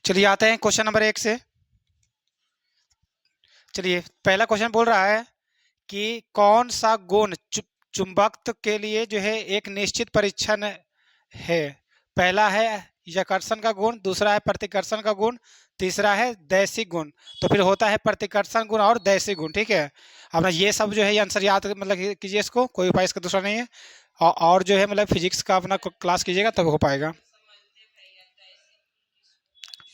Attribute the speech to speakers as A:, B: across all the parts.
A: चलिए आते हैं क्वेश्चन नंबर 1 से। चलिए पहला क्वेश्चन बोल रहा है कि कौन सा गुण चुंबकत्व के लिए जो है एक निश्चित परीक्षण है। पहला है आकर्षण का गुण, दूसरा है प्रतिकर्षण का गुण, तीसरा है दैशिक गुण। तो फिर होता है प्रतिकर्षण गुण और दैशिक गुण। ठीक है, अब ये सब जो है ये आंसर याद मतलब कीजिए, इसको कोई उपाय इसका दूसरा नहीं है। और जो है मतलब फिजिक्स का अपना क्लास कीजिएगा तब हो पाएगा।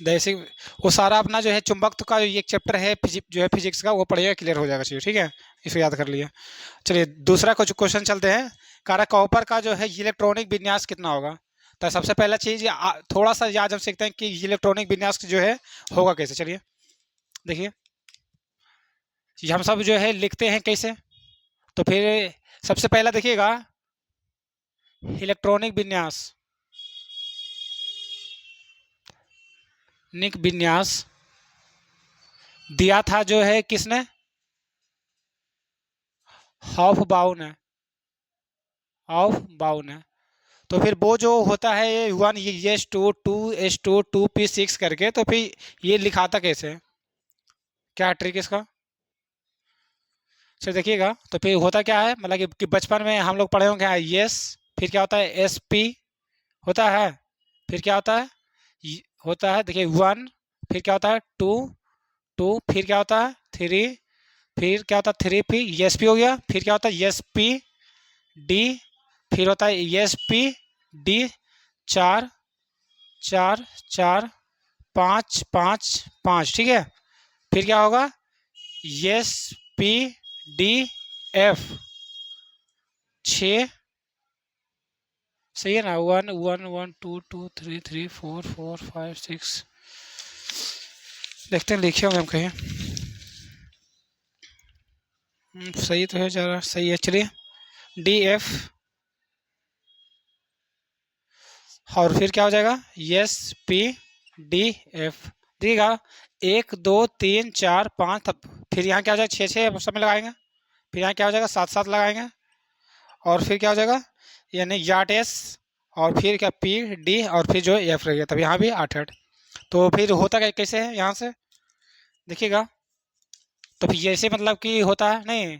A: दैशिक वो सारा अपना जो है चुंबकत्व का एक चैप्टर है जो है फिजिक्स का, वो पढ़िएगा, क्लियर हो जाएगा चीज़। ठीक है, इसको याद कर लिया। चलिए दूसरा कुछ क्वेश्चन चलते हैं। कारक कॉपर का जो है इलेक्ट्रॉनिक विन्यास कितना होगा। तो सबसे पहला चीज़ थोड़ा सा याद हम सीखते हैं कि इलेक्ट्रॉनिक विन्यास जो है होगा कैसे। चलिए देखिए, हम सब जो है लिखते हैं कैसे। तो फिर सबसे पहला देखिएगा इलेक्ट्रॉनिक विन्यास, निक विन्यास दिया था जो है किसने, हॉफबाउम है, हॉफबाउम है। तो फिर वो जो होता है ये 1s2 2s2 2p6 करके, तो फिर ये लिखाता कैसे, क्या ट्रिक इसका। चलिए देखिएगा, तो फिर होता क्या है मतलब कि बचपन में हम लोग पढ़े होंगे यस, फिर क्या होता है sp होता है, फिर क्या होता है होता है देखिए 1, फिर क्या होता है 2 2, फिर क्या होता है 3, फिर क्या होता है 3p, sp हो गया, फिर क्या होता है sp d, फिर होता है sp d 4 4 4 5 5 5। ठीक है, फिर क्या होगा sp d f 6। सही है ना, 1 1 1 2 2 3 3 4 4 5 6। देखते हैं लिखे होंगे हम कहीं। सही तो है, ज़रा सही है। चलिए डी एफ, और फिर क्या हो जाएगा एस पी डी एफ। देखिएगा 1 2 3 4 5, फिर यहाँ क्या हो जाएगा 6 6 सब में लगाएंगे, फिर यहाँ क्या हो जाएगा 7 7 लगाएंगे, और फिर क्या हो जाएगा यानी याट एस, और फिर क्या पी डी, और फिर जो एफ रहेगा, तब यहाँ भी 8 8। तो फिर होता क्या कैसे है यहाँ से देखिएगा, तो फिर ऐसे मतलब कि होता है नहीं,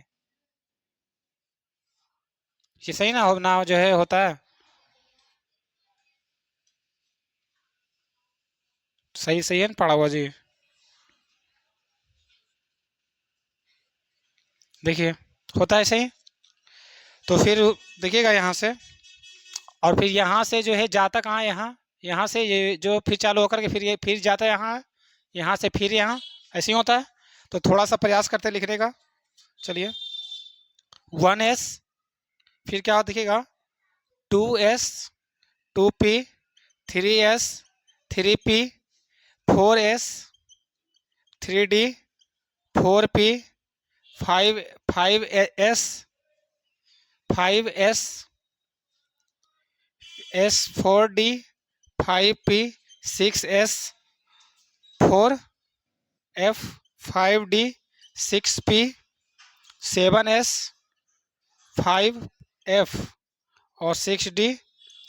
A: ये सही ना हो ना जो है होता है सही, सही है ना पढ़ा हुआ जी। देखिए होता है सही। तो फिर देखिएगा यहाँ से, और फिर यहाँ से जो है जाता कहाँ, यहाँ यहाँ से ये जो फिर चालू होकर के फिर ये फिर जाता है यहाँ, यहाँ से फिर यहाँ, ऐसे ही होता है। तो थोड़ा सा प्रयास करते हैं लिखने का। चलिए 1s, फिर क्या देखिएगा 2s 2p 3s 3p 4s 3d 4p 5 5s 5s s4d 5p 6s 4f 5d 6p 7s 5f और 6d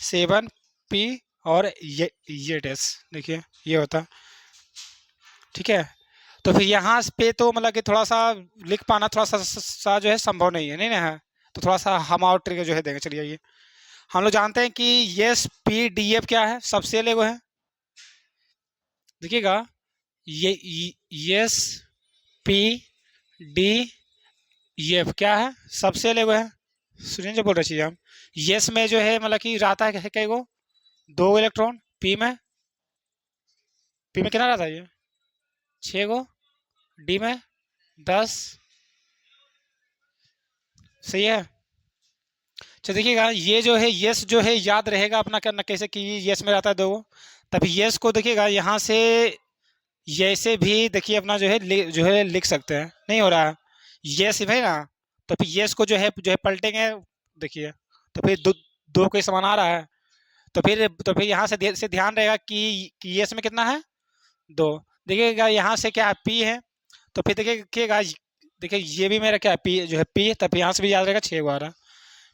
A: 7p और ये डेस। देखिए ये होता, ठीक है। तो फिर यहाँ पे तो मतलब कि थोड़ा सा लिख पाना थोड़ा सा जो है संभव नहीं है, नहीं ना है। तो थोड़ा सा हम और ट्रिक जो है देंगे। चलिए ये हम लोग जानते हैं कि यस पी डी एफ क्या है, सबसे ले वो है। देखिएगा ये यस पी डी एफ क्या है, सबसे ले वो है। सुनिए जो बोल रहे चीज़ हम, यस में जो है मतलब कि रहता है कई गो 2 इलेक्ट्रॉन, पी में कितना रहता है ये 6 गो, डी में 10। सही है। तो देखिएगा ये जो है यस जो है याद रहेगा अपना करना कैसे कि यस में रहता है 2 गो। तब यस को देखिएगा यहाँ से ऐसे भी देखिए अपना जो है लिख सकते हैं, नहीं हो रहा है यस है ना। तो फिर यस को जो है पलटेंगे, देखिए तो फिर 2 के समान आ रहा है। तो फिर यहाँ से ध्यान रहेगा कि यस में कितना है 2। देखिएगा यहाँ से क्या है पी है, तो फिर देखिएगा देखिए ये भी मेरा क्या है पी जो है पी, तब यहाँ से भी याद रहेगा 6 आ रहा।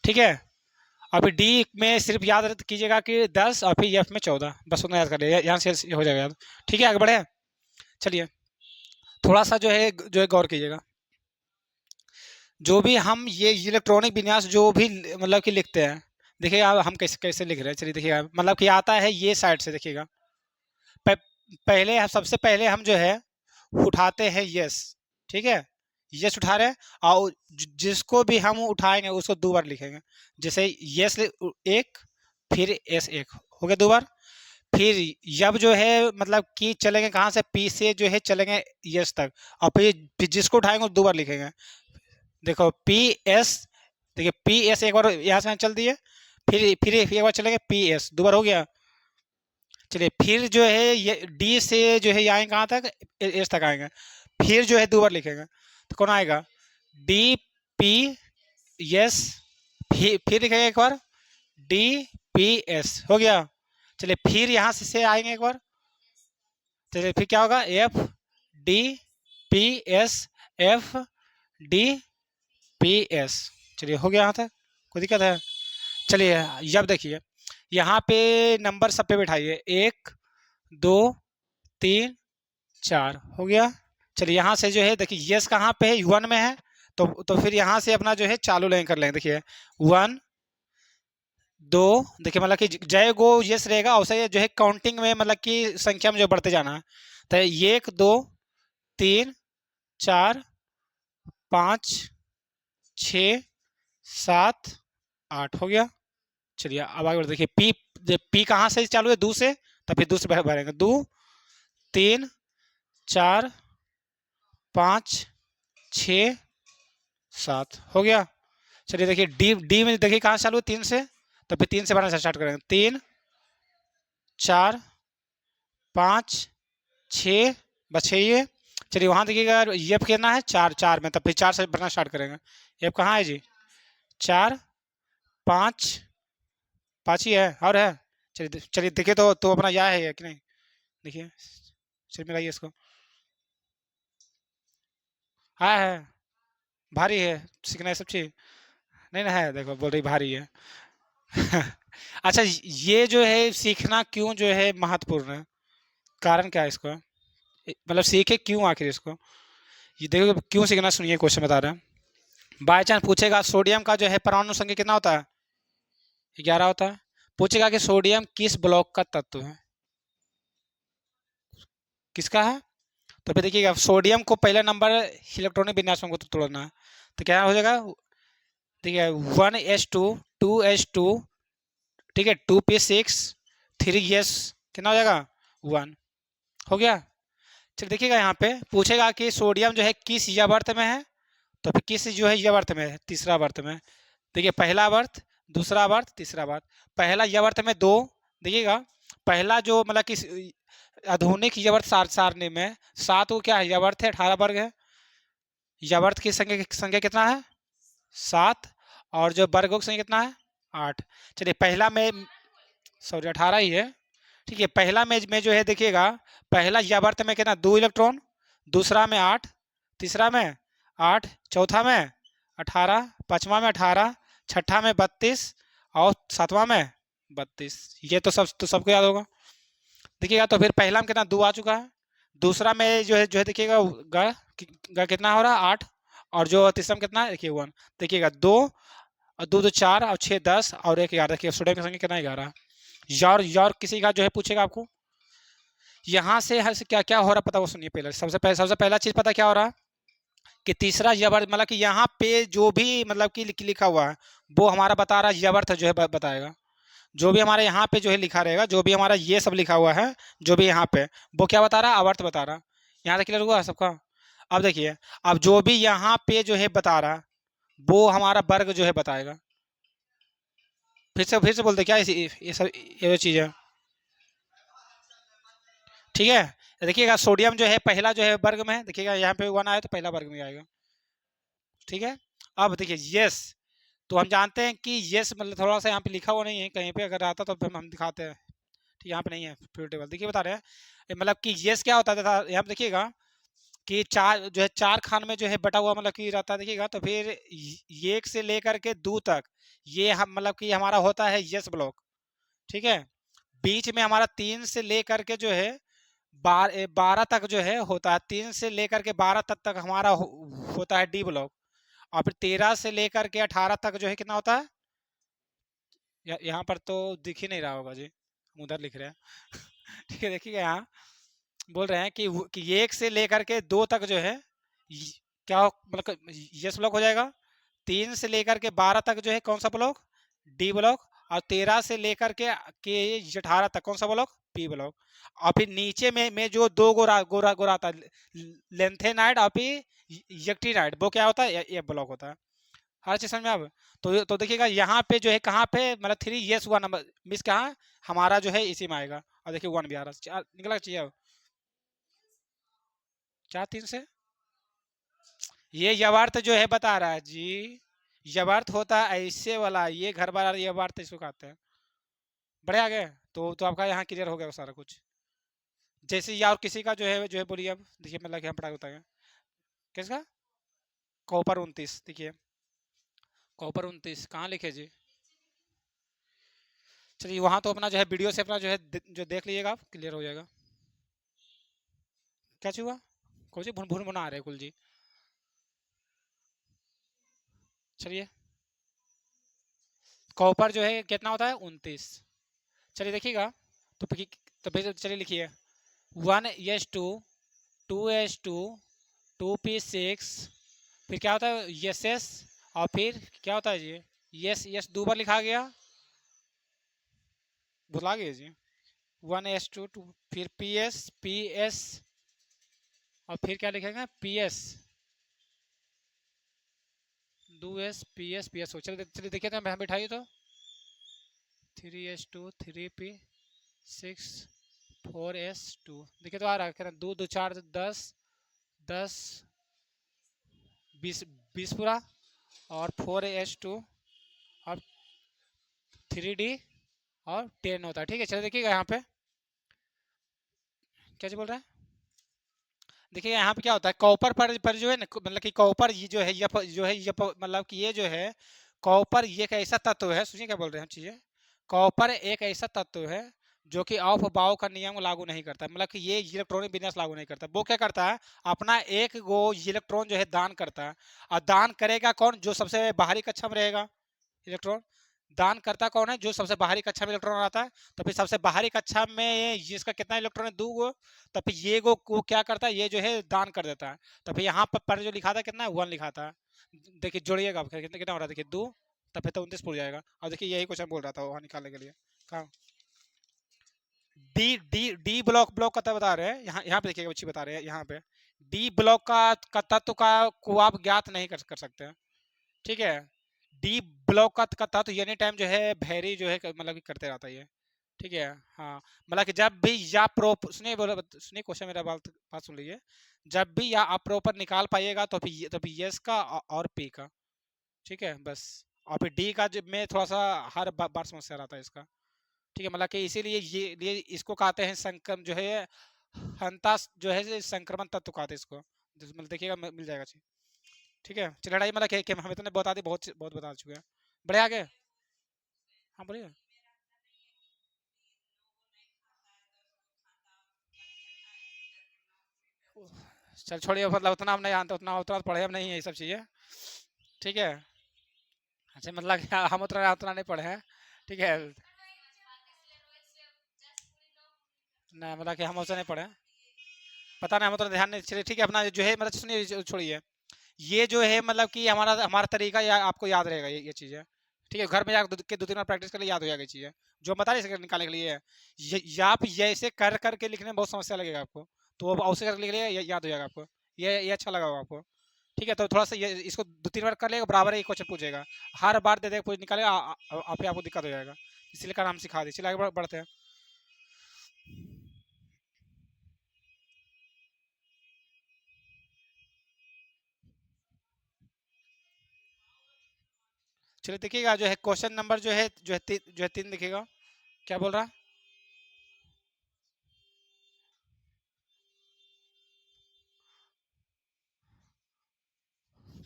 A: ठीक है, अभी डी में सिर्फ याद कीजिएगा कि 10 और फिर एफ में 14, बस उतना याद कर लीजिए, यहाँ से हो जाएगा याद। ठीक है, आगे बढ़े। चलिए थोड़ा सा जो है गौर कीजिएगा। जो भी हम ये इलेक्ट्रॉनिक विन्यास जो भी मतलब कि लिखते हैं, देखिएगा हम कैसे कैसे लिख रहे हैं। चलिए देखिएगा, मतलब कि आता है ये साइड से, देखिएगा पहले सबसे पहले हम जो है उठाते हैं यस। ठीक है, यस उठा रहे हैं, और जिसको भी हम उठाएंगे उसको 2 बार लिखेंगे। जैसे यस एक, फिर एस एक, हो गया 2 बार। फिर जब जो है मतलब कि चलेंगे कहाँ से, पी से जो है चलेंगे यस तक, और फिर जिसको उठाएंगे 2 बार लिखेंगे। देखो पी एस, देखिए पी एस एक बार यहाँ से चल दिए, फिर एक बार चलेंगे पी एस, 2 बार हो गया। चलिए फिर जो है ये डी से जो है आएंगे कहाँ तक, एस तक आएंगे, फिर जो है 2 बार लिखेंगे, तो कौन आएगा, डी पी एस, फिर लिखेंगे एक बार डी पी एस, हो गया। चलिए फिर यहाँ से आएंगे एक बार, चलिए फिर क्या होगा, F D P S, F D P S. चलिए हो गया यहाँ तक, कोई दिक्कत है। चलिए जब देखिए यहाँ पे नंबर सब पे बैठाइए, 1 2 3 4, हो गया। चलिए यहाँ से जो है देखिए यस कहाँ पे है, 1 में है, तो फिर यहाँ से अपना जो है चालू लाइन कर लेंगे। देखिए 1 2, देखिए मतलब कि जय गो यस रहेगा, उसे जो है काउंटिंग में मतलब कि संख्या में जो बढ़ते जाना है। तो 1 2 3 4 5 6 7 8, हो गया। चलिए अब आगे बढ़, देखिए पी कहाँ से चालू है, 2 से, तो फिर 2 से भरेंगे, 2 3 4 5 6 7, हो गया। चलिए देखिए डी में देखिए कहाँ चालू है, 3 से, तो फिर 3 से भरना स्टार्ट करेंगे, 3 4 5 6, बस 6 ये। चलिए वहाँ देखिएगा एफ कितना है, 4, 4 में, तब फिर 4 से भरना स्टार्ट करेंगे। एफ कहाँ है जी, 4 5 5 ही है, और है। चलिए देखिए तो अपना यह है कि नहीं, देखिए चलिए मिलाइए इसको, हाँ है, भारी है, सीखना है सब चीज़, नहीं ना है, देखो बोल रही भारी है। अच्छा ये जो है सीखना क्यों जो है महत्वपूर्ण है, कारण क्या है इसको, मतलब सीखे क्यों आखिर इसको, ये देखो क्यों सीखना, सुनिए क्वेश्चन बता रहे हैं। बाई चांस पूछेगा सोडियम का जो है परमाणु संख्या कितना होता है, 11 होता है। पूछेगा कि सोडियम किस ब्लॉक का तत्व है, किसका है, तो फिर देखिएगा सोडियम को पहला नंबर इलेक्ट्रॉनिक विन्यास को तोड़ना है, तो क्या हो जाएगा, देखिए 1s2 2s2, ठीक है 2p6 3s, कितना हो जाएगा 1, हो गया। चलिए देखिएगा यहाँ पे पूछेगा कि सोडियम जो है किस यावर्त में है, तो फिर किस जो है यावर्त में है, तीसरा वर्त में। देखिए पहला वर्त, दूसरा वर्त, तीसरा वर्त। पहला यावर्त में 2, देखिएगा पहला जो मतलब कि आधुनिक यावर्त सारणी में 7 को क्या है, यावर्त है, 18 वर्ग है। यावर्त की संख्या कितना है, 7, और जो वर्गों की संख्या कितना है, 8। चलिए पहला में, सॉरी 18 ही है, ठीक है। पहला में जो है देखिएगा पहला यावर्त में कितना, 2 इलेक्ट्रॉन, दूसरा में 8, तीसरा में 8, चौथा में 18, पाँचवा में 18, छठा में 32, और सातवां में 32। ये तो सबको याद होगा। देखिएगा तो फिर पहला में कितना, 2 आ चुका है, दूसरा में जो है देखिएगा ग कितना हो रहा है, 8, और जो तीसरा में कितना है, देखिए 1। देखिएगा 2 और 2 2 4 और 6 10 और 1 11, देखिए सोडियम की संख्या कितना, 11। यार किसी का जो है पूछेगा आपको, यहाँ से हर से क्या क्या हो रहा पता, वो सुनिए पहले। सबसे पहला चीज पता क्या हो रहा, कि तीसरा यवर्त मतलब कि यहाँ पे जो भी मतलब कि लिखा हुआ है वो हमारा बता रहा है, यवर्त जो है बताएगा। जो भी हमारे यहाँ पे जो है लिखा रहेगा, जो भी हमारा ये सब लिखा हुआ है, जो भी यहाँ पे वो क्या बता रहा है, आवर्त बता रहा। यहाँ तक क्लियर हुआ सबका। अब देखिए, अब जो भी यहाँ पे जो है बता रहा वो हमारा वर्ग जो है बताएगा। फिर से बोलते क्या ये सब ये चीज़ है, ठीक है। देखिएगा सोडियम जो है पहला जो है वर्ग में है, देखिएगा यहाँ पे 1 आया तो पहला वर्ग में आएगा, ठीक है। अब देखिए यस, तो हम जानते हैं कि यस मतलब थोड़ा सा यहाँ पे लिखा हुआ नहीं है, कहीं पे अगर आता तो हम दिखाते हैं, ठीक, यहाँ पे नहीं है प्योर टेबल। देखिए बता रहे हैं मतलब कि यस क्या होता था, यहाँ पे देखिएगा कि चार जो है चार खान में जो है बटा हुआ मतलब कि रहता है, देखिएगा। तो फिर एक से लेकर के दो तक ये हम मतलब कि हमारा होता है यस ब्लॉक, ठीक है। बीच में हमारा 3 से लेकर के जो है 12 तक जो है होता है, 3 से लेकर के 12 तक हमारा होता है डी ब्लॉक। और फिर 13 से लेकर के 18 तक जो है कितना होता है, यहाँ पर तो दिख ही नहीं रहा होगा जी, हम उधर लिख रहे हैं ठीक है। देखिएगा यहाँ बोल रहे हैं कि एक से लेकर के दो तक जो है क्या मतलब यस ब्लॉक हो जाएगा। 3 से लेकर के 12 तक जो है कौन सा ब्लॉक, डी ब्लॉक। और 13 से लेकर के 18 तक कौन सा ब्लॉक, पी ब्लॉक। और फिर नीचे में जो दो गोरा गोरा गोरा आता है लेंथेनाइड और फिर यक्टिनाइड, वो क्या होता है, ये ब्लॉक होता है। हर चीज समझ में अब। तो देखिएगा यहाँ पे जो है कहाँ पे मतलब 3 यस हुआ नंबर मिस कहाँ हमारा जो है इसी में आएगा। और देखिए 1 भी आ रहा है, निकला चाहिए अब क्या 3 से। ये यवार्थ जो है बता रहा है जी, यवार्थ होता है ऐसे वाला, ये घर बार यवार्थ इसको कहते हैं। बड़े आ गए तो आपका यहाँ क्लियर हो गया सारा कुछ। जैसे या और किसी का जो है बोलिए अब, देखिए मतलब कि हम पढ़ा होता है किसका, कॉपर 29, देखिए कॉपर 29 कहाँ लिखे जी। चलिए वहाँ तो अपना जो है वीडियो से अपना जो है जो देख लीजिएगा आप, क्लियर हो जाएगा। क्या चीज हुआ, कौन सी भुन भुन बना रहे कुल जी। चलिए कॉपर जो है कितना होता है 29। चलिए देखिएगा तो फिर चलिए लिखिए 1s2 2s2 2p6, फिर क्या होता है यस एस, और फिर क्या होता है जी यस यस, दो बार लिखा गया, भुला गए जी। 1s2 फिर पी एस और फिर क्या लिखेंगे पी एस, दो एस पी एस हो। चलिए देखिए तो हम बिठाइए तो 3s2 3p6 4s2, देखिए तो आ रहा है दो दो चार 10 10 20 20 पूरा, और 4s2 और 3d और 10 होता है, ठीक है। चलिए देखिएगा यहाँ पे क्या बोल रहा है, देखिए यहाँ पे क्या होता है कॉपर पर जो है ना मतलब कि कॉपर ये जो है ये मतलब कि ये जो है कॉपर ये एक ऐसा तत्व है, सुनिए क्या बोल रहे हैं चीजें। कॉपर एक ऐसा तत्व है जो कि ऑफ बाउ का नियम लागू नहीं करता, मतलब कि ये इलेक्ट्रॉनिक विन्यास लागू नहीं करता। वो क्या करता है अपना एक गो इलेक्ट्रॉन जो है दान करता है। और दान करेगा कौन, जो सबसे बाहरी कक्षा में रहेगा इलेक्ट्रॉन। दान करता कौन है, जो सबसे बाहरी कक्षा में इलेक्ट्रॉन आता है। तो फिर सबसे बाहरी कक्षा में इसका कितना इलेक्ट्रॉन है, दो गो। तो फिर ये को क्या करता है, ये जो है दान कर देता है। तो फिर यहाँ पर जो लिखा था कितना है 1 लिखा था। देखिए जोड़िएगा कितना कितना हो रहा है, देखिए 2, तब फिर तो 29 पूर जाएगा। और देखिए यही क्वेश्चन बोल रहा था वहाँ निकालने के लिए। कहाँ डी डी डी ब्लॉक का बता रहे हैं, यहाँ पे देखिएगा, बच्ची बता रहे हैं यहाँ पे डी ब्लॉक का तत्व का को आप ज्ञात नहीं कर सकते हैं, ठीक है। डी ब्लॉक का तत्व एनी टाइम जो है भैरी जो है मतलब कि करते रहता है ये, ठीक है। हाँ मतलब कि जब भी या प्रोप सुनिए सुनिए क्वेश्चन मेरा बात सुन लीजिए। जब भी या आप प्रॉपर निकाल पाइएगा तो फिर यस का और पी का, ठीक है बस। और फिर डी का में थोड़ा सा हर बार समस्या रहता है इसका, ठीक है। मतलब कि इसीलिए ये इसको कहते हैं संक्रम जो है हंता जो है संक्रमण तत्व कहते हैं इसको। मतलब देखिएगा मिल जाएगा चीज, ठीक है। चलिए लड़ाई मतलब कि हम इतने बता दी, बहुत बहुत बता चुके हैं। बड़े आगे, हाँ बोलिए। चल छोड़िए, मतलब उतना हम नहीं जानते, उतना उतना पढ़े हम नहीं है ये सब चीज़ें, ठीक है। अच्छा मतलब कि हम उतना नहीं पढ़े हैं, ठीक है। नहीं मतलब कि हम उसे नहीं पढ़े हैं। पता नहीं हम उतना ध्यान नहीं, चलिए ठीक है। अपना जो है मतलब सुनिए छोड़िए, ये जो है मतलब कि हमारा हमारा तरीका आपको याद रहेगा ये चीज़ें, ठीक है। घर में जाकर के 2-3 बार प्रैक्टिस कर लिए याद हो जाएगी चीज़ें जो हम बता रहे निकालने के लिए। आप ऐसे कर करके लिखने में बहुत समस्या लगेगा आपको, तो अब ऐसे करके लिख लिए याद हो जाएगा आपको, ये अच्छा लगा होगा आपको, ठीक है। तो थोड़ा सा ये इसको 2-3 बार कर लेगा बराबर ही क्वेश्चन पूछेगा, हर बार दे पूछ निकालेगा आप ही आपको दिक्कत हो जाएगा। इसलिए कर हम सिखा दें, चलिए आगे बढ़ते हैं। चलिए देखिएगा जो है क्वेश्चन नंबर जो है 3 दिखेगा, क्या बोल रहा है।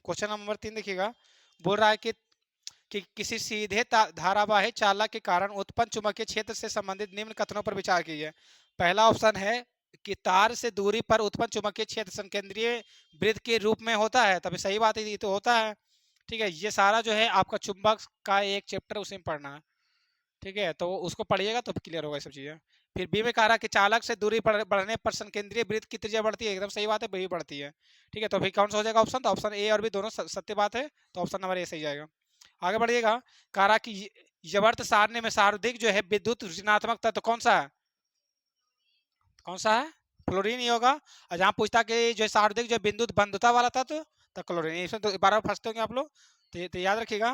A: क्वेश्चन नंबर 3 देखिएगा। बोल रहा है कि किसी सीधे धारावाही चालक के कारण उत्पन्न चुंबकीय क्षेत्र से संबंधित निम्न कथनों पर विचार कीजिए। पहला ऑप्शन है कि तार से दूरी पर उत्पन्न चुंबकीय क्षेत्र संकेंद्रीय वृत्त के रूप में होता है। तभी सही बात है, ये तो होता है। ठीक है, ये सारा जो है आपका चुंबक का एक चैप्टर उसी में पढ़ना है। ठीक है, तो उसको पढ़िएगा तो क्लियर होगा ये सब चीजें। फिर बी में कह रहा कि चालक से दूरी बढ़ने पर संकेंद्रीय वृत्त की त्रिज्या बढ़ती है। एकदम सही बात है, वही बढ़ती है। ठीक है, तो फिर कौन सा हो जाएगा ऑप्शन? तो ऑप्शन ए और बी दोनों सत्य बात है, तो ऑप्शन नंबर ए सही जाएगा। आगे बढ़िएगा। कह रहा कि यवर्त सारणी में सार्वधिक जो है विद्युत ऋणात्मक तत्व कौन सा है? कौन सा है? क्लोरीन ही होगा। और जहां पूछता कि जो सार्वधिक जो बिंदु बंधुता वाला तत्व, तो क्लोरीन। इसमें तो बार बार फंसते होंगे आप लोग, तो याद रखिएगा।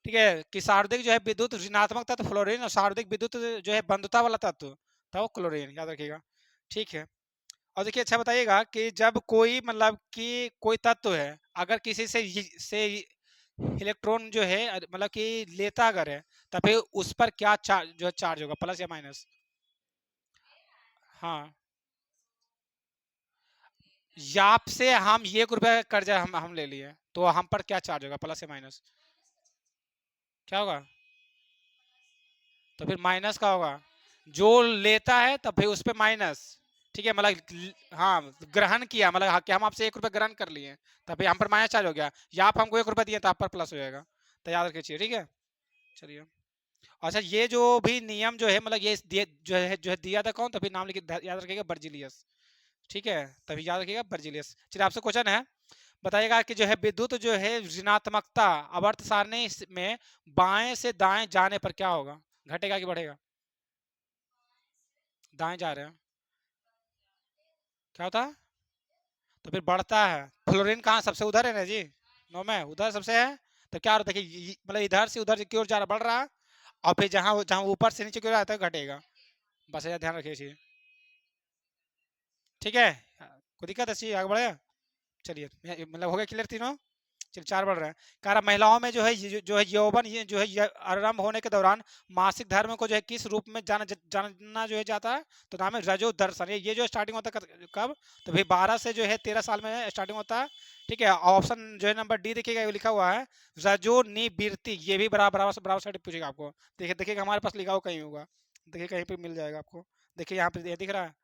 A: ठीक है, कि सार्वधिक जो है विद्युत ऋणात्मक तत्व फ्लोरीन, और सार्वधिक विद्युत जो है बंधुता वाला तत्व था वो क्लोरीन। याद रखिएगा। ठीक है, और देखिए अच्छा बताइएगा कि जब कोई मतलब कि कोई तत्व है, अगर किसी से इलेक्ट्रॉन जो है मतलब कि लेता अगर है, तब फिर उस पर क्या चार्ज जो है चार्ज होगा, प्लस या माइनस? हाँ, या आपसे हम 1 रुपया का कर्जा हम ले लिए, तो हम पर क्या चार्ज होगा, प्लस या माइनस? क्या होगा? तो फिर माइनस का होगा। जो लेता है तब फिर उस पर माइनस। ठीक है, मतलब हाँ ग्रहण किया, मतलब हाँ, कि हम आपसे 1 रुपया ग्रहण कर लिए, तब फिर हम पर माइनस चार्ज हो गया। या आप हमको 1 रुपया दिए तो आप पर प्लस हो जाएगा। तो याद रखिए, ठीक है। चलिए, अच्छा ये जो भी नियम जो है मतलब ये जो है दिया था कौन, तभी नाम लिख याद रखिएगा, बर्जिलियस। ठीक है, तभी याद रखिएगा बर्जिलियस। चलिए आपसे क्वेश्चन है, बताइएगा कि जो है विद्युत जो है ऋणात्मकता आवर्त सारणी में बाएं से दाएं जाने पर क्या होगा? घटेगा कि बढ़ेगा? दाएं जा रहे हैं, क्या होता है? तो फिर बढ़ता है। फ्लोरीन कहाँ सबसे उधर है ना जी, 9 में उधर सबसे है। तो क्या होता है कि मतलब इधर से उधर की ओर जा रहा, बढ़ रहा है। और फिर जहाँ जहाँ ऊपर से नीचे की ओर आता है घटेगा। बस ये ध्यान रखिए इसे। ठीक है, कोई दिक्कत है? आगे बढ़े। चलिए, मतलब हो गया क्लियर तीनों। चलिए 4 बढ़ रहे हैं। कह रहा महिलाओं में जो है जो है यौवन, ये जो है आरंभ होने के दौरान मासिक धर्म को जो है किस रूप में जानना जो है जाता है? तो नाम है रजो दर्शन। ये जो स्टार्टिंग होता है कब? तो भाई 12 से जो है 13 साल में स्टार्टिंग होता है। ठीक है, ऑप्शन जो है नंबर डी देखिएगा, ये लिखा हुआ है रजो निवृत्ति। ये भी बराबर बराबर बराबर साइड पूछेगा आपको। देखिए देखिएगा, हमारे पास लिखा हुआ कहीं होगा, देखिए कहीं पे मिल जाएगा आपको। देखिए यहाँ पे दिख रहा है।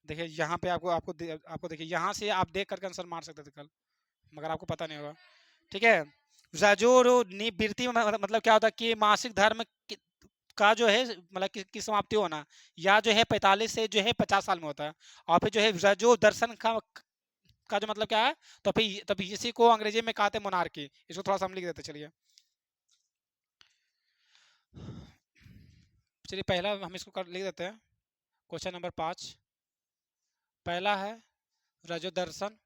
A: देखिए यहाँ पे आपको देखिए यहाँ से आप देख करके आंसर मार सकते थे कल, मगर आपको पता नहीं होगा। ठीक है, रजोर निवृत्ति मतलब क्या होता है कि मासिक धर्म का जो है मतलब की समाप्ति होना, या जो है 45 से जो है 50 साल में होता है। और फिर जो है रजो दर्शन का जो मतलब क्या है? तो फिर तभी इसी को अंग्रेजी में कहते हैं मोनार्की। इसको थोड़ा सा हम लिख देते, चलिए। चलिए पहला हम इसको लिख देते हैं। क्वेश्चन नंबर 5, पहला है रजो दर्शन।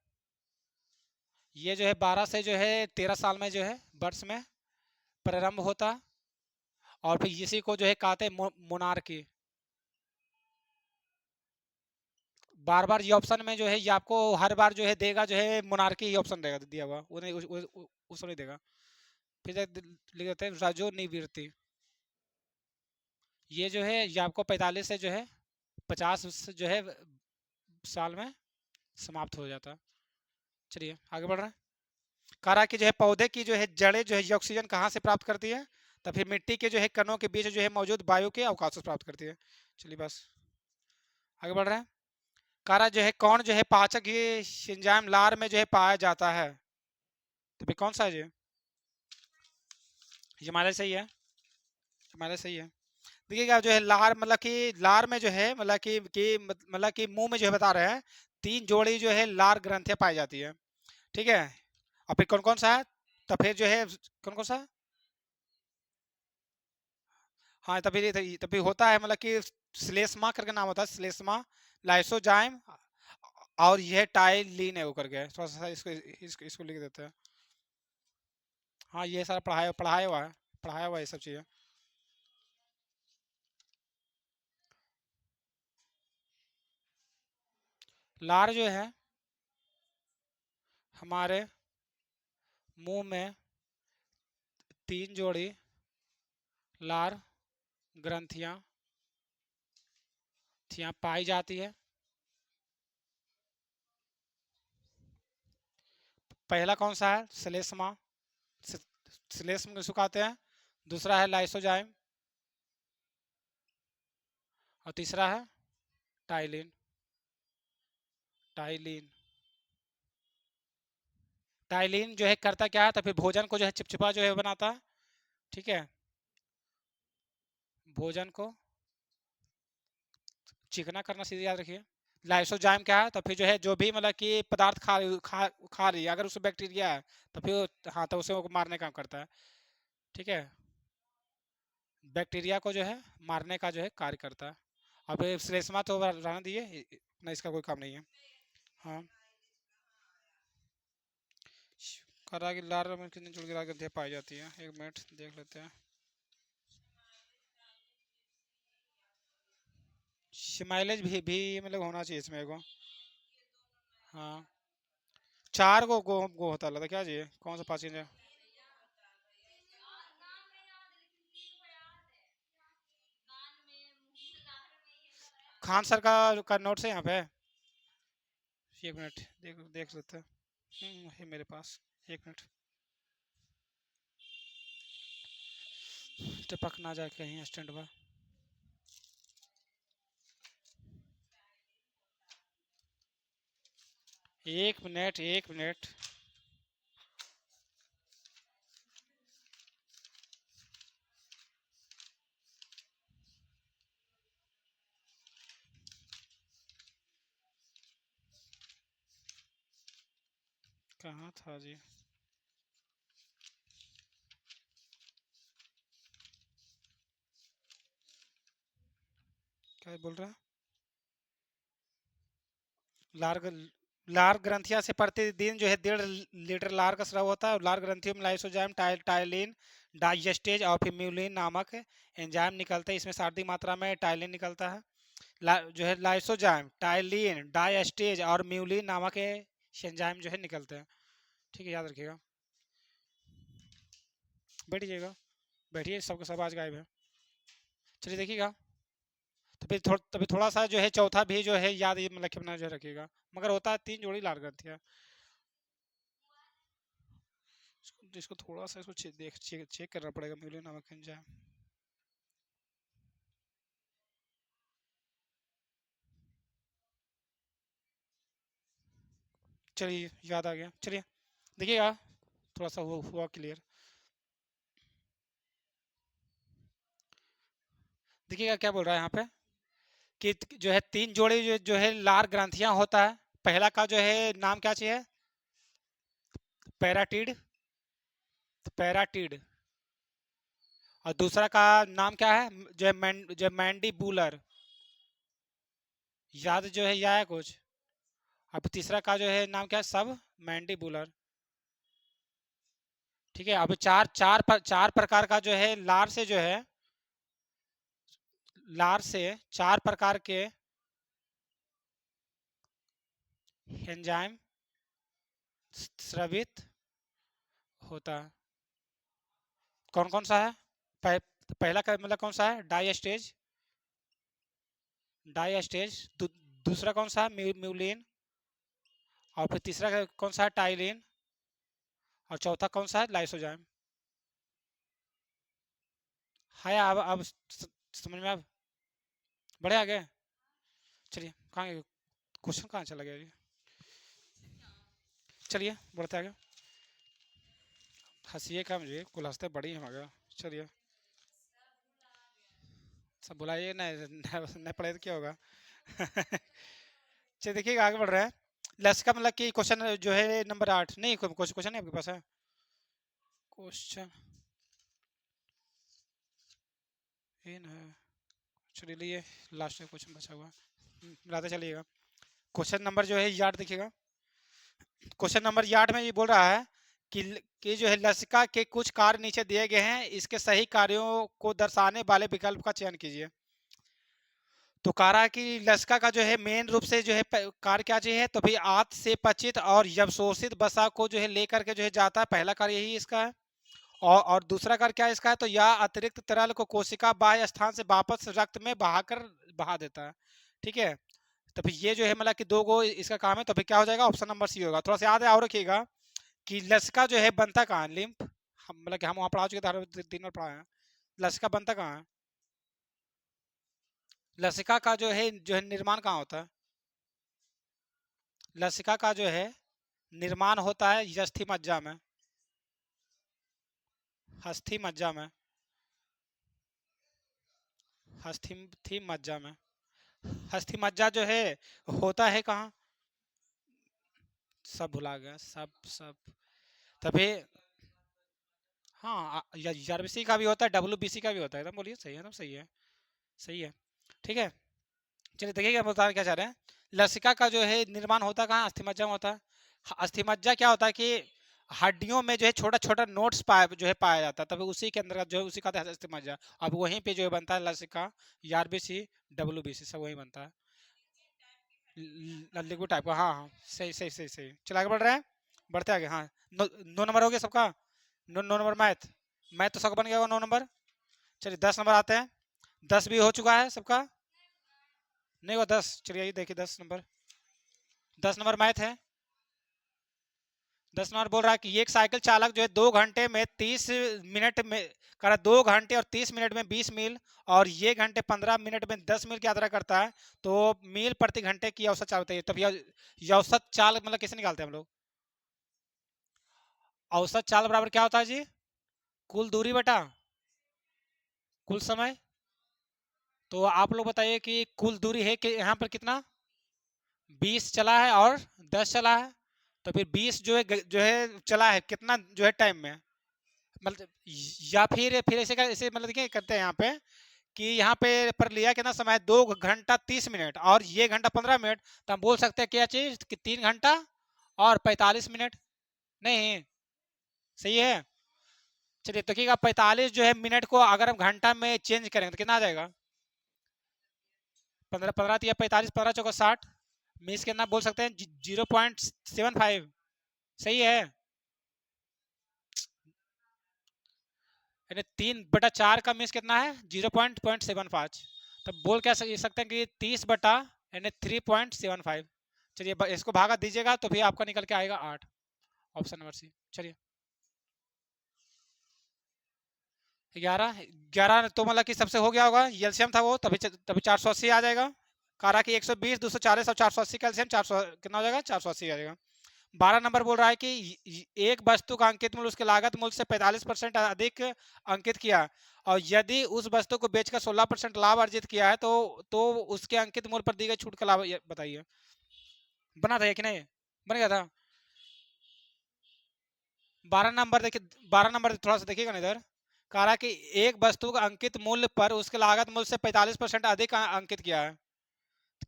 A: ये जो है 12 से जो है 13 साल में जो है वर्ष में प्रारंभ होता। और फिर इसी को जो है कहते हैं मोनार्की। बार बार ये ऑप्शन में जो है ये आपको हर बार जो है देगा, जो है मोनार्की ही ऑप्शन देगा, दिया हुआ वो नहीं, उसको नहीं देगा। फिर लिख देते हैं राजो निवृत्ति। ये जो है ये आपको 45 से जो है 50 से जो है साल में समाप्त हो जाता है। चलिए आगे बढ़ रहे हैं। कह रहा है कि जो है पौधे की जो है जड़ें जो है ये ऑक्सीजन कहाँ से प्राप्त करती है? तो फिर मिट्टी के जो है कणों के बीच जो है मौजूद वायु के अवकाश से प्राप्त करती है। चलिए बस आगे बढ़ रहे हैं। कह रहा जो है कौन जो है पाचक ये एंजाइम लार में जो है पाया जाता है? तो फिर कौन सा है? ये हमारे सही है, हमारे सही है। देखिएगा जो है लार मतलब कि लार में जो है मतलब मतलब कि मुंह में जो है बता रहे हैं 3 जोड़ी जो है लार ग्रंथियां पाई जाती है। ठीक है, और फिर कौन कौन सा है? तो फिर जो है कौन कौन सा? हाँ, तभी होता है मतलब कि श्लेष्मा करके नाम होता है, श्लेष्मा, लाइसोजाइम, और यह टाइलिन है वो करके। थोड़ा सा इसको लिख देते हैं। हाँ ये सारा पढ़ाया हुआ है ये सब चीज़ें। लार जो है हमारे मुंह में 3 जोड़ी लार ग्रंथियां पाई जाती है। पहला कौन सा है? श्लेष्मा, श्लेष्म किसको कहते हैं? दूसरा है लाइसोजाइम, और तीसरा है टाइलिन। टाइलिन, टाइलिन जो है करता क्या है, तो फिर भोजन को जो है चिपचिपा जो है बनाता है, ठीक है, भोजन को चिकना करना, सीधे याद रखिए। लाइसोजाइम क्या है, तो फिर जो है जो भी मतलब कि पदार्थ खा रही है, अगर उसमें बैक्टीरिया है तो फिर हाँ, तो उसे वो मारने का काम करता है, ठीक है, बैक्टीरिया को जो है मारने का जो है कार्य करता है। अब ये श्लेष्मा तो रहने दिए, इतना इसका कोई काम नहीं है। हाँ, करा कि लार में कितनी जुड़ गिरा ग्रंथियाँ पाई जाती है, एक मिनट देख लेते हैं। माइलेज भी मतलब होना चाहिए इसमें को। हाँ, चार गो होता लगता, क्या चाहिए, कौन सा पाँच है? खान सर का नोट्स है यहाँ पे, एक मिनट देख देख लेते हैं। है मेरे पास, एक मिनट, टपक ना जाए कहीं स्टैंड पर। एक मिनट, एक मिनट। कहाँ था जी? क्या बोल रहा है? लार लार ग्रंथिया से प्रतिदिन जो है 1.5 लीटर लार का स्राव होता है, और लार ग्रंथियों में लाइसोजाइम, टाइलिन, डाइजेस्टेज और फिर म्यूलिन नामक एंजाइम निकलते हैं। इसमें सर्वाधिक मात्रा में टाइलिन निकलता है। जो है लाइसोजाइम, टाइलिन, डाइजेस्टेज और म्यूलिन नामक एंजाइम जो है निकलते हैं, ठीक है, याद रखिएगा। बैठिएगा, बैठिए, सबके सब आज गायब है। चलिए देखिएगा, तभी थोड़ा सा जो है चौथा भी जो है याद मतलब कि अपना जो है रखिएगा, मगर होता है 3 जोड़ी लार ग्रंथियाँ। इसको थोड़ा सा इसको चेक करना पड़ेगा, म्यूलिन नामक एंजाइम। चलिए, याद आ गया, चलिए देखिएगा, थोड़ा सा हुआ क्लियर। देखिएगा क्या बोल रहा है यहाँ पे, कि जो है 3 जोड़ी जो है लार ग्रंथियां होता है। पहला का जो है नाम क्या चाहिए? पैराटिड, पैराटिड। और दूसरा का नाम क्या है? जो मैंडीबुलर, याद जो है यह है कुछ। अब तीसरा का जो है नाम क्या है? सब मैंडीबुलर, ठीक है। अब चार प्रकार का जो है लार से जो है, लार से 4 प्रकार के एंजाइम स्रावित होता है। कौन कौन सा है? पहला का मतलब कौन सा है? Diastase, diastase. दूसरा कौन सा है? म्यूलिन। और फिर तीसरा कौन सा है? टाइलिन। और चौथा कौन सा है? लाइसोजाइम। है अब समझ में, अब बढ़े आगे। चलिए, कहाँ क्वेश्चन कहाँ चला गया जी? चलिए बढ़ते आगे। हंसीए का मुझे, कुल हंसते बड़ी है मगर। चलिए, सब बुलाइए, नहीं पढ़े तो क्या होगा। चलिए देखिएगा, आगे बढ़ रहे हैं। लस का मतलब कि क्वेश्चन जो है नंबर 8, नहीं क्वेश्चन नहीं आपके पास है? क्वेश्चन इन है, चलिए लास्ट में क्वेश्चन बचा हुआ, मिलाते चलिएगा। क्वेश्चन नंबर जो है 8 देखिएगा। क्वेश्चन नंबर 8 में ये बोल रहा है कि जो है लसिका के कुछ कार्य नीचे दिए गए हैं, इसके सही कार्यों को दर्शाने वाले विकल्प का चयन कीजिए। तो कह रहा है कि लसिका का जो है मेन रूप से जो है कार्य क्या चाहिए, तो भाई आत से पचित और यवशोषित वसा को जो है लेकर के जो है जाता है, पहला कार्य यही इसका है। और दूसरा कार्य क्या है इसका है, तो यह अतिरिक्त तरल को कोशिका बाह्य स्थान से वापस रक्त में बहा देता है, ठीक है। तो फिर ये जो है मतलब कि 2 गो इसका काम है, तो फिर क्या हो जाएगा? ऑप्शन नंबर सी होगा। थोड़ा सा याद है और रखिएगा कि लसिका जो है बनता कहाँ है, लिम्फ, हम मतलब कि हम वहाँ पढ़ा चुके थे, 3 बार पढ़ा है। लसिका बनता कहाँ है? लसिका का जो है निर्माण कहाँ होता है? लसिका का जो है निर्माण होता है अस्थि मज्जा में, अस्थि मज्जा में, अस्थि मज्जा में। अस्थि मज्जा जो है होता है कहाँ? सब भुला गया, सब सब। तभी हाँ, आरबीसी का भी होता है, डब्ल्यूबीसी का भी होता है, एकदम बोलिए, सही है, एकदम सही है, सही है। ठीक है, चलिए देखिए क्या बता क्या चाह रहे हैं। लसिका का जो है निर्माण होता कहाँ? अस्थिमज्जा में होता है। अस्थिमज्जा क्या होता है कि हड्डियों में जो है छोटा छोटा नोट्स जो है पाया जाता है, तभी उसी के अंदर जो है उसी का अस्थिमज्जा। अब वहीं पे जो है बनता है लसिका, आरबीसी, डब्ल्यूबीसी, सब वही बनता है। लिक्विड टाइप का, हाँ हाँ, सही सही सही सही। चलो आगे बढ़ रहे हैं, बढ़ते आगे। हाँ, 9 नंबर हो गया सबका। 9 नंबर मैथ, मैथ तो सबका बन गया होगा 9 नंबर। चलिए 10 नंबर आते हैं। 10 भी हो चुका है सबका, नहीं हुआ 10। चलिए ये देखिए 10 नंबर, 10 नंबर मैथ है। 10 नंबर बोल रहा है कि एक साइकिल चालक जो है 2 घंटे में 30 मिनट में कर 2 घंटे और 30 मिनट में 20 मील, और ये घंटे 15 मिनट में 10 मील की यात्रा करता है, तो मील प्रति घंटे की औसत चाल बताइए। तब यह औसत चाल मतलब कैसे निकालते हैं हम लोग? औसत चाल बराबर क्या होता है जी? कुल दूरी बटा कुल समय। तो आप लोग बताइए कि कुल दूरी है कि यहाँ पर कितना, 20 चला है और 10 चला है, तो फिर 20 जो है चला है कितना जो है टाइम में, मतलब, या फिर ऐसे मतलब देखिए करते हैं यहाँ पे कि यहाँ पे पर लिया कितना समय, 2 घंटा 30 मिनट और ये घंटा 15 मिनट, तो हम बोल सकते हैं क्या चीज कि 3 घंटा और 45 मिनट। नहीं, सही है। चलिए तो देखिएगा 45 जो है मिनट को अगर हम घंटा में चेंज करेंगे तो कितना आ जाएगा? 15 15 या 45, 15 × 4 = 60, मीन्स कितना बोल सकते हैं? 0.75। सही है, यानी 3/4 का मीन्स कितना है? 0.75। तब बोल क्या सकते हैं कि 30 बटा यानी 3.75। चलिए इसको भागा दीजिएगा तो फिर आपका निकल के आएगा 8, ऑप्शन नंबर सी। चलिए 11, 11 तो मतलब कि सबसे हो गया होगा, एलसीएम था वो, तभी तभी 480 आ जाएगा। कारा की 120, 240 और 480 का एलसीएम 400 कितना हो जाएगा? 480 आ जाएगा। 12 नंबर बोल रहा है कि एक वस्तु का अंकित मूल्य उसके लागत मूल्य से 45% अधिक अंकित किया, और यदि उस वस्तु को बेचकर 16% लाभ अर्जित किया है, तो उसके अंकित मूल्य पर दी गई छूट का लाभ बताइए। बना था कि नहीं? बन गया था। 12 नंबर देखिए, 12 नंबर थोड़ा सा देखिएगा ना इधर। कह रहा कि एक वस्तु का अंकित मूल्य पर उसके लागत मूल्य से 45% अधिक अंकित किया है।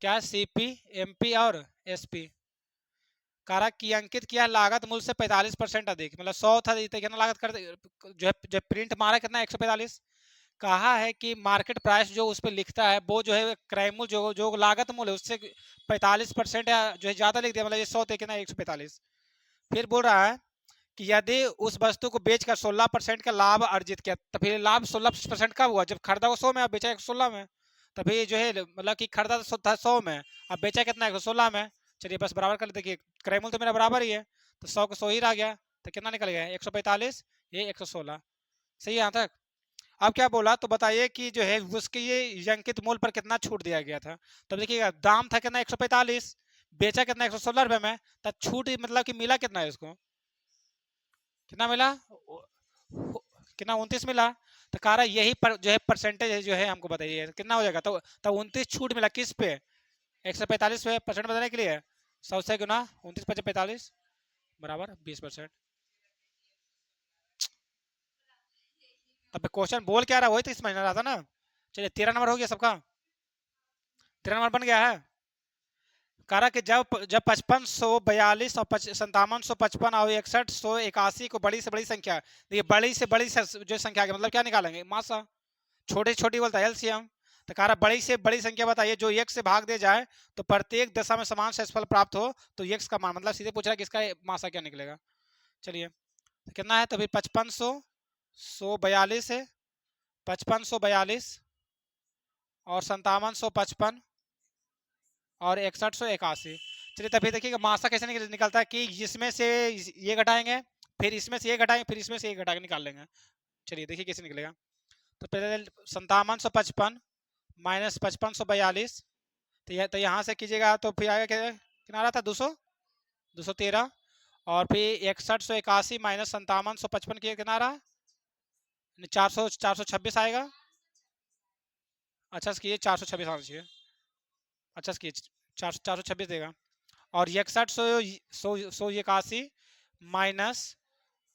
A: क्या? सीपी, एमपी और एसपी। कारक की अंकित किया लागत मूल्य से 45% अधिक, मतलब 100 था, कितना लागत कर जो है प्रिंट मारा कितना? 145। कहा है कि मार्केट प्राइस जो उस पर लिखता है वो जो है क्रय मूल्य जो जो लागत मूल्य है उससे 45% जो है ज्यादा लिख दिया, मतलब ये 100 थे कितना? 145। फिर बोल रहा है कि यदि उस वस्तु को बेचकर 16% का लाभ अर्जित किया, तो फिर लाभ 16% कब हुआ? जब खरीदा वो 100 में, अब बेचा 116 में। तभी जो है मतलब कि खरीदा था 100 में, अब बेचा कितना? 116 में। चलिए बस बराबर कर लेते, देखिए क्रय मूल्य तो मेरा बराबर ही है, तो 100 को 100 ही रह गया, तो कितना निकल गया? 145, ये 116। सही है यहाँ तक? अब क्या बोला तो बताइए कि जो है उसके ये अंकित मूल्य पर कितना छूट दिया गया था। तो देखिएगा दाम था कितना? 145, बेचा कितना? 116 रुपये में, तब छूट मतलब कि मिला कितना है उसको? कितना मिला? कितना? 29 मिला। तो कह रहा यही पर जो है परसेंटेज जो है हमको बताइए कितना हो जाएगा। तो तब 29 छूट मिला किस पे? 145 पे परसेंट बताने के लिए 100 से गुना 29 × 45 बराबर 20%। तब क्वेश्चन बोल क्या रहा है वही तो इस महीना रहा था ना। चलिए 13 नंबर हो गया सबका, 13 नंबर बन गया है। कहा कि जब जब 5542 और 5755 और 6181 को बड़ी से बड़ी संख्या, देखिए बड़ी से बड़ी जो संख्या के मतलब क्या निकालेंगे? मासा। छोटी छोटी बोलता है एलसीएम। तो कह रहा बड़ी से बड़ी संख्या बताइए जो एक से भाग दे जाए तो प्रत्येक दशा में समान शेषफल प्राप्त हो, तो एक्स का मान, मतलब सीधे पूछ रहा है कि इसका मासा क्या निकलेगा। चलिए तो कितना है? तो फिर 5542 है, 5542 और 5755 और 6181। चलिए तब फिर देखिएगा मासा कैसे निकलता है कि इसमें से ये घटाएंगे, फिर इसमें से ये घटाएंगे, फिर इसमें से ये घटा के निकाल लेंगे। चलिए देखिए कैसे निकलेगा। तो पहले 5755 माइनस 5542, तो यहाँ से कीजिएगा तो फिर आएगा क्या, कितना आ रहा था 213, और फिर 6181 माइनस 5755 कितना आ रहा, 426 आएगा। अच्छा से कीजिए 426 आना चाहिए, अच्छा से कीजिए 426 देगा। और 6181 माइनस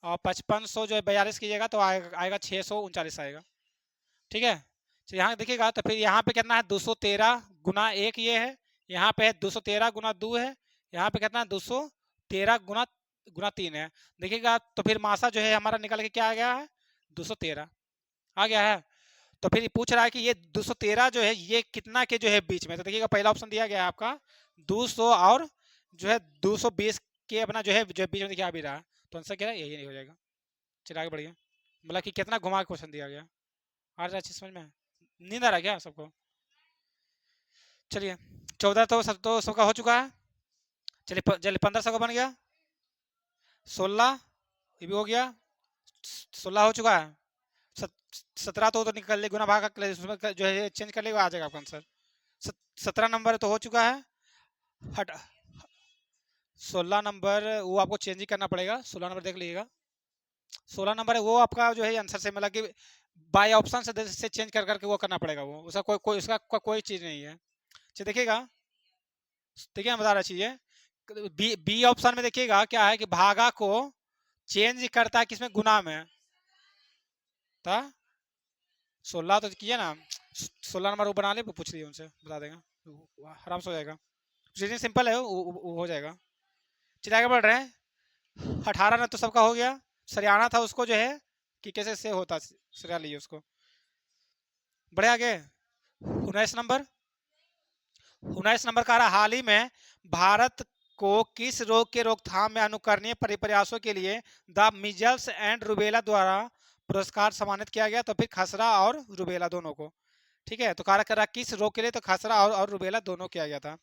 A: और 5500 जो है 42 कीजिएगा तो आएगा 639 आएगा। ठीक है, तो यहाँ देखिएगा तो फिर यहाँ पे कितना है 213 गुना 1 ये है, यहाँ पे है 213 गुना 2 है, यहाँ पे कितना है 213 गुना गुना 3 है। देखिएगा तो फिर मासा जो है हमारा निकल के क्या आ गया है 213 आ गया है। तो फिर पूछ रहा है कि ये 213 जो है ये कितना के जो है बीच में, तो देखिएगा पहला ऑप्शन दिया गया है आपका 200 और जो है 220 के अपना जो है बीच में दिखा भी रहा है, तो आंसर क्या है यही नहीं हो जाएगा। चलिए आगे बढ़िए, मतलब कि कितना घुमा के क्वेश्चन दिया गया, आ रहा है चीज समझ में, नींद आ रहा है क्या सबको। चलिए 14 तो सबका हो चुका है। चलिए 1500 का बन गया, 16 ये भी हो गया, 16 हो चुका है, 17 तो निकल ले गुना भाग उसमें जो है चेंज कर लेगा आ जाएगा आपका आंसर। 17 नंबर तो हो चुका है, हट 16 नंबर वो आपको चेंज ही करना पड़ेगा, 16 नंबर देख लीजिएगा, 16 नंबर है वो आपका जो है आंसर से मतलब कि बाय ऑप्शन से चेंज कर करके वो करना पड़ेगा, वो उसका कोई उसका कोई चीज़ नहीं है। चलिए देखिएगा, देखिए मैं बता रहा चीज़ें, बी ऑप्शन में देखिएगा क्या है कि भागा को चेंज करता है किसमें, गुना में था। 16 तो किया ना, 16 नंबर वो बना ले, पूछ लिए उनसे बता देगा, आराम से हो जाएगा, चीज़ें सिंपल है वो हो जाएगा। चलिए आगे बढ़ रहे हैं, 18 ना तो सबका हो गया, सरियाना था उसको जो है कि कैसे से होता सरिया लीजिए उसको। बढ़े आगे 19 नंबर, 19 नंबर का रहा, हाल ही में भारत को किस रोग के रोकथाम में अनुकरणीय प्रयासों के लिए द मिजल्स एंड रुबेला द्वारा पुरस्कार सम्मानित किया गया, तो फिर खसरा और रुबेला दोनों को। ठीक है, तो कार्य कर रहा किस रोग के लिए, तो खसरा और रुबेला दोनों किया गया था।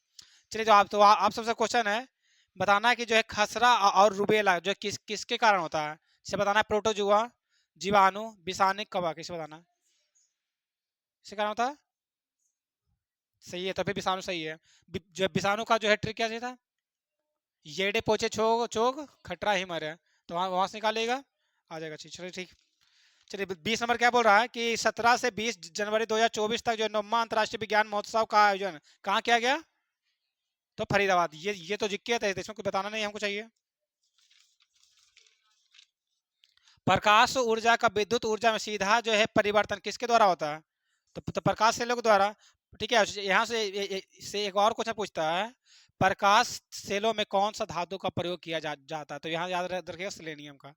A: चलिए आप सबसे क्वेश्चन है बताना है कि जो है खसरा और रुबेला जो किसके कारण होता है, इसे बताना है, प्रोटोजुआ, जीवाणु, विषाणु, कवक, किसे बताना है इसके कारण होता है। सही है, तभी विषाणु सही है। जो विषाणु का जो है ट्रिक क्या था, येड़े पोचे छोग चोग खटरा ही मरे, तो वहां से निकालेगा आ जाएगा चीज। चलिए ठीक, चलिए 20 नंबर क्या बोल रहा है कि 17 से 20 जनवरी 2024 तक जो 9वां अंतर्राष्ट्रीय विज्ञान महोत्सव का आयोजन कहाँ किया गया, तो फरीदाबाद। ये तो जिक्के थे, इसमें कुछ बताना नहीं हमको चाहिए। प्रकाश ऊर्जा का विद्युत ऊर्जा में सीधा जो है परिवर्तन किसके द्वारा होता है, तो प्रकाश सेलों के द्वारा। ठीक है, यहाँ से एक और क्वेश्चन पूछता है, प्रकाश सेलों में कौन सा धातु का प्रयोग किया जाता है, तो यहाँ याद रखिएगा सिलेनियम का।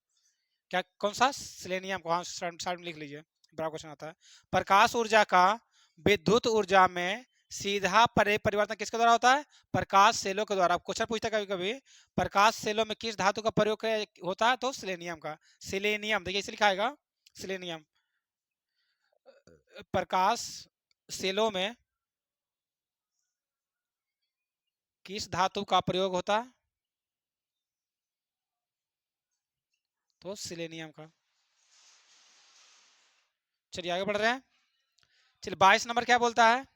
A: क्या कौन सा, सिलेनियम को, हाँ साइड में लिख लीजिए, बड़ा क्वेश्चन आता है। प्रकाश ऊर्जा का विद्युत ऊर्जा में सीधा परिवर्तन किसके द्वारा होता है, प्रकाश सेलों के द्वारा। क्वेश्चन पूछता है कभी कभी प्रकाश सेलों में किस धातु का प्रयोग होता है, तो सिलेनियम का। सिलेनियम देखिए इसे लिखाएगा सिलेनियम। प्रकाश सेलों में किस धातु का प्रयोग होता है, तो सिलेनियम का। चलिए आगे बढ़ रहे हैं। चलिए 22 नंबर क्या बोलता है,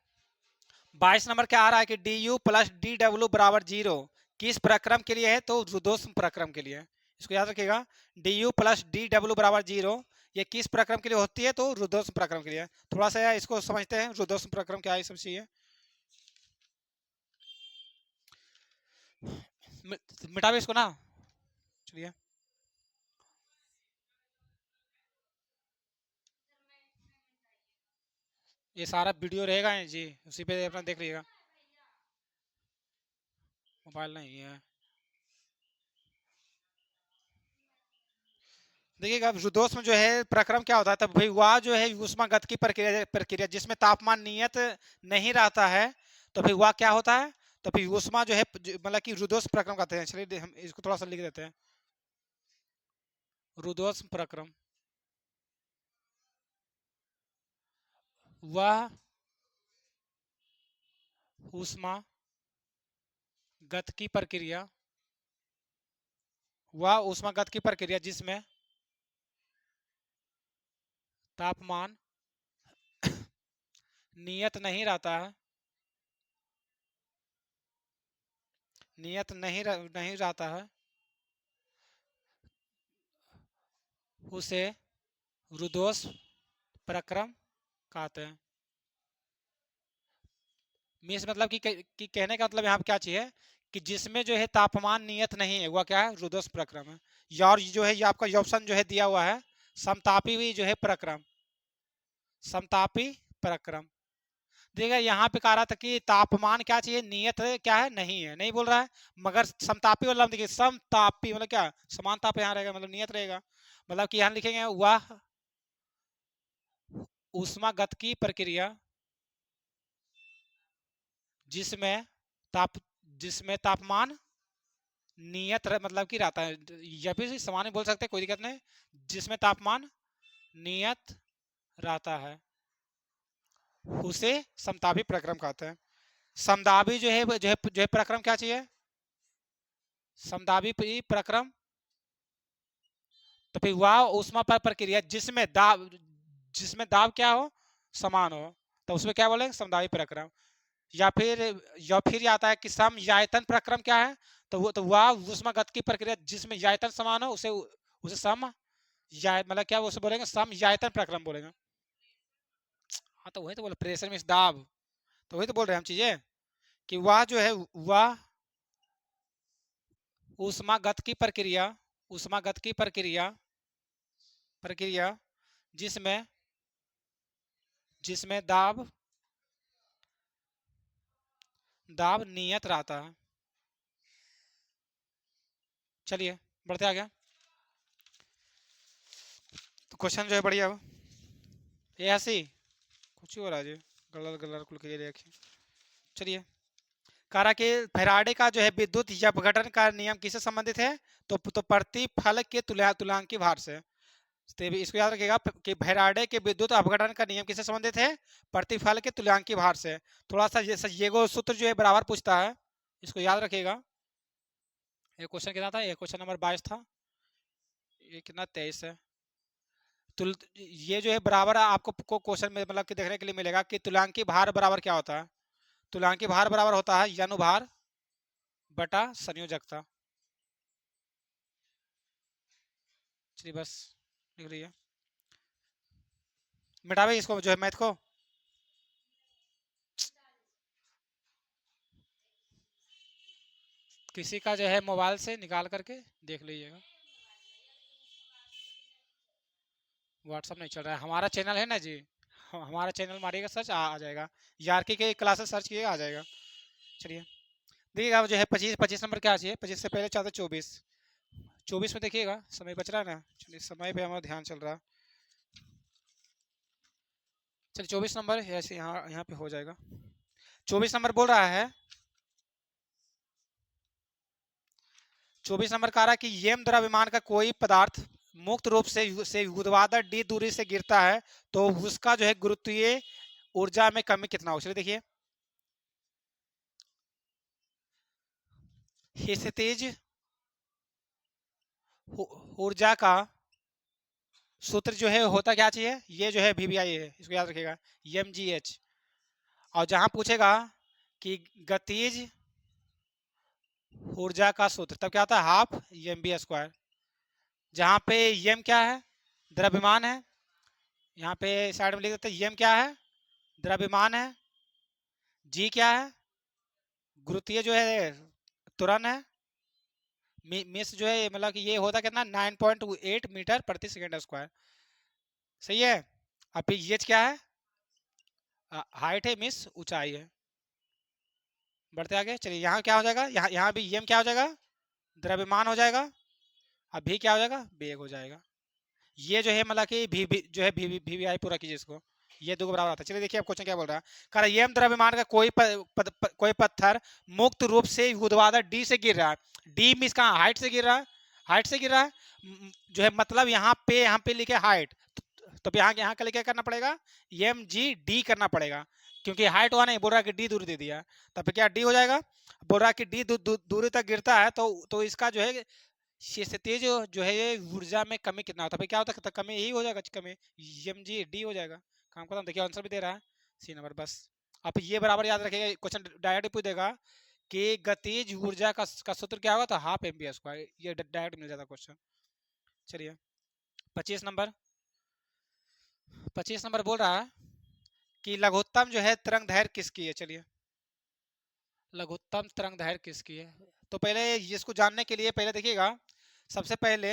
A: 22 नंबर क्या आ रहा है कि D you plus D W बराबर 0 किस प्रक्रम के लिए है, तो रुद्धोष्म प्रक्रम के लिए। इसको याद रखिएगा, D you plus D W बराबर 0 ये किस प्रक्रम के लिए होती है, तो रुद्धोष्म प्रक्रम के लिए। थोड़ा सा इसको समझते हैं, रुद्धोष्म प्रक्रम क्या है समझिए। मिटा भी इसको ना, चलिए ये सारा वीडियो रहेगा जी, उसी पे अपना देख लीजिएगा, मोबाइल नहीं है। देखिएगा रुद्धोष्म जो है प्रक्रम क्या होता है, तब भाई वह जो है ऊष्मागत की प्रक्रिया प्रक्रिया जिसमें तापमान नियत नहीं रहता है, तो फिर वह क्या होता है, तो फिर ऊष्मा जो है मतलब कि रुद्धोष्म प्रक्रम कहते हैं। चलिए हम इसको थोड़ा सा लिख देते हैं, रुद्धोष्म प्रक्रम वह ऊष्मा गत की प्रक्रिया, वह ऊष्मागत की प्रक्रिया जिसमें तापमान नियत नहीं रहता है, नियत नहीं रहता है, उसे रुद्धोष्म प्रक्रम कहते हैं। मीन्स मतलब कि कहने का मतलब यहाँ पे क्या चाहिए कि जिसमें जो है तापमान नियत नहीं है वह क्या है, रुद्धोष्म प्रक्रम है। या और जो है ये आपका ऑप्शन जो है दिया हुआ है समतापी भी जो है प्रक्रम, समतापी प्रक्रम। देखिए यहाँ पे कह रहा था कि तापमान क्या चाहिए, नियत क्या है, नहीं है, नहीं बोल रहा है। मगर समतापी वाला देखिए, समतापी मतलब क्या, समान ताप यहाँ रहेगा मतलब नियत रहेगा। मतलब कि यहाँ लिखेंगे वह ऊष्मागत की प्रक्रिया जिसमें ताप जिसमें तापमान नियत मतलब कि रहता है, या फिर समान बोल सकते हैं, कोई दिक्कत नहीं, जिसमें तापमान नियत रहता है उसे समतापी प्रक्रम कहते हैं। समदाबी जो है प्रक्रम क्या चाहिए, समदाबी प्रक्रम। तो फिर वह ऊष्मा पर प्रक्रिया जिसमें दाब क्या हो, समान हो, तो उसमें क्या बोलेंगे, समदाबी प्रक्रम। या फिर आता है कि समयायतन प्रक्रम क्या है, तो वह ऊष्मागत की प्रक्रिया जिसमें यायतन समान हो उसे उसे सम या मतलब क्या उसे बोलेंगे, समयायतन प्रक्रम बोलेंगे। हाँ तो वही तो बोले, प्रेशर में दाब, तो वही तो बोल रहे हैं हम चीजें कि वह जो है वह ऊष्मागत की प्रक्रिया, ऊष्मागत की प्रक्रिया प्रक्रिया जिसमें जिसमें दाब दाब नियत रहता है। चलिए बढ़ते आ गया। तो क्वेश्चन जो है बढ़िया हो, ये हंसी कुछ ही हो रहा है जी, गलर गलर कुल के देखिए। चलिए कह रहा कि फैराडे का जो है विद्युत अपघटन का नियम किससे संबंधित है, तो प्रतिफलक के तुल्यांकी भार से। तो इसको याद रखिएगा कि फैराडे के विद्युत अपघटन का नियम किससे संबंधित है, प्रतिफल के तुल्यांकी भार से। थोड़ा सा ये सूत्र जो है बराबर पूछता है, इसको याद रखिएगा। ये क्वेश्चन कितना था, ये क्वेश्चन नंबर 22 था, ये कितना 23 है। ये जो है बराबर आपको क्वेश्चन में मतलब कि देखने के लिए मिलेगा कि तुल्यांकी भार बराबर क्या होता है। तुल्यांकी भार बराबर होता है अनुभार बटा संयोजकता। चलिए बस लिख लीजिए, मिटावे इसको जो है मैथ को। किसी का जो है मोबाइल से निकाल करके देख लीजिएगा। व्हाट्सअप नहीं चल रहा है, हमारा चैनल है ना जी, हमारा चैनल मारिएगा सर्च आ जाएगा, यारकी के क्लासेस सर्च किए आ जाएगा। चलिए देखिएगा जो है 25 नंबर क्या चाहिए, 25 से पहले चाहते 24, 24 में देखिएगा, समय बच रहा है ना, चलिए समय पे हमारा ध्यान चल रहा है। चलिए 24 नंबर ऐसे यहाँ पे हो जाएगा। 24 नंबर बोल रहा है, 24 नंबर कह रहा है कि यम द्रव्यमान का कोई पदार्थ मुक्त रूप से ऊर्ध्वाधर d दूरी से गिरता है तो उसका जो है गुरुत्वीय ऊर्जा में कमी कितना हो। चलिए देखिए, स्थितिज ऊर्जा का सूत्र जो है होता क्या चाहिए, ये जो है VBI है, इसको याद रखिएगा, mgh। और जहां पूछेगा कि गतिज ऊर्जा का सूत्र तब क्या होता है, हाफ mv²। जहां पे m क्या है, द्रव्यमान है, यहाँ पे साइड में लिख देते हैं m क्या है, द्रव्यमान है, g क्या है, गुरुत्वीय जो है त्वरण है, मिस जो है मतलब कि ये होता कितना 9.8 मीटर प्रति सेकंड स्क्वायर। सही है। अब ये क्या है, हाइट है, मिस ऊंचाई है। बढ़ते आगे चलिए, यहाँ क्या हो जाएगा, यहाँ भी यम क्या हो जाएगा, द्रव्यमान हो जाएगा, अब भी क्या हो जाएगा, वेग हो जाएगा। ये जो है मतलब कि जो है VBI पूरा कीजिए इसको, ये दो बराबर आता है। चलिए देखिए अब क्वेश्चन क्या बोल रहा है, कह रहा है यम द्रव्यमान का कोई पत्थर मुक्त रूप से ऊर्ध्वाधर D से गिर रहा है, D मीन्स कहाँ, हाइट से गिर रहा है, हाइट से गिर रहा है, जो है मतलब यहाँ पे लिखे हाइट, तो यहाँ का लिखे करना पड़ेगा MGD करना पड़ेगा, क्योंकि हाइट हुआ नहीं, बोल रहा है कि D दूर दे दिया, तब क्या D हो जाएगा। बोल रहा है कि डी दूरी तक गिरता है तो इसका जो है क्षितिज जो है ये ऊर्जा में कमी कितना होता है, भाई क्या होता है, कमी यही हो जाएगा, कमी एम जी डी हो जाएगा। काम खत्म। देखिए आंसर भी दे रहा है सी नंबर। बस आप ये बराबर याद रखिएगा, क्वेश्चन डायरेक्ट पूछ देगा कि गतिज ऊर्जा का सूत्र क्या होगा, तो हाफ एम बी स्क्वायर, ये डायरेक्ट मिल जाता क्वेश्चन। चलिए 25 नंबर। 25 नंबर बोल रहा है कि लघुत्तम जो है तरंग दैर्घ्य किसकी है। चलिए लघुत्तम तरंग दैर्घ्य किसकी है, तो पहले इसको जानने के लिए पहले देखिएगा, सबसे पहले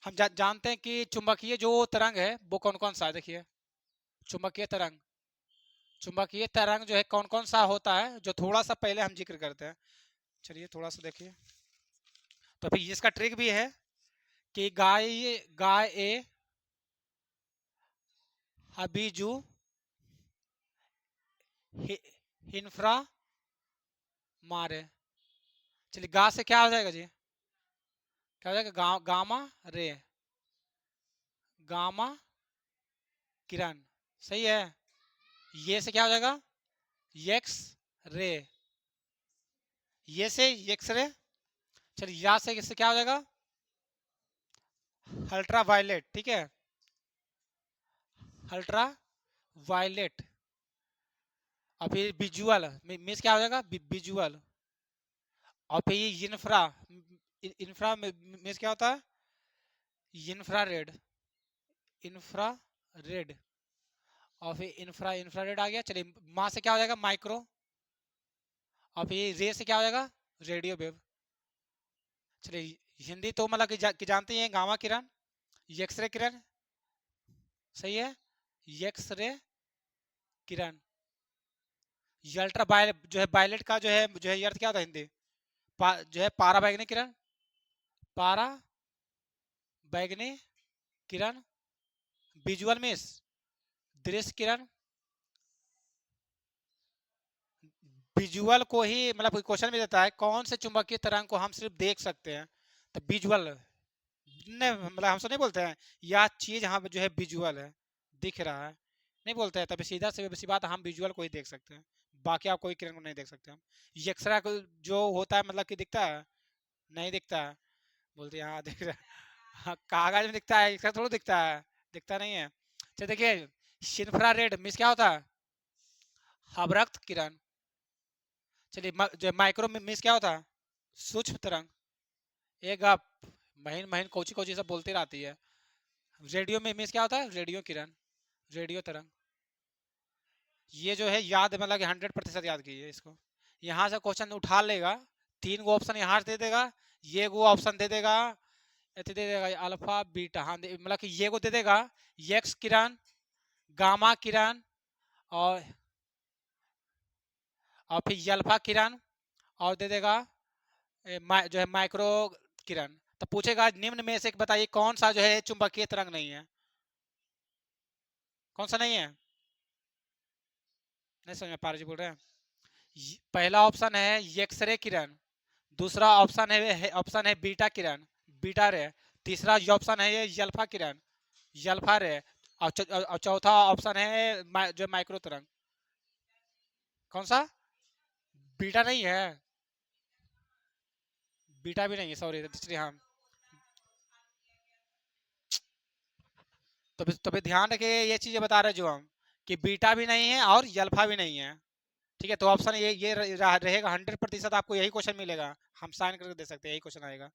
A: हम जानते हैं कि चुंबकीय जो तरंग है वो कौन कौन सा है। देखिए चुंबकीय तरंग, चुंबकीय तरंग जो है कौन कौन सा होता है, जो थोड़ा सा पहले हम जिक्र करते हैं। चलिए थोड़ा सा देखिए, तो फिर इसका ट्रिक भी है कि गाय गाय ए हबीजू हिंफ्रा मारे। चलिए गा से क्या हो जाएगा जी, क्या हो जाएगा, गामा रे, गामा किरण। सही है। ये से क्या हो जाएगा, एक्स रे, ये से एक्स रे। चलिए या से इससे क्या हो जाएगा, अल्ट्रा वायलेट। ठीक है, अल्ट्रा वायलेट। और फिर विजुअल मीन्स क्या हो जाएगा, विजुअल। और फिर ये इन्फ्रा, इन्फ्रा मीन्स क्या होता है, इंफ्रारेड, इंफ्रारेड। और फिर इंफ्रारेड आ गया। चलिए माँ से क्या हो जाएगा, माइक्रो। और फिर रे से क्या हो जाएगा, रेडियो वेव। चलिए हिंदी तो मतलब कि जानते हैं, गामा किरण, एक्सरे किरण। सही है, एक्सरे किरण। ये अल्ट्रा वायलेट जो है, वायलेट का जो है ये अर्थ क्या होता है हिंदी, जो है पारा बैगनी किरण, पारा बैगनी किरण। विजुअल मीन्स दृश्य किरण। विजुअल को ही मतलब क्वेश्चन में देता है कौन से चुंबकीय तरंग को हम सिर्फ देख सकते हैं, तो विजुअल ने मतलब हमसे नहीं बोलते हैं या चीज हम जो है विजुअल है, दिख रहा है, नहीं बोलते हैं, तभी सीधा से सी बात, हम विजुअल को ही देख सकते हैं, बाकी आप कोई किरण को नहीं देख सकते। हम एक्सरा जो होता है मतलब कि दिखता है, नहीं दिखता है, बोलते हैं हाँ दिख रहा है। हाँ, कागज में दिखता है, एक्सरा थोड़ा दिखता है, दिखता नहीं है। चलिए देखिए इंफ्रारेड मीन्स क्या होता है, अवरक्त किरण। चलिए जो माइक्रो मीन्स क्या होता है, सूक्ष्म तरंग। एक आप महीन महीन कोची कोची सब बोलती रहती है। रेडियो में मीन्स क्या होता है, रेडियो किरण, रेडियो तरंग। ये जो है याद मतलब कि 100% याद कीजिए इसको। यहाँ से क्वेश्चन उठा लेगा, 3 गो ऑप्शन यहाँ से दे देगा, ये गो ऑप्शन दे देगा, दे देगा अल्फा बीटा, हाँ मतलब कि ये को दे देगा, एक्स किरण, गामा किरण, और फिर अल्फा किरण, और दे देगा जो है माइक्रो किरण। तो पूछेगा निम्न में से बताइए कौन सा जो है चुंबकीय तरंग नहीं है, कौन सा नहीं है। नहीं समझ में, पारजी बोल रहे हैं। पहला ऑप्शन है एक्सरे किरण, दूसरा ऑप्शन है बीटा किरण, बीटा रे। तीसरा ये ऑप्शन है ये अल्फा किरण, अल्फा रे। और चौथा ऑप्शन है जो माइक्रो तरंग। कौन सा, बीटा नहीं है, बीटा भी नहीं है, सॉरी हाँ। तो फिर ध्यान रखिए, ये चीजें बता रहे जो हम, कि बीटा भी नहीं है और अल्फा भी नहीं है। ठीक है, तो ऑप्शन ये रहेगा 100%, आपको यही क्वेश्चन मिलेगा, हम साइन करके दे सकते हैं, यही क्वेश्चन आएगा।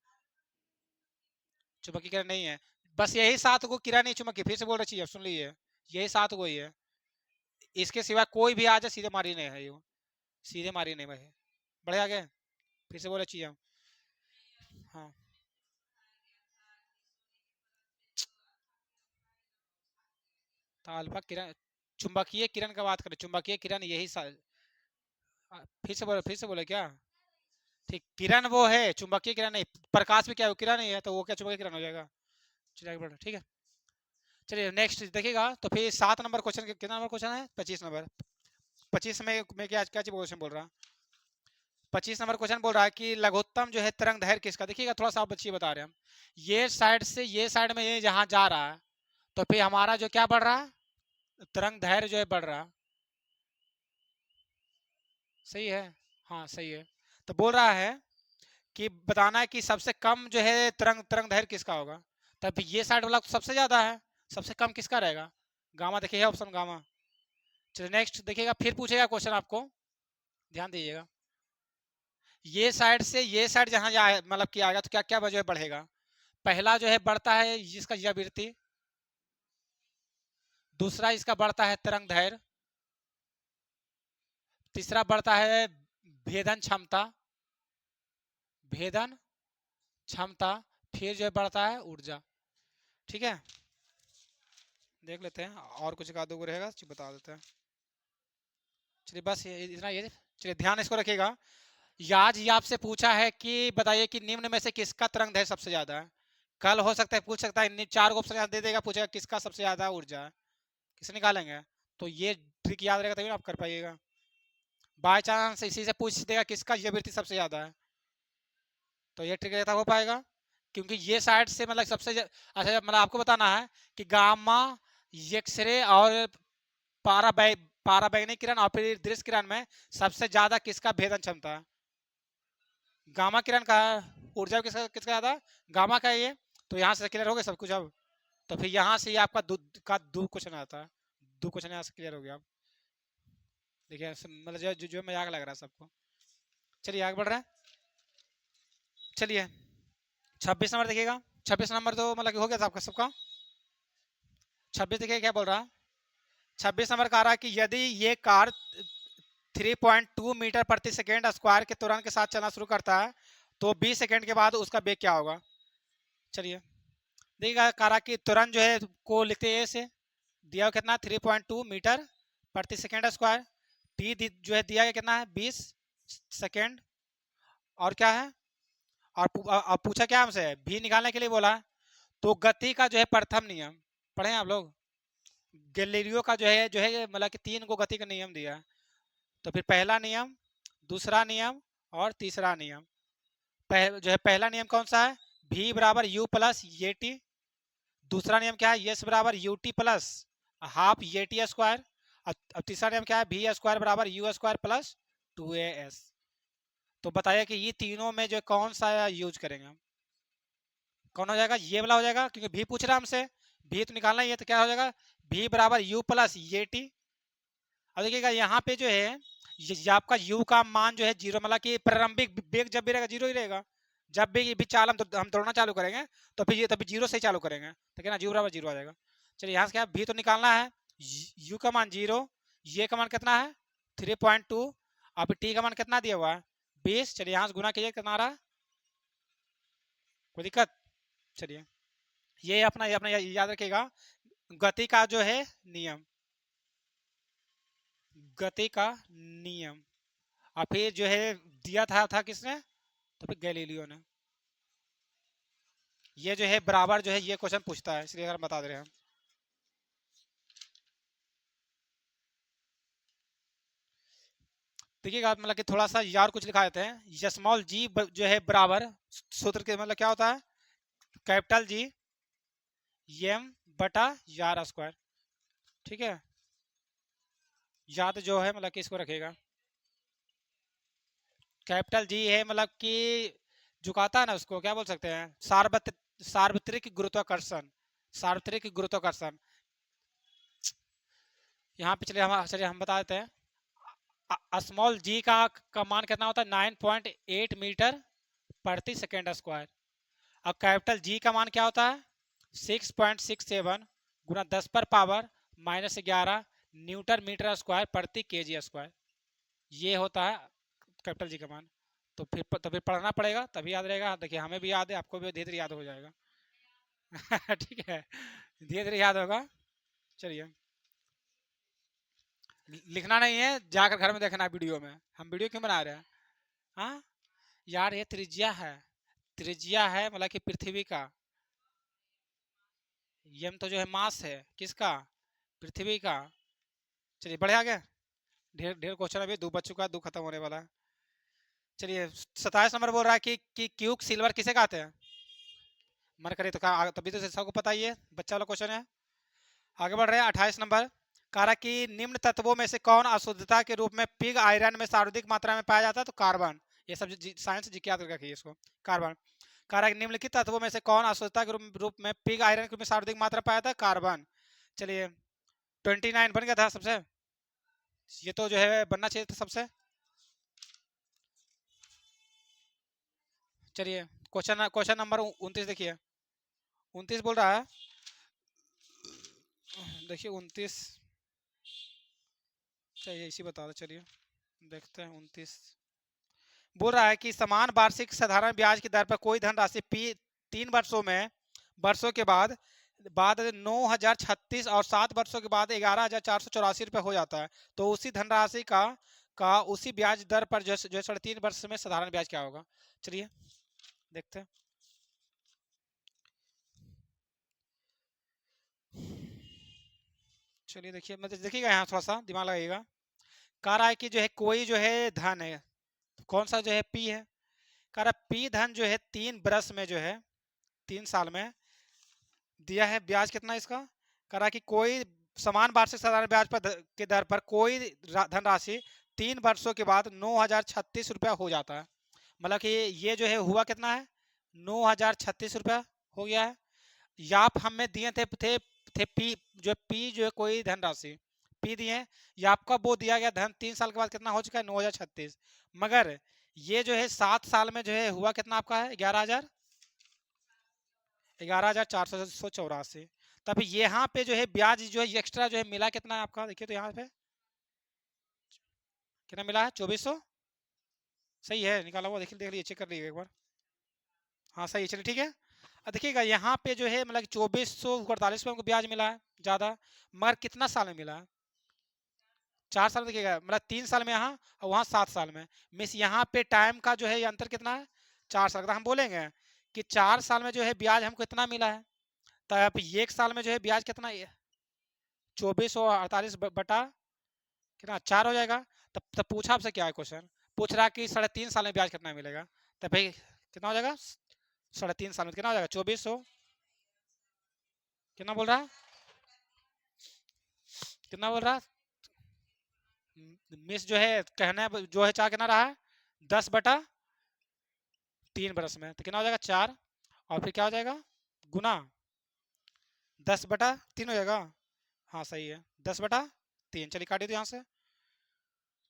A: चुंबकीय किरण नहीं है, बस यही 7 गो किरण नहीं चुंबकीय, फिर से बोल रही चीज सुन लीजिए, यही 7 गो ही है, इसके सिवा कोई भी आ जाए सीधे मारी नहीं है, ये सीधे मारी नहीं भाई। बढ़े आगे, फिर से बोले चीज। हाँ तो अल्फा किरण, चुंबकीय किरण का बात करें, चुंबकीय किरण यही फिर से बोले क्या, ठीक, किरण वो है, चुंबकीय किरण नहीं, प्रकाश भी क्या है, वो किरण ही है, तो वो क्या चुंबकीय किरण हो जाएगा। चलिए आगे बढ़ो, ठीक है। चलिए नेक्स्ट देखिएगा, तो फिर 7 नंबर क्वेश्चन, कितना नंबर क्वेश्चन है, 25 नंबर। 25 में क्या क्या क्वेश्चन बोल रहा, 25 नंबर क्वेश्चन बोल रहा है कि लघुत्तम जो है तरंग दैर्घ्य किसका। देखिएगा थोड़ा सा आप बच्चे बता रहे हैं हम, ये साइड से ये साइड में ये जहां जा रहा है, तो फिर हमारा जो क्या बढ़ रहा है, तरंग दैर्घ्य जो है बढ़ रहा है। सही है, हाँ सही है। तो बोल रहा है कि बताना है कि सबसे कम जो है तरंग तरंग दैर्घ्य किसका होगा। तब ये साइड वाला तो सबसे ज्यादा है, सबसे कम किसका रहेगा, गामा। देखिएगा ऑप्शन गामा। चलिए नेक्स्ट देखिएगा, फिर पूछेगा क्वेश्चन आपको, ध्यान दीजिएगा। ये साइड से ये साइड जहां जाए मतलब कि आएगा तो क्या क्या जो है बढ़ेगा। पहला जो है बढ़ता है इसका आवृत्ति, दूसरा इसका बढ़ता है तरंग दैर्घ्य, तीसरा बढ़ता है भेदन क्षमता, भेदन क्षमता, फिर जो है बढ़ता है ऊर्जा। ठीक है, देख लेते हैं और कुछ का दो रहेगा बता देते हैं। चलिए बस इतना ये। चलिए ध्यान इसको रखिएगा। आज ये आपसे पूछा है कि बताइए कि निम्न में से किसका तरंग दैर्घ्य सबसे ज्यादा है। कल हो सकता है पूछ सकता है, चार ऑप्शन दे देगा, पूछेगा किसका सबसे ज्यादा ऊर्जा है, किसे निकालेंगे। तो ये ट्रिक याद रहेगा तभी आप कर पाइएगा। बाय चांस इसी से पूछ देगा किसका आवृत्ति सबसे ज्यादा है, तो ये ट्रिक रहता हो पाएगा। क्योंकि ये साइड से मतलब अच्छा मतलब आपको बताना है कि गामा, एक्सरे और पाराबैंगनी किरण और फिर दृश्य किरण में सबसे ज्यादा किसका भेदन क्षमता है। गामा किरण का ऊर्जा किसका किसका ज्यादा, गामा का ये। तो यहाँ से क्लियर हो गया सब कुछ अब। तो फिर यहाँ से आपका दो क्वेश्चन आता है, दो क्वेश्चन यहाँ से क्लियर हो गया। अब देखिए मतलब जो मजाक लग रहा है सबको। चलिए आगे बढ़ रहा है। चलिए 26 नंबर देखिएगा। 26 नंबर तो मतलब हो गया था आपका सबका। 26 देखिए क्या बोल रहा है। 26 नंबर कह रहा है कि यदि ये कार 3.2 मीटर प्रति सेकेंड स्क्वायर के तुरंत के साथ चलना शुरू करता है तो 20 सेकेंड के बाद उसका वेग क्या होगा। चलिए देखिएगा, कह रहा कि तुरंत जो है को लिखते हैं ऐसे, दिया हुआ कितना 3.2 मीटर प्रति सेकेंड स्क्वायर, टी जो है दिया गया कितना है 20 सेकेंड, और क्या है और पूछा क्या हमसे भी निकालने के लिए बोला। तो गति का जो है प्रथम नियम पढ़े आप लोग, गैलीलियो का जो है मतलब कि 3 को गति का नियम दिया है। तो फिर पहला नियम, दूसरा नियम और तीसरा नियम। जो है पहला नियम कौन सा है, v बराबर u प्लस ये टी। दूसरा नियम क्या है, यस बराबर यू टी प्लस हाफ ये टी स्क्वायर। अब तीसरा नियम क्या है, भी स्क्वायर बराबर यू स्क्वायर प्लस 2as। तो बताइए कि ये तीनों में जो कौन सा यूज करेंगे हम। कौन हो जाएगा, ये वाला हो जाएगा क्योंकि भी पूछ रहा है हमसे, भी तो निकालना ही है। तो क्या हो जाएगा, भी बराबर यू प्लस ये टी। अब देखिएगा यहाँ पे जो है ये आपका u का मान जो है जीरो, मतलब कि प्रारंभिक वेग जब भी रहेगा जीरो ही रहेगा। जब भी चाल हम दौड़ना चालू करेंगे तो फिर ये तभी जीरो से ही चालू करेंगे, तो क्या ना जीरो बराबर जीरो आ जाएगा। चलिए यहाँ से क्या भी तो निकालना है, u का मान जीरो, ये का मान कितना है 3.2, और फिर t का मान कितना दिया हुआ है 20। चलिए यहाँ से गुना कीजिए कितना आ रहा है, कोई दिक्कत। चलिए ये अपना याद रखिएगा, गति का जो है नियम, गति का नियम। और फिर जो है दिया था किसने, तो फिर गैलीलियो ने। ये जो है बराबर जो है ये क्वेश्चन पूछता है, इसलिए अगर बता दे रहे हैं हम। देखिएगा मतलब कि थोड़ा सा यार कुछ लिखा देते हैं। स्मॉल जी जो है बराबर सूत्र के मतलब क्या होता है, कैपिटल जी एम बटा यार स्क्वायर। ठीक है, याद जो है मतलब कि इसको रखेगा, कैपिटल जी है मतलब कि झुकाता है ना, उसको क्या बोल सकते हैं, सार्वत्रिक गुरुत्वाकर्षण, सार्वत्रिक गुरुत्वाकर्षण। यहाँ पे चलिए हम बता देते हैं। स्मॉल जी का मान कितना होता है 9.8 मीटर प्रति सेकेंड स्क्वायर। अब कैपिटल जी का मान क्या होता है 6.67 गुना 10 पर पावर -11 न्यूटन मीटर स्क्वायर प्रति केजी स्क्वायर। ये होता है कैपिटल जी का मान। तो फिर पढ़ना पड़ेगा तभी याद रहेगा। देखिए हमें भी याद है, आपको भी धीरे धीरे याद हो जाएगा। ठीक है, धीरे धीरे याद होगा। चलिए लिखना नहीं है, जाकर घर में देखना वीडियो में, हम वीडियो क्यों बना रहे हैं। हाँ यार ये त्रिज्या है, त्रिज्या है मतलब कि पृथ्वी का, यम तो जो है मास है किसका, पृथ्वी का। चलिए बढ़े आगे, ढेर ढेर क्वेश्चन अभी दो बच चुका है, दो खत्म होने वाला है। चलिए 27 नंबर बोल रहा है कि क्यूब सिल्वर किसे कहते हैं। मन करे तो कहा, तभी तो सबको पता ही है, बच्चा वाला क्वेश्चन है। आगे बढ़ रहे हैं 28 नंबर। कहा कि निम्न तत्वों में से कौन अशुद्धता के रूप में पिग आयरन में सर्वाधिक मात्रा में पाया जाता है, तो कार्बन। ये सब साइंस जी याद रखिए इसको। कार्बन कारक निम्नलिखित तत्वों में से कौन अशुद्धता के रूप में पिग आयरन के रूप में सर्वाधिक मात्रा पाया था? कार्बन। चलिए 29 बन गया था सबसे, ये तो जो है बनना चाहिए था सबसे। चलिए क्वेश्चन नंबर 29 देखिए। 29 बोल रहा है, देखिए 29, चलिए इसी बता दो। चलिए देखते हैं 29 बोल रहा है कि समान वार्षिक साधारण ब्याज की दर पर कोई धनराशि पी 3 वर्षों के बाद 9,036 और 7 वर्षों के बाद 11,484 रुपये हो जाता है, तो उसी धनराशि का उसी ब्याज दर पर जो 3.5 वर्ष में साधारण ब्याज क्या होगा? चलिए देखते हैं। चलिए देखिए, मतलब देखिएगा यहाँ थोड़ा सा दिमाग लगाइएगा। कह रहा है कि जो है कोई जो है धन है, कौन सा जो है पी है, कह रहा पी धन जो है 3 वर्ष में जो है 3 साल में दिया है, ब्याज कितना इसका? कह रहा कि कोई समान वार्षिक साधारण ब्याज पर के दर पर कोई धनराशि 3 वर्षों के बाद 9,036 रुपया हो जाता है। मतलब कि ये जो है हुआ कितना है? 9,036 रुपया हो गया है। याप हमें दिए थे पी जो है कोई धनराशि पी दिए, या आपका वो दिया गया धन 3 साल के बाद कितना हो चुका है? 9,036। मगर ये जो है 7 साल में जो है हुआ कितना आपका है? 11,484। तब यहाँ पे जो है ब्याज जो है एक्स्ट्रा जो है मिला कितना है आपका? देखिए तो यहाँ पे कितना मिला है? 2400। सही है, निकाला हुआ, देख लीजिए, चेक कर लीजिए एक बार। हाँ सही है, चलिए ठीक है। अब देखिएगा यहाँ पे जो है मतलब 2448 रुपये हमको ब्याज मिला है ज़्यादा, मगर कितना साल में मिला है? 4 साल में। देखिएगा मतलब 3 साल में यहाँ और वहाँ 7 साल में, मिस यहाँ पे टाइम का जो है अंतर कितना है? 4 साल का। हम बोलेंगे कि 4 साल में जो है ब्याज हमको इतना मिला है, तब 1 साल में जो है ब्याज कितना? 2448 बटा कितना? 4 हो जाएगा। तब पूछा आपसे क्या है क्वेश्चन? पूछ रहा कि 3.5 साल में ब्याज कितना मिलेगा, तब भाई कितना हो जाएगा? 3.5 साल में कितना हो जाएगा? 2400। कितना बोल रहा? कितना बोल रहा? मिस जो है कहना जो है चार कितना रहा है? 10/3 बरस में, तो कितना हो जाएगा? 4। और फिर क्या हो जाएगा? गुना 10/3 हो जाएगा। हाँ सही है, 10/3। चलिए काटिए तो यहाँ से।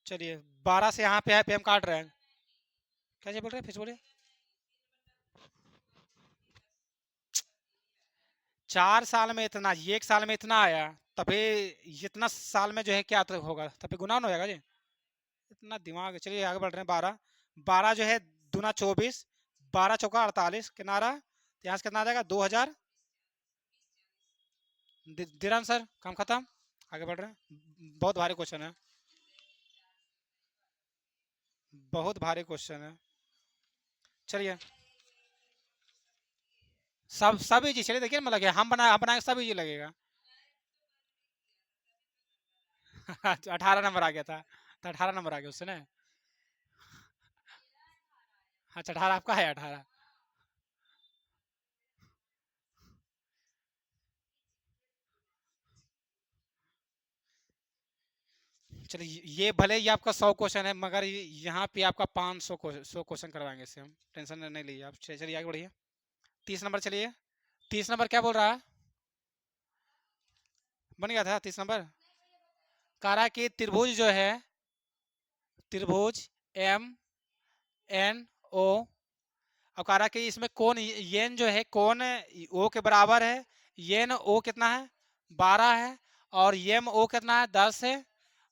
A: चलिए 12 से यहाँ पे है, पे हम काट रहे हैं। क्या बोल रहे हैं, फिर से बोलिए। 4 साल में इतना, 1 साल में इतना आया, तभी इतना साल में जो है क्या होगा? तभी गुना हो जाएगा जी। इतना दिमाग है। चलिए आगे बढ़ रहे हैं। 12 12 जो है दूना 24, 12 चौका 48, किनारा तो यहाँ से कितना आ जाएगा? 2000। दिरान सर काम खत्म। आगे बढ़ रहे हैं, बहुत भारी क्वेश्चन है, बहुत भारी क्वेश्चन है। चलिए सब इजी। चलिए देखिए मतलब हम बनाए सब इजी लगेगा। 18 नंबर आ गया था, तो 18 नंबर आ गया उससे ना। अच्छा 18 आपका है, 18। चलिए ये भले ही आपका 100 क्वेश्चन है, मगर यहाँ पे आपका 100 क्वेश्चन करवाएंगे इससे हम, टेंशन नहीं लीजिए आप। चलिए आगे बढ़िए। 30 नंबर। चलिए 30 नंबर क्या बोल रहा है? बन गया था 30 नंबर। कह रहा है कि त्रिभुज जो है, त्रिभुज MNO, अब कह रहा है कि इसमें कौन येन जो है कौन ओ के बराबर है? येन ओ कितना है? 12 है। और येम ओ कितना है? 10 है।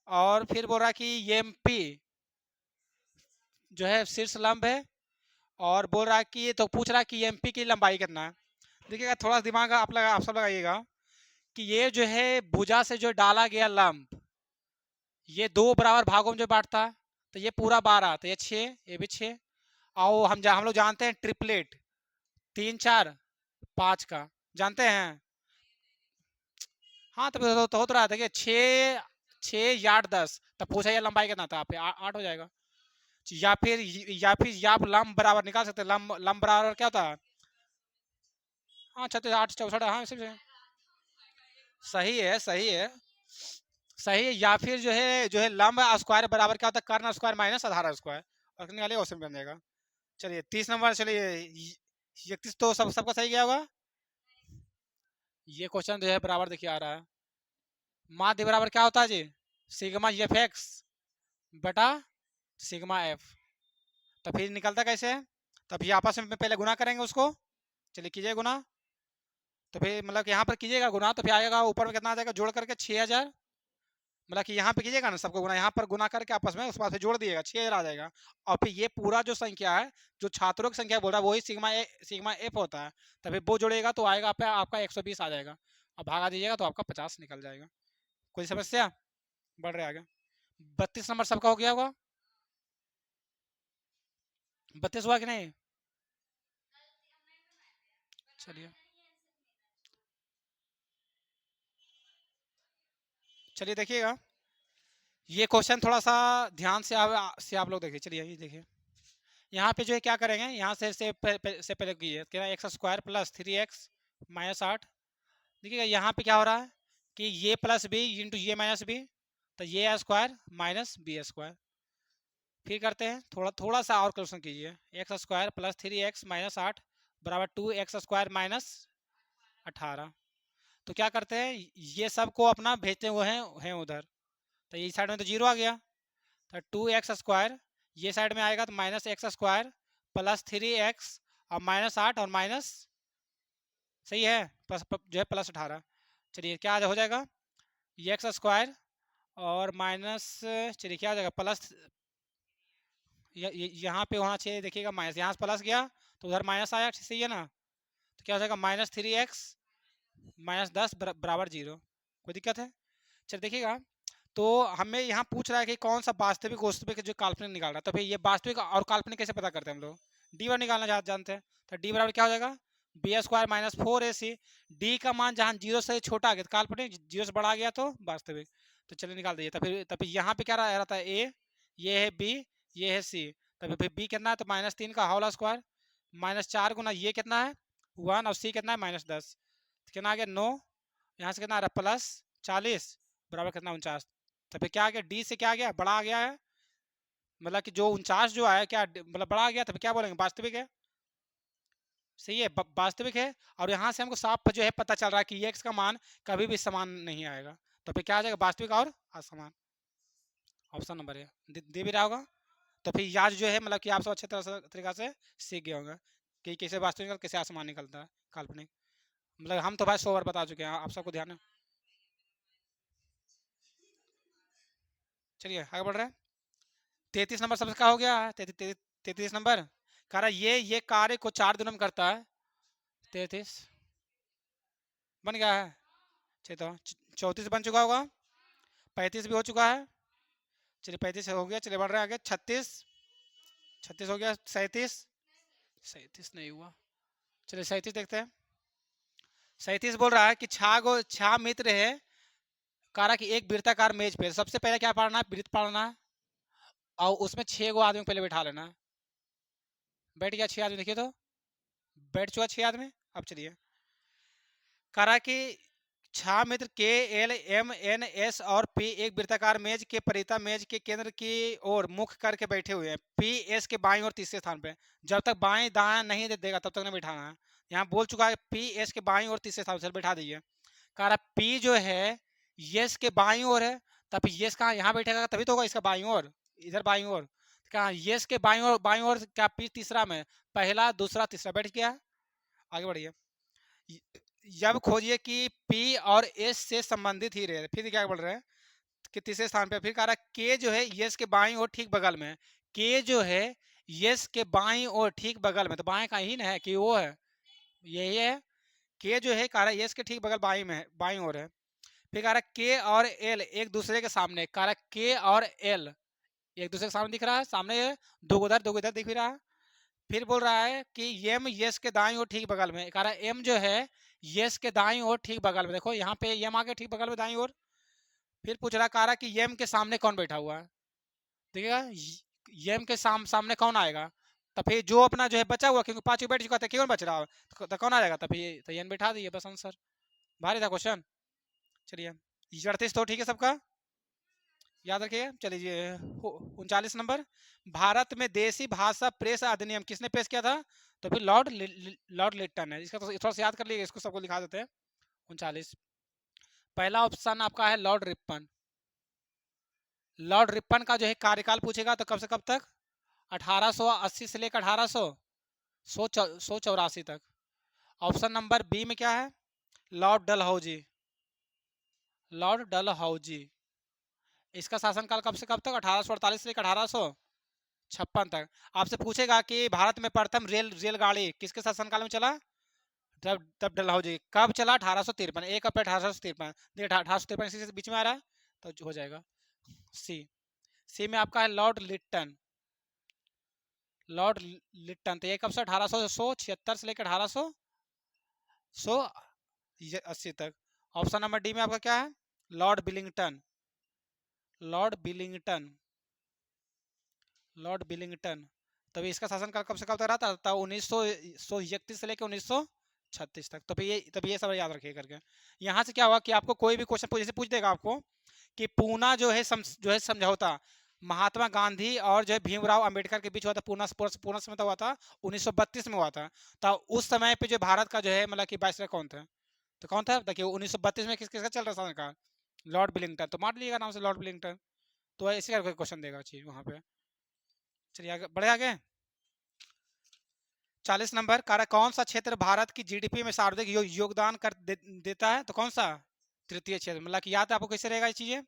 A: और फिर बोल रहा है कि येम पी जो है शीर्ष लंब है, और बोल रहा है कि तो पूछ रहा है कि एमपी की लंबाई कितना है। देखिएगा थोड़ा दिमाग आप सब लगाइएगा कि ये जो है भुजा से जो डाला गया लंब, ये 2 बराबर भागों में जो बांटता है, तो ये पूरा 12, तो ये 6, ये भी 6। और हम लोग जानते हैं ट्रिपलेट 3 4 5 का जानते हैं। हाँ तो हो तो रहा था कि 6 6 8 10, तब पूछा ये लंबाई कितना था? आप 8 हो जाएगा। या फिर आप लंब बराबर निकाल सकते हैं। लंब लंब बराबर क्या होता है? हाँ 36 8 64, हाँ इसी से। सही है, सही है, सही है। या फिर जो है लंब स्क्वायर बराबर क्या होता है? कर्ण स्क्वायर माइनस आधार स्क्वायर। और निकालिए ऑप्शन बन जाएगा। चलिए 30 नंबर, चलिए 31 तो सबका सही गया होगा। ये क्वेश्चन जो है बराबर देखिए आ रहा है, माध्य बराबर क्या होता है जी, सिग्मा एफ एक्स बटा सिग्मा एफ। तो फिर निकलता कैसे है, तो फिर आपस में पहले गुना करेंगे उसको। चलिए कीजिए गुना, तो फिर मतलब कि यहाँ पर कीजिएगा गुना, तो फिर आएगा ऊपर में कितना आ जाएगा जोड़ करके 6000, मतलब कि यहाँ पे कीजिएगा ना सबको गुना, यहाँ पर गुना करके आपस में उसके बाद फिर जोड़ दिएगा 6000 आ जाएगा। और फिर ये पूरा जो संख्या है, जो छात्रों की संख्या बोल रहा है वही सिग्मा एफ होता है, तभी वो जोड़ेगा तो आएगा आपका 120 आ जाएगा, और भागा दीजिएगा तो आपका 50 निकल जाएगा। कोई समस्या, बढ़ रहा है आगे। 32 नंबर सबका हो गया होगा, 32 हुआ कि नहीं। चलिए चलिए देखिएगा, ये क्वेश्चन थोड़ा सा ध्यान से आप लोग देखिए। चलिए ये देखिए, यहाँ पे जो है क्या करेंगे, यहाँ से पहले कीजिए क्या, x square plus 3x minus 8। देखिएगा यहाँ पे क्या हो रहा है कि ये प्लस बी इंटू ये माइनस बी, तो ये स्क्वायर माइनस बी स्क्वायर। फिर करते हैं थोड़ा सा और क्वेश्चन कीजिए, x square plus 3x minus 8 बराबर 2x स्क्वायर माइनस 18। तो क्या करते हैं, ये सब को अपना भेजते हुए हैं उधर, तो ये साइड में तो जीरो आ गया, तो 2x स्क्वायर ये साइड में आएगा तो minus x square plus 3x और माइनस 8 और माइनस, सही है, प्लस जो है प्लस 18। चलिए क्या हो जाएगा, ये एक्स स्क्वायर और माइनस, चलिए क्या हो जाएगा प्लस, यहाँ पे होना चाहिए देखिएगा माइनस, यहाँ से प्लस गया तो उधर माइनस आया, सही है ना। तो क्या हो जाएगा माइनस 3x माइनस 10 बराबर 0। कोई दिक्कत है। चलिए देखिएगा, तो हमें यहाँ पूछ रहा है कि कौन सा वास्तविक वास्तविक जो काल्पनिक निकाल रहा है, तो फिर ये वास्तविक और काल्पनिक कैसे पता करते हैं हम लोग, डी बराबर निकालना जानते हैं। तो डी बराबर क्या हो जाएगा, B square minus 4ac। D का मान जहाँ जीरो से छोटा आ गया तो काल्पनिक, जीरो से बड़ा आ गया तो वास्तविक। तो चलिए निकाल दीजिए, तब फिर यहाँ पे क्या रहता है, ए, ये है बी, ये है सी। तभी फिर बी कितना है, तो -3 का होल स्क्वायर माइनस 4 गुना ये कितना है 1, और सी कितना है -10, तो कितना आ गया 9। यहाँ से कितना आ रहा है प्लस 40 बराबर कितना 49। तो फिर क्या आ गया, डी से क्या आ गया, बड़ा आ गया है, मतलब कि जो 49 जो आया क्या मतलब बड़ा आ गया, तो फिर क्या बोलेंगे वास्तविक है, सही है, वास्तविक है। और यहाँ से हमको साफ जो है पता चल रहा है कि एक्स का मान कभी भी समान नहीं आएगा, तो फिर क्या आ जाएगा वास्तविक और असमान। ऑप्शन नंबर है, दे भी रहा होगा। तो फिर याद जो है मतलब कि आप सब अच्छे तरीका से सीख गए होंगे कि कैसे वास्तविक और कैसे असमान निकलता है काल्पनिक। मतलब हम तो भाई 100 बार बता चुके हैं, आप सबको ध्यान है। चलिए आगे बढ़ रहे हैं। 33 नंबर सबका हो गया है, 33 नंबर कह रहा है ये कार्य को 4 दिनों में करता है। 33 बन गया है। चलिए तो 34 बन चुका होगा, 35 भी हो चुका है। चलिए 35 हो गया, चलिए बढ़ रहे हैं आगे। 36, 36 हो गया। 37, 37 नहीं हुआ। चलिए 37 देखते हैं। 37 बोल रहा है कि छह मित्र है, कह रहा कि एक वृत्ताकार मेज पे, सबसे पहले क्या पढ़ना है, वृत्त पढ़ना है, और उसमें 6 गो आदमी को पहले बैठा लेना है। बैठ गया 6 आदमी, देखिए तो बैठ चुका 6 आदमी। अब चलिए कह रहा कि 6 मित्र के, एल, एम, एन, एस और पी एक वृत्ताकार मेज के परिता मेज के केंद्र की ओर मुख करके बैठे हुए हैं। पी एस के बाईं और तीसरे स्थान पे, जब तक बाएं दाएं नहीं दे देगा तब तक नहीं बैठाना है। यहाँ बोल चुका है पी एस के बाईं और तीसरे स्थान पर बैठा दीजिए। कह रहा पी जो है यस के बाईं ओर है, तब यस कहाँ यहाँ बैठेगा, तभी तो होगा इसका बाईं ओर, इधर बाईं ओर। कहा यस के बाईं ओर क्या पी तीसरा में, पहला दूसरा तीसरा बैठ गया। आगे बढ़िए, जब खोजिए कि P और S से संबंधित ही रहे। फिर क्या बोल रहे हैं कि तीसरे स्थान पे फिर कह रहा है K जो है यस के बाईं ओर ठीक बगल में, K जो है यस के बाईं ओर ठीक बगल में, तो बाएं का ही ना है कि वो है, यही है। K जो है कह रहा है यस के ठीक बगल बाईं में है, बाईं ओर है। फिर कह रहा है K और L एक दूसरे के सामने, कह रहा है K और L एक दूसरे के सामने दिख रहा है, सामने दो उधर दो इधर दिख भी रहा है। फिर बोल रहा है कि एम यस के दाईं ओर ठीक बगल में, कह रहा है एम जो है यस के दाईं ओर ठीक बगल में, देखो यहाँ पे एम आ गया ठीक बगल में दाईं ओर। फिर पूछ रहा, कह रहा कि एम के सामने कौन बैठा हुआ है, देखिएगा एम के सामने कौन आएगा। तो फिर जो अपना जो है बचा हुआ, क्योंकि 5 बैठ चुका था, क्यों बच रहा है तो कौन आ जाएगा, तो एन बैठा दिए बस आंसर। भारी था क्वेश्चन। चलिए 38 तो ठीक है सबका, याद रखिए। चलिए 39 नंबर, भारत में देसी भाषा प्रेस अधिनियम किसने पेश किया था? तो फिर लॉर्ड लिट्टन है। इसका तो थोड़ा सा याद कर लीजिए, इसको सबको लिखा देते हैं। 39, पहला ऑप्शन आपका है लॉर्ड रिपन। लॉर्ड रिपन का जो है कार्यकाल पूछेगा तो कब से कब तक? 1880 से लेकर 1884 तक। ऑप्शन नंबर बी में क्या है? लॉर्ड डलहौजी। लॉर्ड डलहौजी, इसका शासनकाल कब से कब तक? 1848 से लेकर 1856 तक। आपसे पूछेगा कि भारत में प्रथम रेलगाड़ी किसके शासनकाल में चला? तब तब डलहौजी। कब चला? 1853, 1 अप्रैल 1853। देखिए 1853 इसी से बीच में आ रहा है तो हो जाएगा सी। सी में आपका है लॉर्ड लिट्टन। लॉर्ड लिट्टन तो ये कब से? 1876 से लेकर 1880 तक। ऑप्शन नंबर डी में आपका क्या है? Lord Billington. Lord Billington, Lord Billington. तभी इसका शासनकाल कब से कब तक रहा था? 1931 से लेकर 1936 तक। तभी ये सब याद रखिए करके। यहाँ से क्या हुआ कि आपको कोई भी क्वेश्चन जैसे पूछ देगा आपको कि पूना जो है समझौता महात्मा गांधी और जो है भीमराव अंबेडकर के बीच हुआ था। पूना समय हुआ था 1932 में हुआ था। तो उस समय पे जो भारत का जो है मतलब कि वाइसराय कौन था? तो कौन था? देखिए 1932 में किसका चल रहा शासनकाल? Lord Billington. तो मार लीजिएगा नाम से लॉर्ड बिलिंगटन। तो ऐसे करके क्वेश्चन देगा चीज वहां पे। चलिए आगे बढ़े आगे। 40 नंबर, कार्य कौन सा क्षेत्र भारत की जीडीपी में सर्वाधिक योगदान देता है? तो कौन सा? तृतीय क्षेत्र। मतलब कि याद आपको कैसे रहेगा ये चीजें?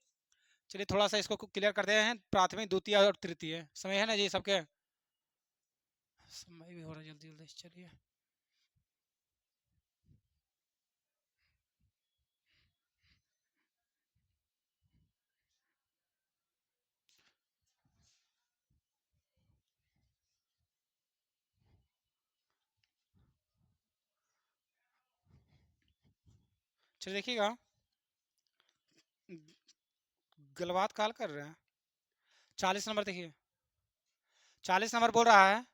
A: चलिए थोड़ा सा इसको क्लियर करते हैं। प्राथमिक, द्वितीय और तृतीय। समय है ना जी सबके? समय भी हो रहा है जल्दी जल्दी। चलिए चलिए देखिएगा, गलबात काल कर रहे हैं। 40 नंबर देखिए, 40 नंबर बोल रहा है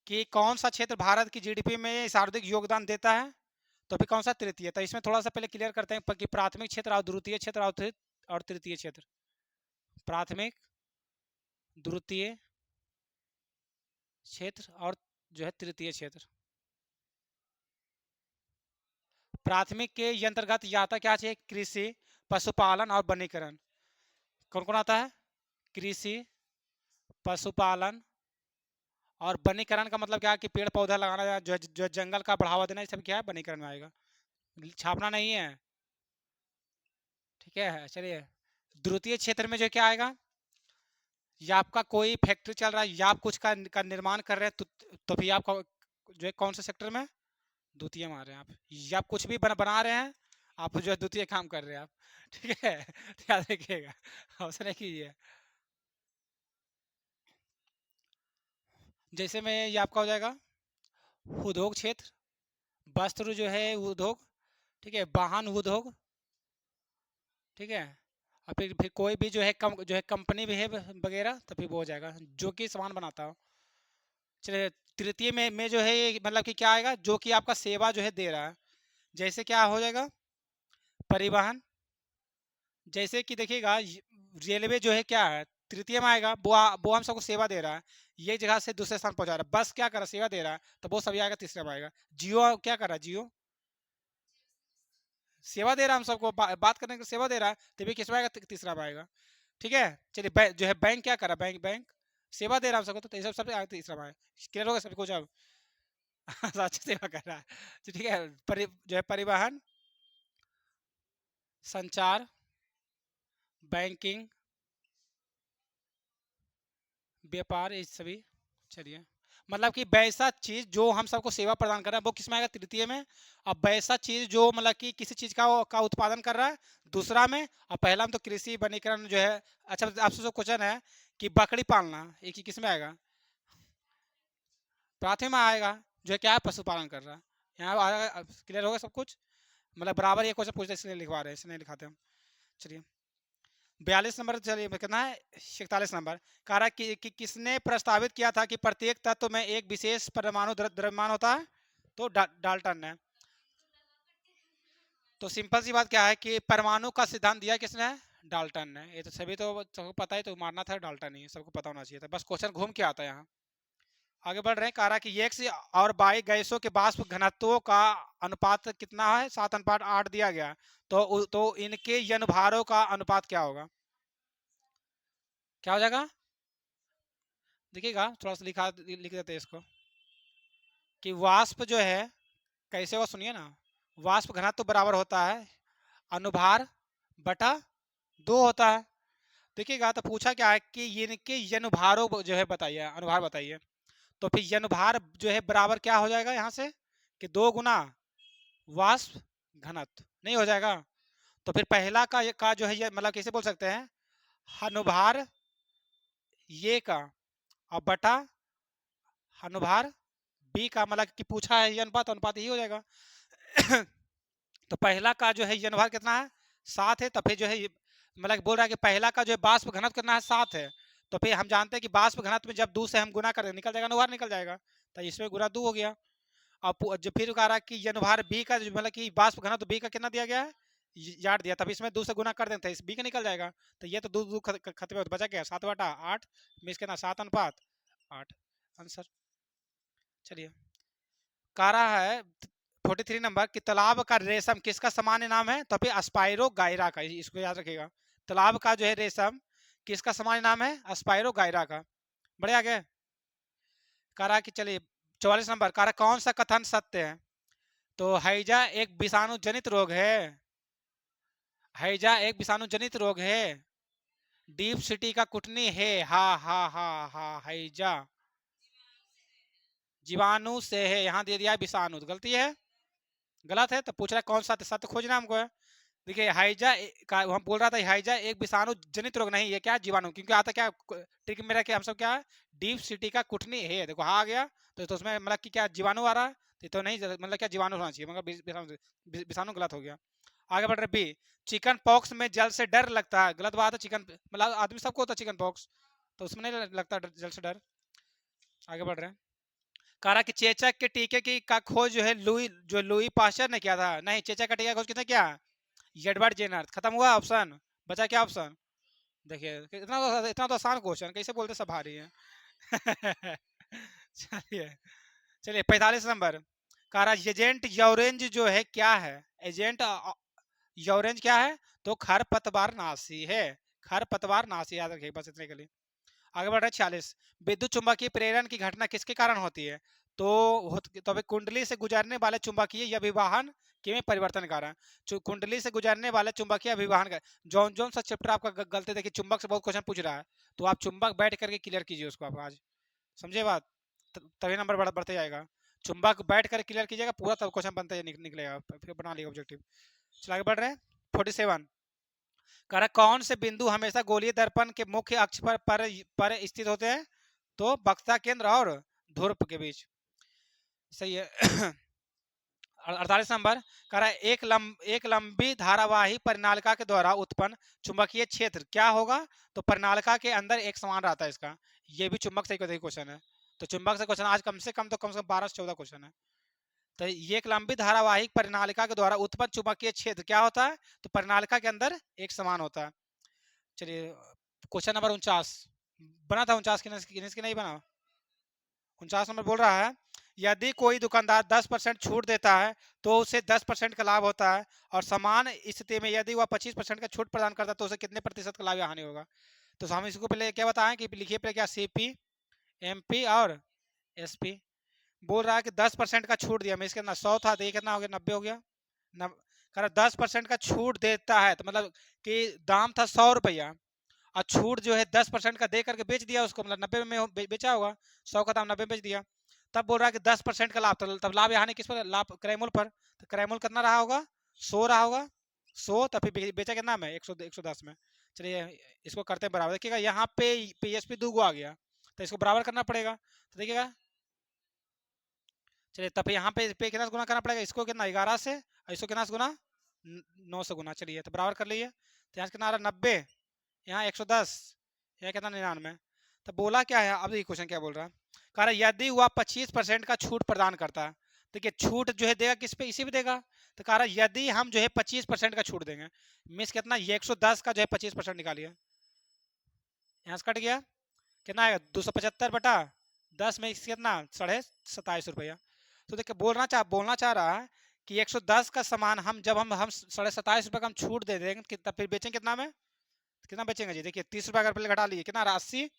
A: कि कौन सा क्षेत्र भारत की जीडीपी में सर्वाधिक योगदान देता है? तो फिर कौन सा? तृतीय। तो इसमें थोड़ा सा पहले क्लियर करते हैं कि प्राथमिक क्षेत्र और द्वितीय क्षेत्र और तृतीय क्षेत्र। प्राथमिक, द्वितीय क्षेत्र और जो है तृतीय क्षेत्र। प्राथमिक के अंतर्गत या आता क्या चाहिए? कृषि, पशुपालन और वनीकरण। कौन कौन आता है? कृषि, पशुपालन और वनीकरण का मतलब क्या है कि पेड़ पौधा लगाना, जो जंगल का बढ़ावा देना, ये सब क्या है? वनीकरण में आएगा। छापना नहीं है, ठीक है। चलिए द्वितीय क्षेत्र में जो क्या आएगा? या आपका कोई फैक्ट्री चल रहा है या आप कुछ का निर्माण कर रहे हैं तो फिर आप जो है कौन से सेक्टर में? द्वितीय में आ रहे हैं आप। या आप कुछ भी बना रहे हैं, आप जो है द्वितीय काम कर रहे हैं आप, ठीक है। तो याद रखिएगा, ऑप्शन एक ही है। जैसे में ये आपका हो जाएगा उद्योग क्षेत्र, वस्त्र जो है उद्योग, ठीक है, वाहन उद्योग, ठीक है। और फिर कोई भी जो है कंपनी भी है वगैरह, तो फिर वो हो जाएगा जो कि सामान बनाता हो। चलिए तृतीय में जो है ये मतलब कि क्या आएगा? जो कि आपका सेवा जो है दे रहा है। जैसे क्या हो जाएगा? परिवहन। जैसे कि देखिएगा रेलवे जो है क्या है? तृतीय में आएगा। वो हम सबको सेवा दे रहा है, ये जगह से दूसरे स्थान पहुंचा रहा है। बस क्या कर रहा है? सेवा दे रहा है, तो वो सभी आएगा तीसरे में आएगा। जियो क्या कर रहा है? जियो सेवा दे रहा है हम सबको, बात करने की सेवा दे रहा है, तभी किस में आएगा? तीसरा में आएगा, ठीक है। चलिए जो है बैंक क्या कर रहा है? बैंक सेवा दे रहा है हम सबको, तो ये सब तीसरा में आएगा। क्लियर होगा सभी कुछ अब? अच्छा सेवा कर रहा है, ठीक है। जो है परिवहन, संचार, बैंकिंग, व्यापार, ये सभी। चलिए मतलब कि वैसा चीज जो हम सबको सेवा प्रदान कर रहा है वो किस में आएगा? तृतीय में। अब वैसा चीज जो मतलब कि किसी चीज का उत्पादन कर रहा है, दूसरा में। और पहला में तो कृषि वनीकरण जो है। अच्छा आपसे जो क्वेश्चन है कि बकरी पालना, एक ही किस में आएगा? प्राथमिक में आएगा, जो है क्या है? पशुपालन कर रहा है। यहाँ क्लियर होगा सब कुछ? मतलब बराबर ये क्वेश्चन पूछते इसलिए लिखवा रहे हैं, इसलिए लिखाते हम। चलिए 42 नंबर। चलिए कितना है? 41 नंबर। कह रहा है कि किसने प्रस्तावित किया था कि प्रत्येक तत्व में एक विशेष परमाणु द्रव्यमान होता है? तो डाल्टन ने। तो सिंपल सी बात क्या है कि परमाणु का सिद्धांत दिया किसने? डाल्टन है, ये तो सभी तो सबको पता है, तो मारना था डाल्टन ही, सबको पता होना चाहिए था, बस क्वेश्चन घूम के आता है यहाँ। आगे बढ़ रहे हैं, कह रहा कि एक्स और वाई गैसों के वाष्प घनत्वों का अनुपात कितना है, 7:8 दिया गया, तो इनके यनभारों का अनुपात क्या होगा, क्या हो जाएगा, देखिएगा थोड़ा सा लिख देते हैं इसको, कि वाष्प जो है कैसे होगा सुनिए ना, वाष्प घनत्व बराबर होता है अनुभार बटा 2 होता है। देखिएगा तो पूछा क्या है कि इनके यनुभारों जो है बताइए, अनुभार बताइए, तो फिर यनुभार जो है बराबर क्या हो जाएगा यहाँ से, कि 2 गुना वाष्प घनत्व नहीं हो जाएगा, तो फिर पहला का जो है ये मतलब कैसे बोल सकते हैं, अनुभार ये का और बटा अनुभार बी का, मतलब कि पूछा है ये अनुपात, अनुपात यही हो जाएगा। तो पहला का जो है ये अनुभार कितना है, 7 है, तो फिर जो है मतलब बोल रहा है कि पहला का जो है वाष्प घनत्व कितना है, 7 है, तो फिर हम जानते हैं कि वाष्प घनत्व में जब 2 से हम गुना करें निकल जाएगा, अनुभार निकल जाएगा, तो इसमें गुना 2 हो गया। अब जो फिर कह रहा है कि अनुभार बी का मतलब कि वाष्प घनत्व बी का कितना दिया गया है, 8 दिया, तब इसमें 2 से गुना कर देते हैं, इस बी का निकल जाएगा, तो ये तो 2 2 खत्म बचा गया, 7/8 में इसके ना 7:8 आंसर। चलिए, कह रहा है 43 नंबर कि तालाब का रेशम किसका सामान्य नाम है, तो फिर स्पाइरो गायरा का, इसको याद रखिएगा, तालाब का जो है रेशम किसका सामान्य नाम है, स्पाइरो गायरा का। बड़े आगे कह रहा कि चलिए 44 नंबर कह रहा कौन सा कथन सत्य है, तो हैजा एक विषाणु जनित रोग है, हैजा एक विषाणु जनित रोग है, डीप सिटी का कुटनी है, हा हा हा हा, हैजा जीवाणु से है, यहाँ दे दिया विषाणु, तो गलती है, गलत है, तो पूछ रहा है कौन सा सत्य खोजना हमको है। देखिए हाइजा का हम बोल रहा था, हाइजा एक विषाणु जनित रोग नहीं, ये क्या जीवाणु, क्योंकि आता क्या ट्रिक मेरा कि हम सब क्या डीप सिटी का कुटनी है, देखो हाँ आ गया, तो उसमें मतलब कि क्या जीवाणु आ रहा है, तो नहीं मतलब क्या जीवाणु होना चाहिए, मगर विषाणु गलत हो गया। आगे बढ़ रहे बी, चिकन पॉक्स में जल से डर लगता है, गलत बात है, चिकन मतलब आदमी सबको होता है चिकन पॉक्स, तो उसमें नहीं लगता जल से डर। आगे बढ़ रहे हैं, कह रहा कि चेचक के टीके की का खोज जो है लुई पास्चर ने किया था, नहीं, चेचक का टीका खोज किसने किया, एडवर्ड जेनर। खत्म हुआ ऑप्शन, बचा क्या ऑप्शन, देखिए इतना तो आसान क्वेश्चन कैसे बोलते सब भारी है। चलिए, 45 नंबर कह रहा एजेंट यूरेंज जो है क्या है, एजेंट यूरेंज क्या है, तो खरपतवार नाशी है, खरपतवार नाशी, याद रखिए बस इतने के लिए। आगे बढ़ रहे 46, विद्युत चुंबकीय प्रेरण की घटना किसके कारण होती है, तो अभी कुंडली से गुजरने वाले चुंबकीय अभिवाहन के परिवर्तन के कारण, कुंडली से गुजरने वाले चुंबकीय अभिवाहन का जौन जौन सा चैप्टर आपका गलती, देखिए चुंबक से बहुत क्वेश्चन पूछ रहा है, तो आप चुंबक बैठ करके क्लियर कीजिए उसको, आप आज समझे बात, तभी नंबर बढ़ते जाएगा, चुंबक बैठ कर क्लियर कीजिएगा, पूरा तब क्वेश्चन बनते निकलेगा, फिर बना लिया ऑब्जेक्टिव। चलो आगे बढ़ रहे हैं 47, कह रहा कौन से बिंदु हमेशा गोलीय दर्पण के मुख्य अक्ष पर स्थित होते हैं, तो वक्रता केंद्र और ध्रुव के बीच, सही है। 48 नंबर कह रहा है एक लंबी धारावाही परिनालिका के द्वारा उत्पन्न चुंबकीय क्षेत्र क्या होगा, तो परिनालिका के अंदर एक समान रहता है इसका, ये भी चुंबक से क्वेश्चन है, तो चुंबक से क्वेश्चन आज कम से कम 12 से 14 क्वेश्चन है। तो ये एक लंबी धारावाहिक परिनालिका के द्वारा उत्पन्न चुंबकीय क्षेत्र क्या होता है, तो परिनालिका के अंदर एक समान होता है। चलिए क्वेश्चन नंबर 49 बना था, 49 की नहीं बना, 49 नंबर बोल रहा है यदि कोई दुकानदार 10% छूट देता है तो उसे 10% का लाभ होता है, और समान स्थिति में यदि वह 25% का छूट प्रदान करता है तो उसे कितने प्रतिशत का लाभ या हानि होगा, तो हम इसको पहले क्या बताएं कि लिखिए पहले क्या, सीपी, एमपी और एसपी। बोल रहा है कि 10% का छूट दिया, मैं इसके कितना 100 था, तो ये कितना हो गया 90 हो गया, 10% का छूट देता है, तो मतलब कि दाम था 100 रुपया, और छूट जो है 10% का दे करके बेच दिया उसको, मतलब 90 में बेचा होगा, 100 का दाम 90 में बेच दिया, तब बोल रहा है कि 10% का लाभ, तो तब लाभ यहाँ किस पर, लाभ क्रयमूल्य पर, तो क्रयमूल्य कितना रहा होगा, 100 रहा होगा, 100, तब फिर बेचा कितना में 110 में। चलिए इसको करते हैं बराबर, देखिएगा यहाँ पे पीएसपी 2 गो आ गया, तो इसको बराबर करना पड़ेगा, तो देखिएगा चलिए तब यहाँ पे कितना गुना करना पड़ेगा, इसको कितना 11 से, और इसको कितना गुना 9 से गुना, चलिए तो बराबर कर लीजिए, तो यहाँ कितना आ रहा 90, यहाँ 110, यहाँ कितना 99, तो बोला क्या है, अब ये क्वेश्चन क्या बोल रहा है, कह रहा यदि वह 25% का छूट प्रदान करता है, देखिए छूट जो है देगा किस पे, इसी पे देगा। तो कह रहा है यदि हम जो है 25% का छूट देंगे, मीन्स कितना, ये 110 का जो है 25% निकालिए, यहाँ से कट गया, कितना आएगा 275 बटा 10 में कितना 27.5 रुपया। तो देखिए बोलना चाह रहा है कि 110 का सामान हम जब हम 27.5 रुपये का हम छूट दे देंगे कितना, फिर बेचेंगे कितना में, कितना बेचेंगे जी, देखिए 30 रुपये अगर पहले घटा लिए कितना 80,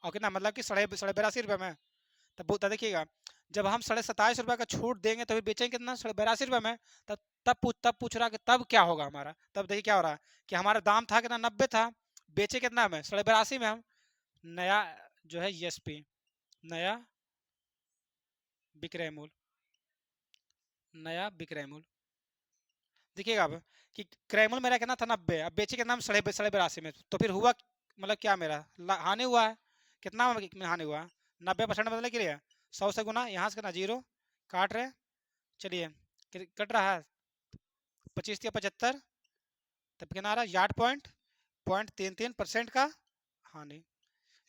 A: और कितना मतलब कि साढ़े 82 रुपये में। तब देखिएगा जब हम 27.5 रुपये का छूट देंगे तो फिर बेचेंगे कितना 82 रुपये में। तब तब पूछ रहा कि तब क्या होगा हमारा, तब देखिए क्या हो रहा है कि हमारा दाम था कितना 90 था, बेचे कितना में 82.5 में हम। नया जो है एसपी, नया विक्रय मूल्य, नया विक्रय मूल्य, देखिएगा अब कि क्रय मूल्य मेरा कितना था 90, अब बेचे कितना हम 82.5 में, तो फिर हुआ मतलब क्या मेरा हानि हुआ है, कितना हानि हुआ है 90% मतलब क्या है 100 से गुना, यहाँ से कितना 0 काट रहे, चलिए कट रहा है 25 या 75, तब कितना आ रहा है 8.33% का हानि।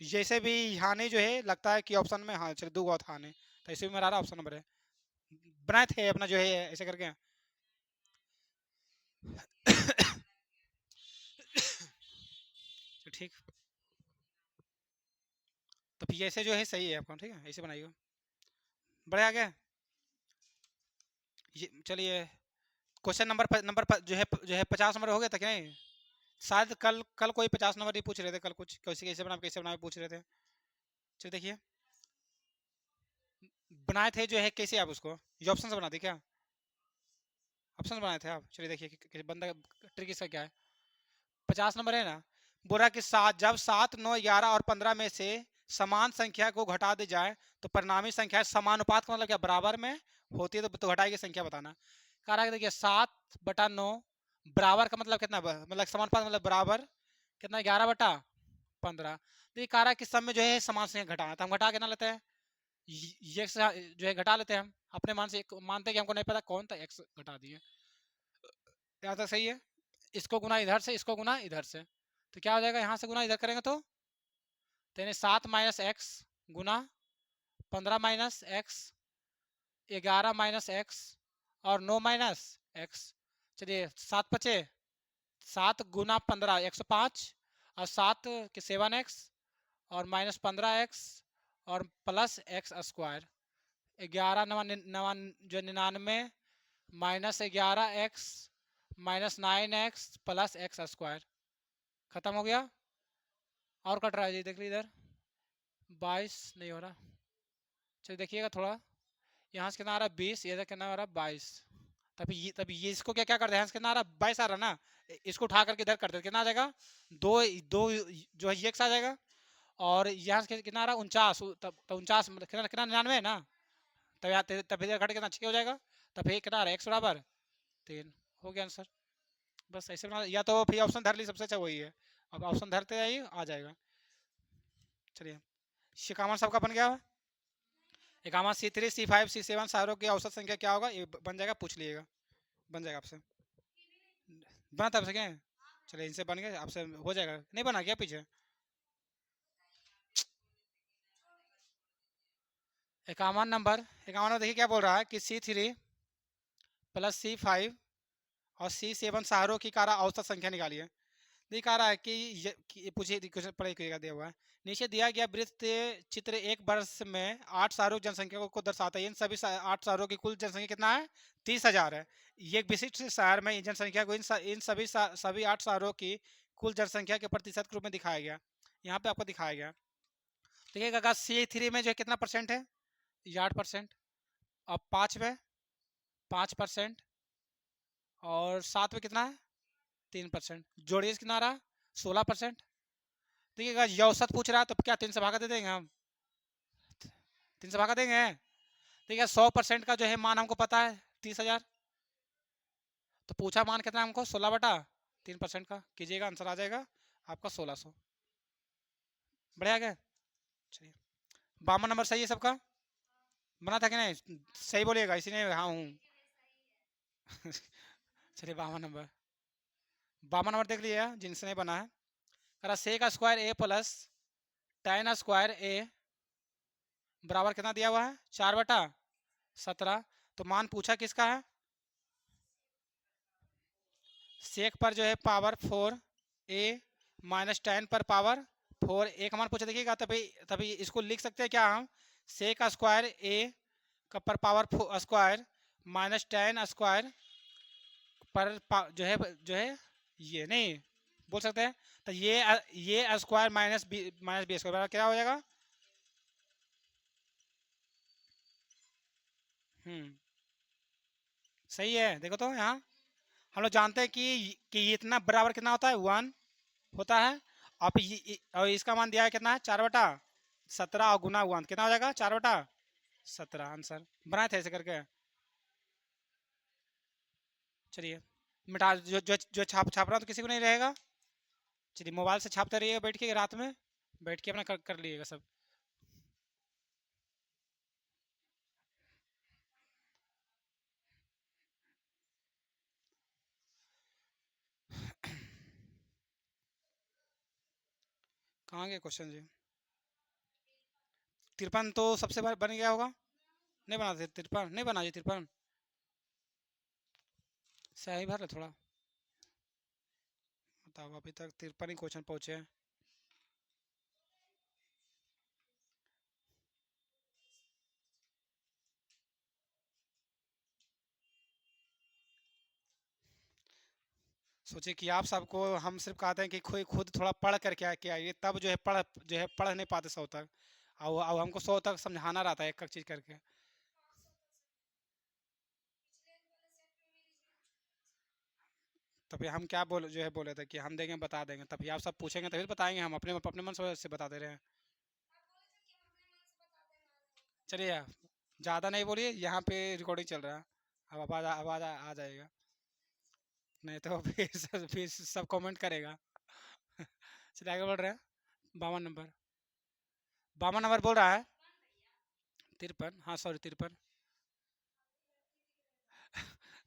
A: जैसे भी हानि जो है लगता है कि ऑप्शन में, हाँ चलिए 2 गौत हानि, तो इसी में मेरा ऑप्शन नंबर है, बनाए थे अपना जो है ऐसे करके। तो ठीक, तो फिर ऐसे जो है सही है आपका, ठीक है ऐसे बनाइएगा, बढ़िया आ गया। ये चलिए क्वेश्चन नंबर जो है 50 नंबर हो गया था क्या नहीं? शायद कल कल कोई 50 नंबर ही पूछ रहे थे, कल कुछ कैसे बना पूछ रहे थे। चलिए देखिए बनाए थे जो है कैसे, आप उसको ये ऑप्शन से बनाते क्या, ऑप्शन बनाए थे आप, चलिए देखिए बंदा ट्रिक इसका क्या है। 50 नंबर है ना, बोला कि जब 7, 9, 11 और 15 में से समान संख्या को घटा दी जाए तो परिणामी संख्या समानुपात का मतलब क्या, बराबर में होती है तो घटाई की संख्या बताना। कह रहा है देखिए 7/9 बराबर का मतलब कितना, मतलब समानुपात मतलब बराबर कितना 11/15। तो ये कह रहा है कि सब में जो है समान संख्या घटाना, तो हम घटा के ना लेते हैं, ये जो है घटा लेते हैं हम अपने मान से, मानते हैं कि हमको नहीं पता कौन था, एक्स घटा दिए, यहाँ तक सही है। इसको गुना इधर से, इसको गुना इधर से, तो क्या हो जाएगा, यहाँ से गुना इधर करेंगे तो यानी 7 माइनस एक्स गुना 15 माइनस एक्स, 11 माइनस एक्स और 9 माइनस एक्स। चलिए 7 बचे, 7 गुना 15 105, और 7 के 7x और माइनस 15x और प्लस एक्स स्क्वायर, 11 नवा जो 99 minus 11x minus 9x plus x square, खत्म हो गया। और कट रहा है जी, देख लीजिए इधर 22 नहीं हो रहा, चलिए देखिएगा थोड़ा, यहाँ से कितना आ रहा है 20, इधर कितना आ रहा है 22, तभी ये इसको क्या क्या करते हैं, कितना आ रहा है 22 आ रहा है ना, इसको उठा करके इधर कर देते कितना आ जाएगा, दो दो जो है ये आ जाएगा, और यहाँ से कितना आ रहा है 49, तब 49 कितना कितना 99 है ना, तब इधर घट कितना 6 हो जाएगा, तब फिर कितना आ रहा है x बराबर 3, हो गया आंसर। बस ऐसे बना, या तो फिर ऑप्शन धर ली सबसे अच्छा वही है, अब ऑप्शन धरते जाइए आ जाएगा। चलिए शिकामन सबका बन गया, इकामा C3 C5 C7 सारों की औसत संख्या क्या होगा, ये बन जाएगा, पूछ लीजिएगा बन जाएगा आपसे, बना था आपसे क्या, चलिए इनसे बन गया आपसे हो जाएगा, नहीं बना क्या पीछे। इक्यावन नंबर देखिए क्या बोल रहा है कि C3 प्लस C5 और C7 शहरों की कारा औसत संख्या निकालिए। नहीं कह रहा है कि पूछिए क्वेश्चन पढ़े दिया हुआ है, नीचे दिया गया वृत्त चित्र एक वर्ष में 8 शहरों की जनसंख्या को दर्शाता है, इन सभी 8 शहरों की कुल जनसंख्या कितना है 30,000 है। ये एक विशिष्ट शहर में जनसंख्या को इन सभी 8 शहरों की कुल जनसंख्या के प्रतिशत के रूप में दिखाया गया, यहाँ पे आपको दिखाया गया। देखिएगा अगर C3 में जो है कितना परसेंट है, ये 8%, और 5 में 5%, और 7 में कितना है 3%, जोड़िए कितना रहा 16%। देखिएगा ये औसत पूछ रहा है तो क्या 3 से भागा दे देंगे हम, 3 से भागा देंगे। देखिए 100% का जो है मान हमको पता है 30,000, तो पूछा मान कितना हमको 16/3% का, कीजिएगा आंसर आ जाएगा आपका 1600, बढ़िया गया। चलिए 52 नंबर सही है सबका, बना था कि नहीं, सही बोलिएगा इसी ने, हाँ हूँ। चलिए 52 नंबर देख लीजिए जिनसे नहीं बना है, करा सेक स्क्वायर ए प्लस tan स्क्वायर ए बराबर कितना दिया हुआ है 4/17, तो मान पूछा किसका है, सेक पर जो है पावर 4 ए माइनस 10 पर पावर 4 ए का मान पूछा। देखिएगा तभी तभी इसको लिख सकते हैं क्या हम, सेक स्क्वायर ए का पर पावर स्क्वायर माइनस 10 स्क्वायर पर जो है ये नहीं बोल सकते हैं। तो ये स्क्वायर माइनस बी स्क्वायर क्या हो जाएगा। सही है। देखो तो यहाँ हम लोग जानते हैं कि इतना बराबर कितना होता है 1 होता है। और इसका मान दिया है कितना है 4/17 और गुना 1 कितना हो जाएगा 4/17 आंसर बनाए थे ऐसे करके। चलिए मिटा जो छाप रहा तो किसी को नहीं रहेगा। चलिए मोबाइल से छापते रहिएगा बैठ के, रात में बैठ के अपना कर लीजिएगा सब। कहाँ गए क्वेश्चन जी। 53 तो सबसे बन गया होगा, नहीं बना थे 53, नहीं बना जी 53, सही भर है थोड़ा। बताओ अभी तक 53 ही क्वेश्चन पहुँचे हैं। सोचिए कि आप सबको हम सिर्फ कहते हैं कि खुद खुद थोड़ा पढ़ करके आइए, तब जो है पढ़ नहीं पाते 100 तक। और हमको 100 तक समझाना रहता है एक एक चीज़ करके। तभी हम क्या जो है बोले थे कि हम देंगे बता देंगे, तभी आप सब पूछेंगे तभी तो बताएंगे, हम अपने अपने मन से बता दे रहे हैं। चलिए ज़्यादा नहीं बोलिए, यहाँ पे रिकॉर्डिंग चल रहा है, अब आवाज़ आ जाएगा, नहीं तो फिर सब कमेंट करेगा। चलिए आगे बढ़ रहे हैं। 52 नंबर, 52 नंबर बोल रहा है 53, हाँ सॉरी 53,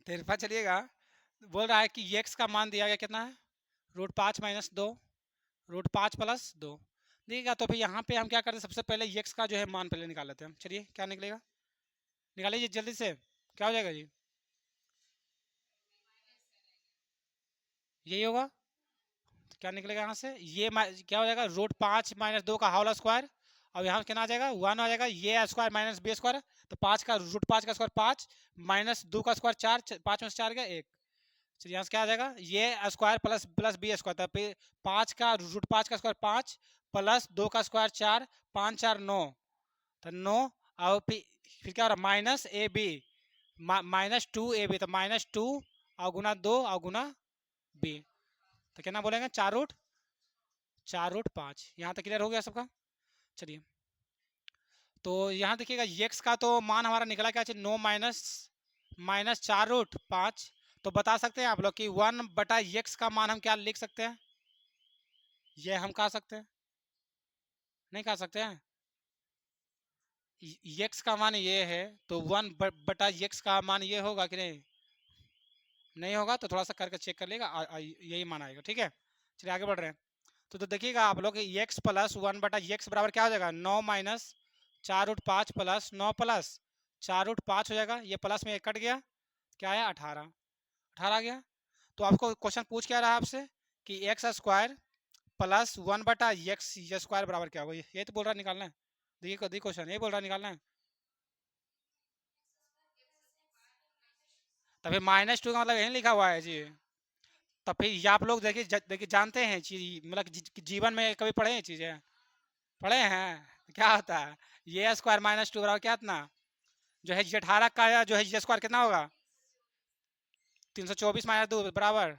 A: 53 चलिएगा। बोल रहा है कि एक्स का मान दिया गया कितना है, √5 - 2, √5 + 2। देखिएगा तो फिर यहाँ पे हम क्या करते हैं, सबसे पहले एक्स का जो है मान पहले निकाल लेते हैं। चलिए क्या निकलेगा, निकालिए जल्दी से, क्या हो जाएगा जी, यही होगा। तो क्या निकलेगा यहाँ से, क्या हो जाएगा √5 - 2 का होल स्क्वायर, और यहाँ कितना आ जाएगा 1 आ जाएगा, ये स्क्वायर माइनस बी स्क्वायर। तो 5 का √5 का स्क्वायर 5 -2 का स्क्वायर 4, 5 में से 4 गया 1। चलिए यहाँ से क्या आ जाएगा, ये square plus plus B square था, फिर 5 का √5 का स्क्वायर 5 प्लस 2 का स्क्वायर 4, 5 4 9, तो 9। और फिर क्या हो रहा है -ab -2ab, तो -2 और गुना 2 और गुना b, तो कितना बोलेंगे 4√5। यहाँ तक क्लियर हो गया सबका। चलिए तो यहाँ देखिएगा x का तो मान हमारा निकला क्या, 9 माइनस 4√5। तो बता सकते हैं आप लोग कि 1/x का मान हम क्या लिख सकते हैं, ये हम कह सकते हैं, नहीं कह सकते हैं। x का मान ये है तो 1/x का मान ये होगा कि नहीं, नहीं होगा। तो थोड़ा सा करके चेक कर लेगा, यही मान आएगा। ठीक है चलिए आगे बढ़ रहे हैं। तो देखिएगा आप लोग x + 1/x बराबर क्या हो जाएगा, 9 माइनस 4√5 प्लस 9 प्लस 4√5 हो जाएगा, ये प्लस में एक कट गया, क्या है 18, 18 आ गया। तो आपको क्वेश्चन पूछ क्या रहा है आपसे कि एक्स स्क्वायर प्लस 1/x ये स्क्वायर बराबर क्या होगा, ये तो बोल रहा है निकालना है। देखिए क्वेश्चन ये बोल रहा है निकालना है। तभी -2 का मतलब यही लिखा हुआ है जी। तब फिर ये आप लोग देखिए देखिए जानते हैं चीज, मतलब जीवन में कभी पढ़े हैं चीजें, पढ़े हैं क्या होता है, ये स्क्वायर -2 बराबर क्या इतना, जो है 18 का जो है ये स्क्वायर कितना होगा 324 - 2 बराबर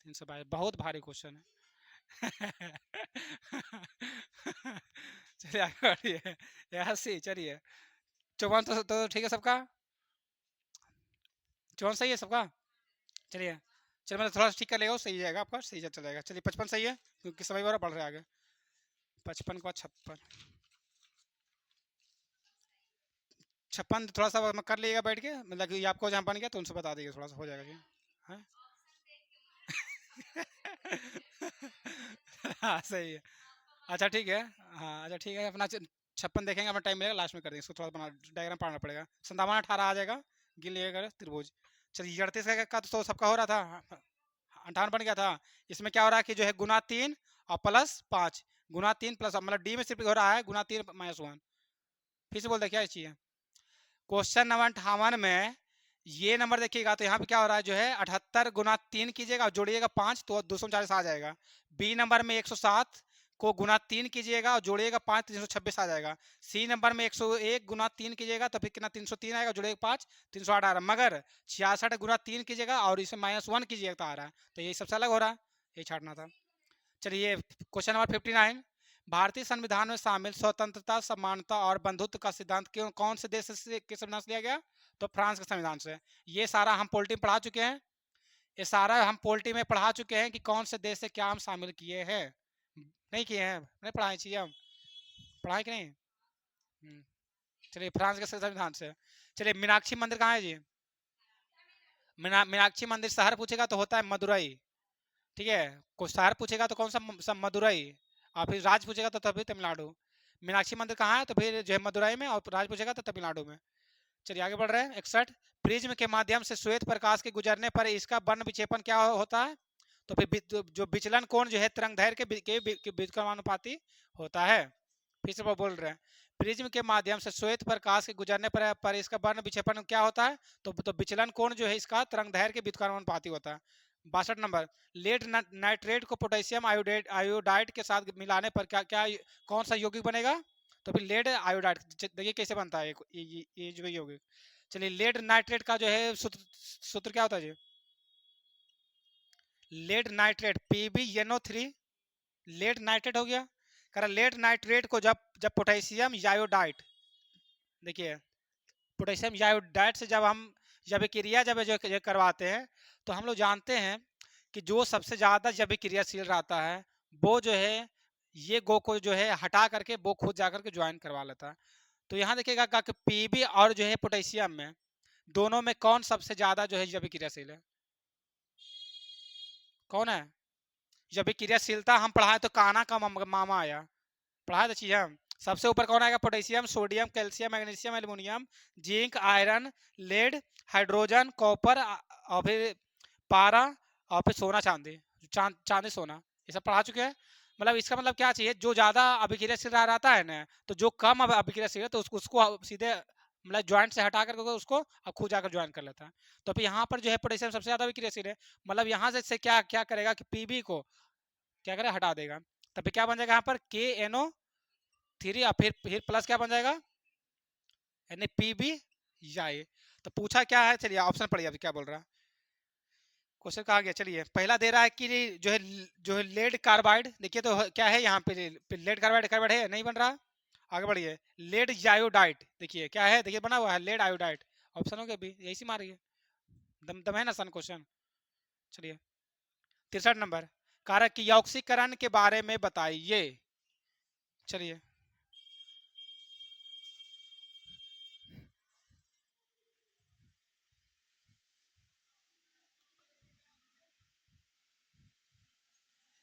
A: 322। बहुत भारी क्वेश्चन है। चलिए आगे बढ़िए, यहाँ से चलिए 54 तो ठीक है सबका, 54 सही है सबका। चलिए चलिए मैं थोड़ा सा ठीक कर लेगा, सही जाएगा आपका, सही चल जाएगा। चलिए 55 सही है क्योंकि समय वाला बढ़ रहा है आगे। 55 का 56, 56 थोड़ा सा कर लीजिएगा बैठ के, मतलब कि आपको जहाँ बन गया तो उनसे बता दीजिए, थोड़ा सा हो जाएगा जी। हाँ हाँ सही है। अच्छा ठीक है, हाँ अच्छा ठीक है अपना 56 देखेंगे, अपना टाइम मिलेगा लास्ट में कर देंगे इसको, थोड़ा बना डायग्राम पढ़ना पड़ेगा। 57 18 आ जाएगा, गिन लिएगा त्रिभुज। चलिए 38 का तो सबका हो रहा था, 58 बन गया था। इसमें क्या हो रहा है कि जो है गुना 3 और प्लस 5, गुना 3 प्लस, मतलब डी में सिर्फ हो रहा है गुना 3 -1। फिर से बोल दे क्या चाहिए। क्वेश्चन नंबर 58 में ये नंबर देखिएगा तो यहाँ पे क्या हो रहा है, जो है 78 गुना 3 कीजिएगा और जोड़िएगा 5 तो 240 आ जाएगा। बी नंबर में 107 को गुना 3 कीजिएगा और जोड़िएगा 5 326 आ जाएगा। सी नंबर में 101 गुना 3 कीजिएगा तो फिर कितना 303 आएगा, जोड़िएगा 5 308 आ रहा है। मगर 66 गुना 3 कीजिएगा और इसे -1 कीजिएगा तो आ रहा है, तो ये सबसे अलग हो रहा है, ये छाटना था। चलिए क्वेश्चन नंबर 59, भारतीय संविधान में शामिल स्वतंत्रता, समानता और बंधुत्व का सिद्धांत क्यों कौन से देश से के संविधान से लिया गया, तो फ्रांस के संविधान से। ये सारा हम पोलिटी में पढ़ा चुके हैं, ये सारा हम पोलिटी में पढ़ा चुके हैं कि कौन से देश से क्या हम शामिल किए हैं, नहीं किए हैं, नहीं पढ़ाए चाहिए हम, पढ़ाए कि नहीं। चलिए फ्रांस के संविधान से। चलिए मीनाक्षी मंदिर कहाँ है जी, मीनाक्षी मंदिर शहर पूछेगा तो होता है मदुरई, ठीक है। कुछ शहर पूछेगा तो कौन सा मदुरई, और फिर राज पूछेगा तो तभी तमिलनाडु। मीनाक्षी मंदिर कहाँ है तो फिर जो है मदुरई में, और राज पूछेगा तो तमिलनाडु में। चलिए आगे बढ़ रहे हैं। 61, प्रिज्म के माध्यम से श्वेत प्रकाश के गुजरने पर इसका वर्ण विक्षेपण क्या होता है, तो फिर जो विचलन कोण जो है तरंगदैर्घ्य के व्युत्क्रमानुपाती होता है। फिर से बोल रहे हैं, प्रिज्म के माध्यम से श्वेत प्रकाश के गुजरने पर इसका वर्ण विक्षेपण क्या होता है, तो विचलन कोण जो है इसका तरंगदैर्घ्य के व्युत्क्रमानुपाती होता है। 62 नंबर, लेड नाइट्रेट को पोटेशियम आयोडाइड के साथ मिलाने पर क्या क्या कौन सा यौगिक बनेगा, तो फिर लेड आयोडाइड। देखिए कैसे बनता है ये जो यौगिक। चलिए लेड नाइट्रेट का जो है सूत्र क्या होता है जी, lead nitrate PbNO3, lead nitrate हो गया। कह रहा लेड नाइट्रेट को जब जब पोटेशियम आयोडाइड, देखिए पोटेशियम आयोडाइड से जब हम जब क्रिया जब जो करवाते हैं तो हम लोग जानते हैं कि जो सबसे ज़्यादा जब क्रियाशील रहता है वो जो है ये गो को जो है हटा करके वो खुद जाकर के ज्वाइन करवा लेता है। तो यहाँ देखिएगा कि पीबी और जो है पोटेशियम में दोनों में कौन सबसे ज़्यादा जो है जब क्रियाशील है, कौन है। जब क्रियाशीलता हम पढ़ाए तो काना का मामा आया, पढ़ाए तो चीज़ हम। सबसे ऊपर कौन आएगा, potassium, sodium, calcium, magnesium, aluminium, zinc, iron, lead, hydrogen, copper और फिर पारा और फिर सोना चांदी, चांदी सोना, ये सब पढ़ा चुके हैं। मतलब इसका मतलब क्या चाहिए, जो ज़्यादा अभिक्रियाशील रहता है ना तो जो कम अभिक्रियाशील है तो उसको सीधे मतलब ज्वाइंट से हटा करके उसको अब खुद जाकर ज्वाइन कर लेता है। तो फिर यहाँ पर जो है पोटेशियम सबसे ज़्यादा अभिक्रियाशील है, मतलब यहाँ से क्या क्या करेगा कि पीबी को क्या करेगा, हटा देगा। तभी क्या बन जाएगा यहाँ पर KNO3 और फिर प्लस क्या बन जाएगा, यानी PB जाए। तो पूछा क्या है, चलिए ऑप्शन पढ़िए अभी क्या बोल रहा है। क्वेश्चन कहा गया, चलिए पहला दे रहा है कि जो है लेड कार्बाइड, देखिए तो क्या है यहाँ पे लेड कार्बाइड, कार्बाइड है नहीं बन रहा। आगे बढ़िए, लेड आयोडाइड, देखिए क्या है, देखिए बना हुआ है लेड आयोडाइड, ऑप्शन हो गया भी, यही से मारिए, दम है ना सन क्वेश्चन। चलिए 63 नंबर, कारक की ऑक्सीकरण के बारे में बताइए। चलिए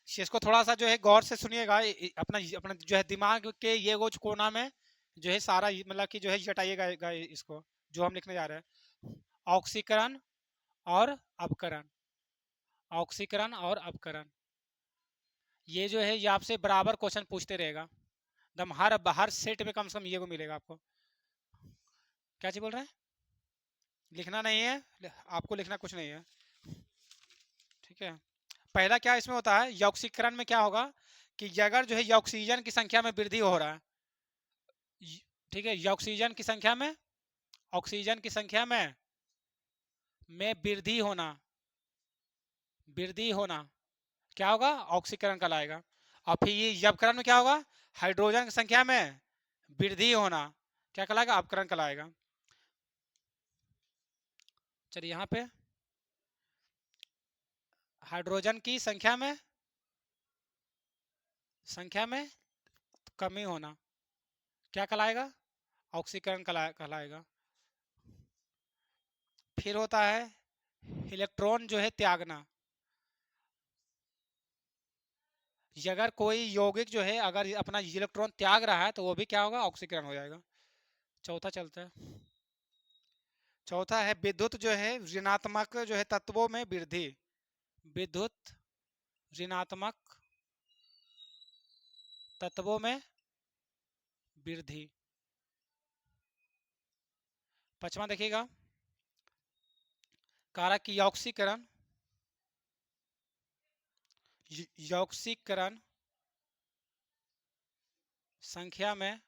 A: इसको थोड़ा सा जो है गौर से सुनिएगा, अपना अपना जो है दिमाग के ये वो कोना में जो है सारा मतलब कि जो है जटाइएगा इसको जो हम लिखने जा रहे हैं। ऑक्सीकरण और अपकरण, ऑक्सीकरण और अपकरण, ये जो है ये आपसे बराबर क्वेश्चन पूछते रहेगा दम, हर सेट में कम से कम ये को मिलेगा आपको। क्या चीज बोल रहे हैं, लिखना नहीं है आपको, लिखना कुछ नहीं है, ठीक है। पहला क्या इसमें होता है, यौक्सीकरण में क्या होगा कि अगर जो है ऑक्सीजन की संख्या में वृद्धि हो रहा है, ठीक है, ऑक्सीजन की संख्या में, ऑक्सीजन की संख्या में वृद्धि होना, वृद्धि होना क्या होगा, ऑक्सीकरण कहलाएगा। और फिर ये जबकरण में क्या होगा, हाइड्रोजन की संख्या में वृद्धि होना क्या कहलाएगा, अपकरण कहलाएगा। चलिए यहाँ पे हाइड्रोजन की संख्या में कमी होना क्या कहलाएगा, ऑक्सीकरण कहलाएगा। फिर होता है इलेक्ट्रॉन जो है त्यागना, अगर कोई यौगिक जो है अगर अपना इलेक्ट्रॉन त्याग रहा है तो वो भी क्या होगा, ऑक्सीकरण हो जाएगा। चौथा चलता है, चौथा है विद्युत जो है ऋणात्मक जो है तत्वों में वृद्धि। विद्युत ऋणात्मक तत्वों में वृद्धि। पांचवा देखिएगा, कारक की यौक्सीकरण, यौक्सीकरण संख्या में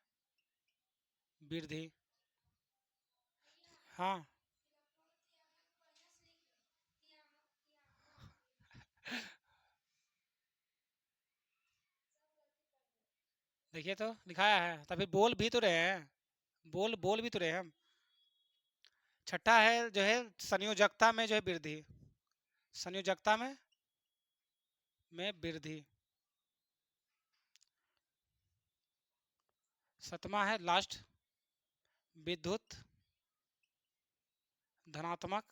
A: वृद्धि। हाँ, देखिए तो दिखाया है, तभी बोल भी तो रहे हैं, बोल बोल भी तो रहे हैं हम। छठा है जो है संयोजकता में जो है वृद्धि, संयोजकता में वृद्धि। सतमा है लास्ट, विद्युत धनात्मक,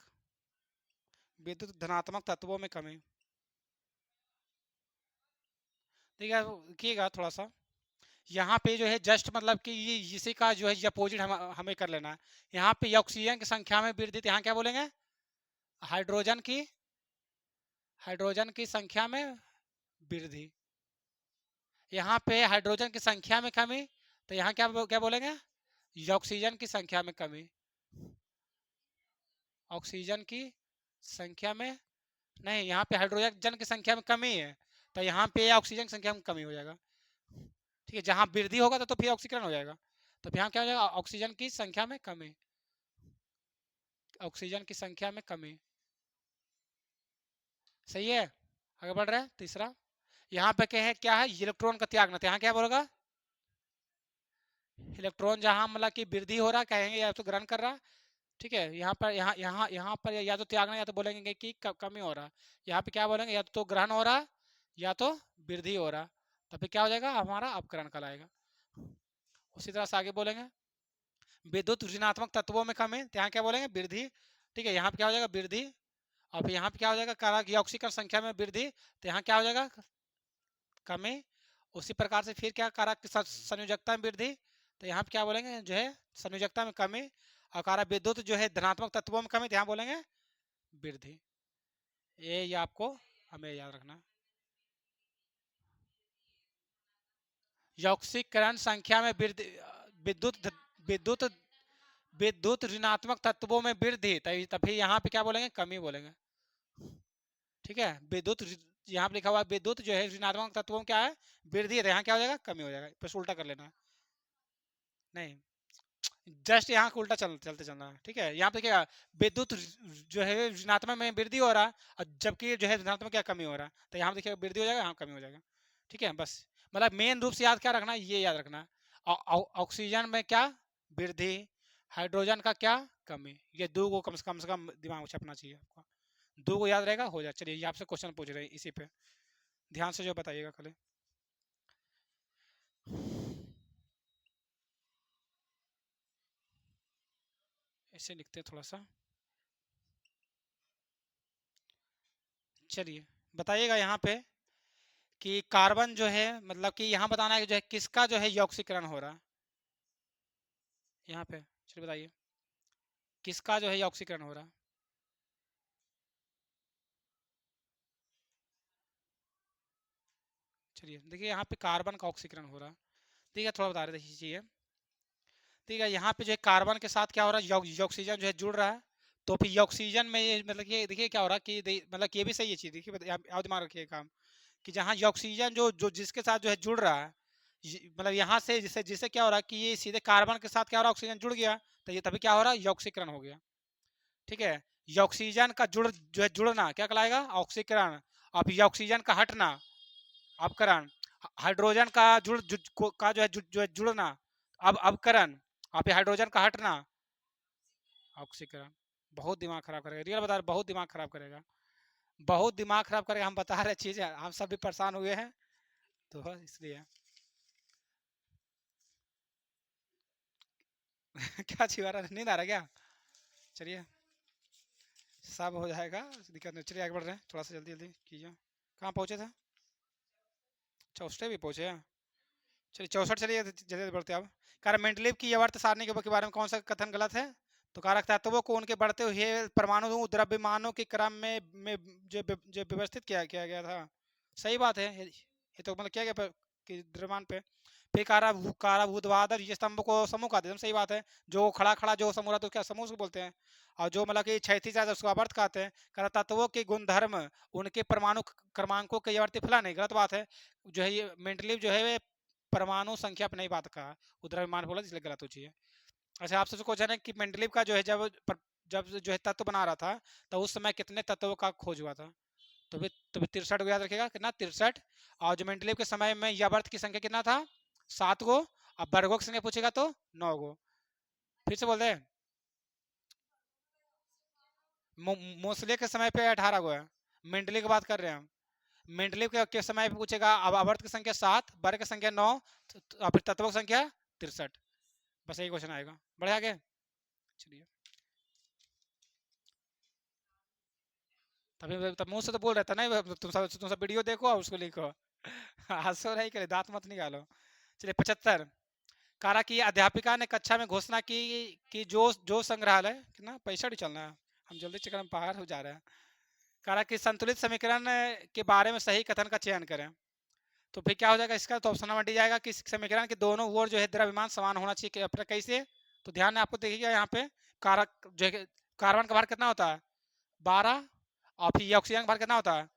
A: विद्युत धनात्मक तत्वों में कमी। देखिएगा थोड़ा सा, यहाँ पे जो है जस्ट मतलब कि ये इसी का जो है अपोजिट हमें कर लेना है। यहाँ पे ऑक्सीजन की संख्या में वृद्धि, तो यहाँ क्या बोलेंगे, हाइड्रोजन की, हाइड्रोजन की संख्या में वृद्धि। यहाँ पे हाइड्रोजन की संख्या में कमी, तो यहाँ क्या क्या बोलेंगे, ऑक्सीजन की संख्या में कमी। ऑक्सीजन की संख्या में नहीं, यहाँ पे हाइड्रोजन की संख्या में कमी है, तो यहाँ पे ऑक्सीजन की संख्या में कमी हो जाएगा। ठीक है, जहाँ वृद्धि होगा तो फिर ऑक्सीकरण हो जाएगा, तो फिर यहाँ क्या हो जाएगा, ऑक्सीजन की संख्या में कमी, ऑक्सीजन की संख्या में कमी। सही है, आगे बढ़ रहे हैं। तीसरा, यहाँ पे क्या है, क्या है, इलेक्ट्रॉन का त्यागना, तो यहाँ क्या बोलेगा, इलेक्ट्रॉन जहां मतलब कि वृद्धि हो रहा कहेंगे या तो ग्रहण कर रहा। ठीक है, यहाँ पर यहाँ पर या तो त्यागना या तो बोलेंगे कि कमी हो रहा। यहाँ पे क्या बोलेंगे, या तो ग्रहण हो रहा या तो वृद्धि हो रहा, तो फिर क्या हो जाएगा, हमारा अपकरण कहलाएगा। उसी तरह से आगे बोलेंगे, विद्युत ऋणात्मक तत्वों में कमी, तो यहाँ क्या बोलेंगे, वृद्धि। ठीक है, यहाँ पे क्या हो जाएगा, वृद्धि। और फिर यहाँ पे क्या हो जाएगा, कारक ऑक्सीकरण संख्या में वृद्धि, तो यहाँ क्या हो जाएगा, कमी। उसी प्रकार से फिर क्या, कारक की संयोजकता में वृद्धि, तो यहाँ पे क्या बोलेंगे, जो है संयोजकता में कमी। और कारक विद्युत जो है धनात्मक तत्वों में कमी, तो यहाँ बोलेंगे वृद्धि। ये आपको हमें याद रखना। यौक्सीकरण संख्या में वृद्धि, विद्युत विद्युत विद्युत ऋणात्मक तत्वों में वृद्धि, तभी यहाँ पे क्या बोलेंगे, कमी बोलेंगे। ठीक है, विद्युत यहाँ पे लिखा हुआ विद्युत जो है ऋणात्मक तत्वों में क्या है, वृद्धि है, यहाँ क्या हो जाएगा, कमी हो जाएगा, बस उल्टा कर लेना। नहीं, जस्ट यहाँ का उल्टा चलते चलना है। ठीक है, यहाँ पे क्या, विद्युत जो है ऋणात्मक में वृद्धि हो रहा है, और जबकि जो है ऋणात्मक क्या कमी हो रहा है, तो यहाँ देखिए वृद्धि हो जाएगा, यहाँ कमी हो जाएगा। ठीक है, बस मतलब मेन रूप से याद क्या रखना है, ये याद रखना है। ऑक्सीजन में क्या वृद्धि, हाइड्रोजन का क्या कमी, ये दो को कम से कम दिमाग में छपना चाहिए आपको। दो को याद रहेगा, हो जाए। चलिए, ये आपसे क्वेश्चन पूछ रहे हैं इसी पे, ध्यान से जो बताइएगा कल। ऐसे लिखते हैं थोड़ा सा। चलिए बताइएगा यहाँ पे कि कार्बन जो है मतलब कि यहाँ बताना है कि जो है किसका जो है यौक्सीकरण हो रहा है, यहाँ पे चलिए बताइए किसका जो है यौक्सीकरण हो रहा है। चलिए देखिए, यहाँ पे कार्बन का ऑक्सीकरण हो रहा है। ठीक है, थोड़ा बता रहे देखिए। ठीक है, यहाँ पे जो है कार्बन के साथ क्या हो रहा है, ऑक्सीजन जो है जुड़ रहा है, तो फिर ऑक्सीजन में मतलब कि देखिए क्या हो रहा है कि मतलब कि ये भी सही है चीज़, देखिए आप दिमाग रखिए काम, कि जहाँ ऑक्सीजन जो जो जिसके साथ जो है जुड़ रहा है, मतलब यहाँ से जिससे जिससे क्या हो रहा है कि ये सीधे कार्बन के साथ क्या हो रहा है, ऑक्सीजन जुड़ गया, तो ये तभी क्या हो रहा है, ऑक्सीकरण हो गया। ठीक है, ऑक्सीजन का जुड़ जो है जुड़ना क्या कहलाएगा, ऑक्सीकरण। और फिर ऑक्सीजन का हटना अपकरण। हाइड्रोजन का का जो है जो है जुड़ना अब अपकरण। और फिर हाइड्रोजन का हटना ऑक्सीकरण। बहुत दिमाग खराब करेगा, रियल बता रहे, बहुत दिमाग खराब करेगा, बहुत दिमाग खराब करेगा। हम बता रहे चीजें, हम सब भी परेशान हुए हैं, तो इसलिए क्या चिल्ला रहा, नींद आ रहा है क्या। चलिए, सब हो जाएगा, दिक्कत नहीं। चलिए आगे बढ़ रहे हैं, थोड़ा सा जल्दी जल्दी कीजिए। कहाँ पहुँचे थे, चौसठे भी पहुँचे हैं। चलिए 64, चलिए जल्दी बढ़ते हैं अब। कारण मेंडलीव की यथार्थ सारणी के बारे में कौन सा कथन गलत है, तो कारक तत्वों को उनके बढ़ते हुए परमाणु द्रव्यमानों के क्रम में जो व्यवस्थित किया गया था। सही बात है ये तो मतलब किया गया कि द्रव्यमान पे। फिर काराभूतवादक ये स्तंभ को समूह कहते हैं, सही बात है। जो खड़ा खड़ा जो समूह रहता है क्या समूह को बोलते हैं। और जो मतलब कि क्षैतिज उसको आवर्त कहते हैं। कारक तत्वों के गुणधर्म उनके परमाणु क्रमांकों के आवर्ती फलन नहीं, गलत बात है। जो है ये मेंटली जो है परमाणु संख्या पर नहीं बात कहा, द्रव्यमान बोला इसलिए गलत हो चाहिए। अच्छा आपसे क्वेश्चन है कि मेंडलीव का जो है जब जो है तत्व बना रहा था तो उस समय कितने तत्वों का खोज हुआ था। तो भी 63 को याद रखेगा, कितना 63। और जो मेंडलीव के समय में यावर्त की संख्या कितना था 7 गो। अब वर्गों की संख्या पूछेगा तो 9 गो। फिर से बोल दे। मोसले के समय पे 18 गो है। मेंडलीव की बात कर रहे हैं हम। मेंडलीव के समय पे पूछेगा अब आवर्त की संख्या 7, वर्ग की संख्या 9, और फिर तत्वों की संख्या 63। बस यही क्वेश्चन आएगा। बढ़े आगे चलिए। तभी तब मुंह से तो बोल रहा था नहीं, तुम सब वीडियो देखो और उसको लिखो। हंसो नहीं करे, दांत मत निकालो। चलिए 75। कारा की अध्यापिका ने कक्षा में घोषणा की कि जो संग्रहालय कितना पैसा भी चलना है, हम जल्दी चक्कर में बाहर हो जा रहे हैं। कारा की संतुलित समीकरण के बारे में सही कथन का चयन करें। तो फिर क्या हो जाएगा इसका, तो ऑप्शन नंबर डी जाएगा कि समीकरण के दोनों ओर जो है द्रव्यमान समान होना चाहिए। कैसे, तो ध्यान में आपको देखिएगा यहाँ पे कारक जो है कार्बन का भार कितना होता है 12, और फिर ऑक्सीजन का भार कितना होता है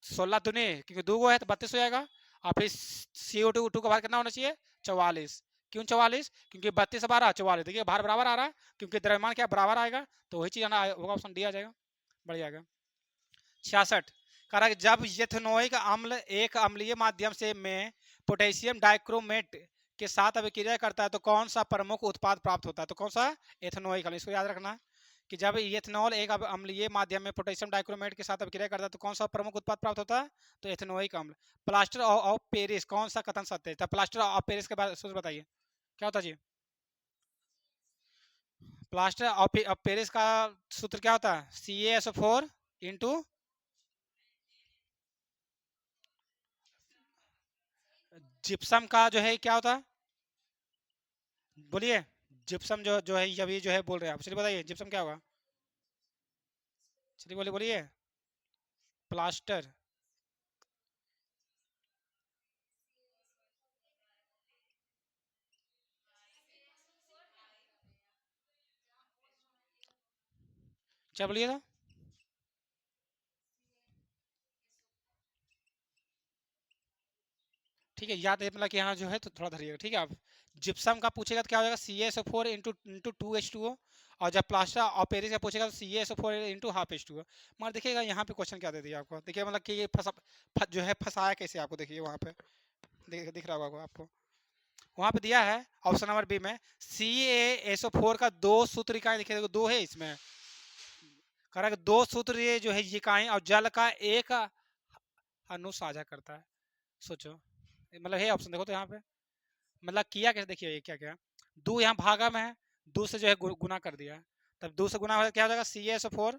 A: 16 दुनी, क्योंकि 2 गो है तो 32 हो जाएगा। और फिर CO2 का भार कितना होना चाहिए 44। क्यों 44, क्योंकि 32 से 12 44, देखिए भार बराबर आ रहा है, क्योंकि द्रव्यमान क्या बराबर आएगा, तो वही चीज होगा, ऑप्शन डी आ जाएगा। बढ़ जाएगा। 66। कारण जब इथेनोइक अम्ल एक अम्लीय माध्यम से में पोटेशियम डाइक्रोमेट के साथ अभिक्रिया करता है तो कौन सा प्रमुख उत्पाद प्राप्त होता है, तो कौन सा एथेनोइक अम्ल, इसको याद रखना कि जब इथेनॉल एक अम्लीय माध्यम में पोटेशियम डाइक्रोमेट के साथ अभिक्रिया करता है तो कौन सा प्रमुख उत्पाद प्राप्त होता है, तो एथेनोइक अम्ल। प्लास्टर ऑफ पेरिस कौन सा कथन सत्य है, तो प्लास्टर ऑफ पेरिस के बारे में बताइए क्या होता है जी। प्लास्टर ऑफ पेरिस का सूत्र क्या होता है CaSO4 इंटू जिप्सम का जो है क्या होता है, बोलिए। जिप्सम जो है अभी जो है बोल रहे हैं आप, चलिए बताइए जिप्सम क्या होगा, चलिए बोलिए बोलिए। प्लास्टर क्या बोलिए तो, ठीक है याद है मतलब कि यहाँ जो है तो थोड़ा धरिएगा, ठीक है आप। जिप्सम का पूछेगा तो क्या हो जाएगा CaSO4 इंटू 2H2O। और जब प्लास्टर ऑफ पेरिस का पूछेगा तो CaSO4 इंटू हाफ H2O। मगर देखिएगा यहाँ पे क्वेश्चन क्या दे दिया आपको, देखिए मतलब कि ये जो है फंसाया कैसे आपको, देखिए वहाँ पे दिख रहा होगा आपको, वहाँ पे दिया है ऑप्शन नंबर बी में CaSO4 का 2 सूत्र इकाई लिखे, देखो 2 है इसमें। करेक्ट, 2 सूत्र ये जो है इकाई और जल का एक अणु साझा करता है। सोचो मतलब है ऑप्शन देखो तो यहाँ पे मतलब किया कैसे, देखिए ये क्या क्या दो यहाँ भागा में है, दो से जो है गुना कर दिया, तब दो से गुना हो क्या हो जाएगा CaSO4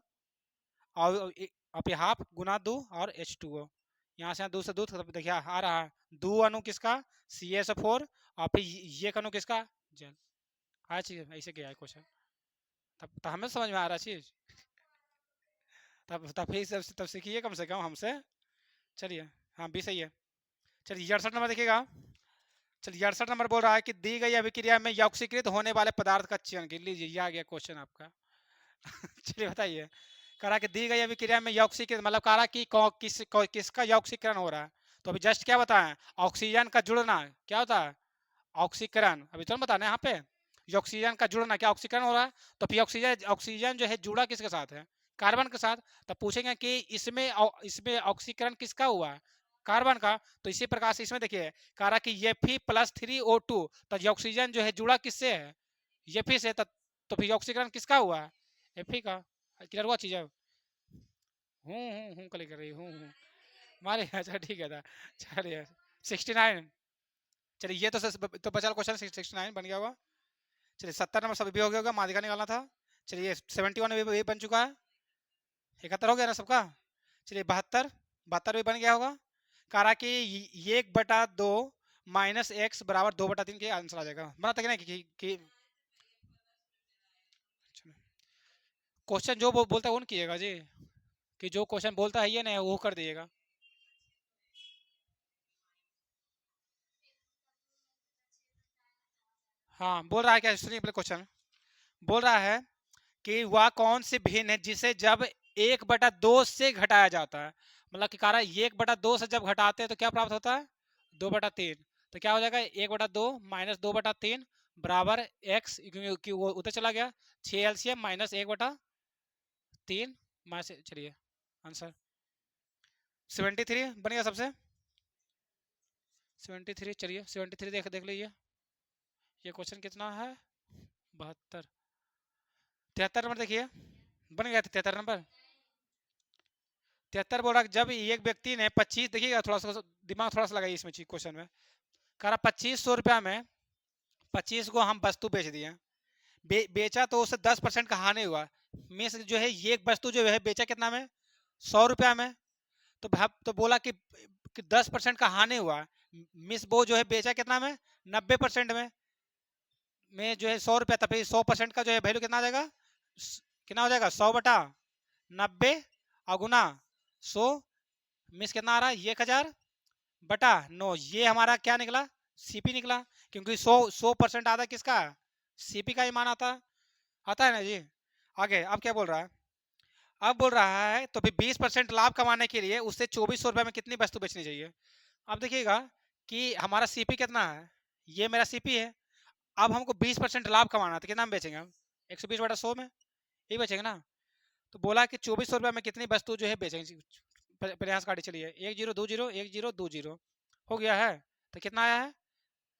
A: और हाफ गुना 2 और H2O। यहाँ से दो से दो तब देखिए आ रहा है दो अणु किसका CaSO4 और फिर ये अणु किसका जल। हाँ चीज ऐसे क्या है क्वेश्चन, तब हमें समझ में आ रहा चीज, तब फिर तब सीखिए कम से कम हमसे। चलिए हाँ भी सही है। चलिए 68 नंबर देखिएगा। चलिए 68 नंबर बोल रहा है कि दी गई अभिक्रिया में यौगिकीकृत होने वाले पदार्थ का चयन कर लीजिए, ये आ गया क्वेश्चन आपका। चलिए बताइए। करा कि दी गई अभिक्रिया में यौगिकीकृत मतलब करा कि किसका यौगिकीकरण हो रहा है, तो अभी जस्ट क्या बताएं ऑक्सीजन का जुड़ना क्या होता है ऑक्सीकरण, अभी तो बताना यहाँ पे ऑक्सीजन का जुड़ना क्या ऑक्सीकरण हो रहा है। तो फिर ऑक्सीजन ऑक्सीजन जो है जुड़ा किसके साथ है कार्बन के साथ, तब पूछेंगे कि इसमें इसमें ऑक्सीकरण किसका हुआ है कार्बन का। तो इसी प्रकार से इसमें देखिए कहा कि Fe+3O2, तो ऑक्सीजन जो है जुड़ा किससे है Fe से, तो फिर ऑक्सीकरण किसका हुआ है Fe का। क्लियर हुआ चीज है। हूँ कल कर रही हूँ मारे अच्छा ठीक है था। चलिए 69। चलिए ये तो बचा क्वेश्चन 69 बन गया होगा। चलिए 70 नंबर सब भी हो गया होगा, माध्यिका निकालना था। चलिए 71 भी बन चुका है, 71 हो गया ना सबका। चलिए 72 72 भी बन गया होगा। कहा कि 1/2 -x बराबर 2/3 के आंसर आ जाएगा, बना तक ना कि क्वेश्चन जो बोलता है वो नहीं कीजिएगा जी, कि जो क्वेश्चन बोलता है ये नहीं वो कर दीजिएगा। हाँ बोल रहा है क्या, सुनिए पहले क्वेश्चन। बोल रहा है कि वह कौन सी भिन्न है जिसे जब 1/2 से घटाया जाता है, मतलब कि कारण 1/2 से जब घटाते हैं तो क्या प्राप्त होता है, 2/3। तो क्या हो जाएगा, 1/2 माइनस 2/3 बराबर एक्स, क्योंकि वो उधर चला गया, 6 LCM माइनस 1/3 माइनस, चलिए आंसर 73 बनेगा सबसे। 73, चलिए 73 देख देख लीजिए। ये क्वेश्चन कितना है, 72, 73 नंबर देखिए, बन गया 73 नंबर। 73 बोल रहा जब एक व्यक्ति ने 25, देखिएगा थोड़ा सा दिमाग थोड़ा सा लगाइए इसमें क्वेश्चन में। कह रहा 2500 रुपया में 25 को हम वस्तु बेच दिए, बेचा तो उससे 10% का हानि हुआ। मीन्स जो है ये एक वस्तु जो है बेचा कितना में, 100 रुपया में। तो बोला कि 10% का हानि हुआ। मिस वो जो है बेचा कितना में, 90% में जो है 100 रुपया, तब 100% का जो है वैल्यू कितना आ जाएगा, कितना हो जाएगा, 100/90 अगुना 100, मिस कितना आ रहा है, 1000/9। ये हमारा क्या निकला, सीपी निकला, क्योंकि 100% आधा किसका, सीपी का ही मान आता है ना जी। आगे अब क्या बोल रहा है, अब बोल रहा है तो फिर 20% लाभ कमाने के लिए उससे 2400 रुपये में कितनी वस्तु बेचनी चाहिए। अब देखिएगा कि हमारा सीपी कितना है, ये मेरा सीपी है। अब हमको 20% लाभ कमाना तो कितना में बेचेंगे हम, 120/100 में ही बेचेंगे ना। तो बोला कि 2400 रुपये में कितनी वस्तु जो है बेचेंगे, प्रयास काटे चलिए, 1020 1020 हो गया है। तो कितना आया है,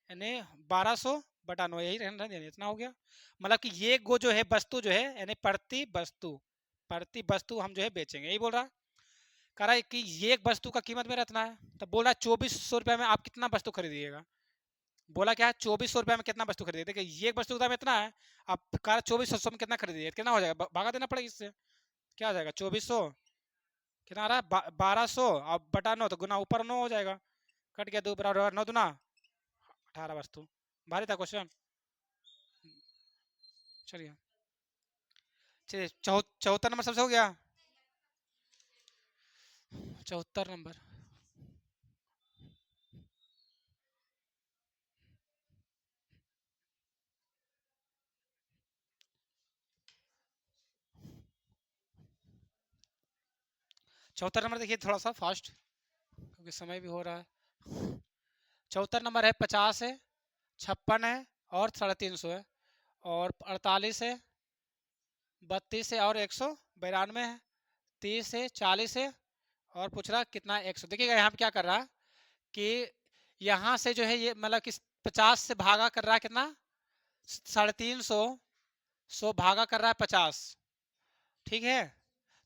A: यानी 1200/9, यही रहना देना, इतना हो गया। मतलब कि ये गो जो है वस्तु जो है, यानी प्रति वस्तु हम जो है बेचेंगे, यही बोल रहा। कह रहा है कि ये एक वस्तु का कीमत में रखना है, तो बोल रहा है 2400 रुपये में आप कितना वस्तु खरीदिएगा। बोला क्या है, 2400 रुपये में कितना वस्तु खरीदिए, देखिए ये एक वस्तु का दाम इतना है, आप कह 2400 में कितना खरीदिए, कितना हो जाएगा, भागा देना पड़ेगा इससे, क्या हो जाएगा 2400, कितना आ रहा है 1200, अब बटा 9 तो गुना ऊपर 9 हो जाएगा, कट गया 2 बराबर 9 दूना 18 वस्तु। भारी था क्वेश्चन। चलिए चलिए 74 नंबर सबसे हो गया, 74 नंबर। 74 नंबर देखिए थोड़ा सा फास्ट, क्योंकि समय भी हो रहा है। 74 नंबर है, 50 है, 56 है और 350 है, और 48 है, 32 है और 192 है, 30 है, 40 है, और पूछ रहा कितना 100। देखिएगा यहाँ पे क्या कर रहा है कि यहाँ से जो है ये मतलब कि 50 से भागा कर रहा है कितना, 350, 100 भागा कर रहा है 50, ठीक है।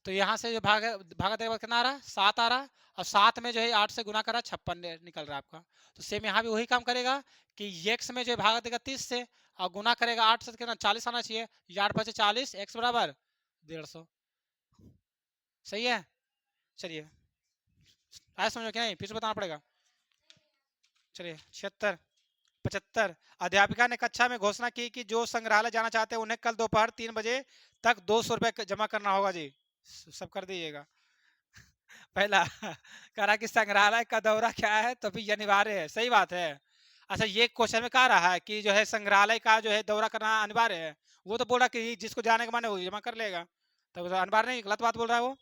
A: तो यहाँ से जो भागा भागा देने के बाद कितना आ रहा है, 7 आ रहा है, और 7 में जो है 8 से गुना कर रहा है, 56 निकल रहा है आपका। तो सेम यहाँ भी वही काम करेगा कि x में जो है भागा देगा 30 से, और गुना करेगा 8 से, कितना 40 आना चाहिए, 8×5 = 40, x बराबर 150। सही है। चलिए आया समझो क्या नहीं, फिर से बताना पड़ेगा। चलिए 76, 75। अध्यापिका ने कक्षा में घोषणा की कि जो संग्रहालय जाना चाहते हैं उन्हें कल दोपहर 3 बजे तक 200 रुपये जमा करना होगा जी, सब कर दीजिएगा। पहला कह रहा कि संग्रहालय का दौरा क्या है, तो फिर अनिवार्य है, सही बात है। अच्छा ये क्वेश्चन में कह रहा है कि जो है संग्रहालय का जो है दौरा करना अनिवार्य है, वो तो बोल रहा कि जिसको जाने का मन है वो जमा कर लेगा, तो अनिवार्य नहीं, गलत बात बोल रहा है वो।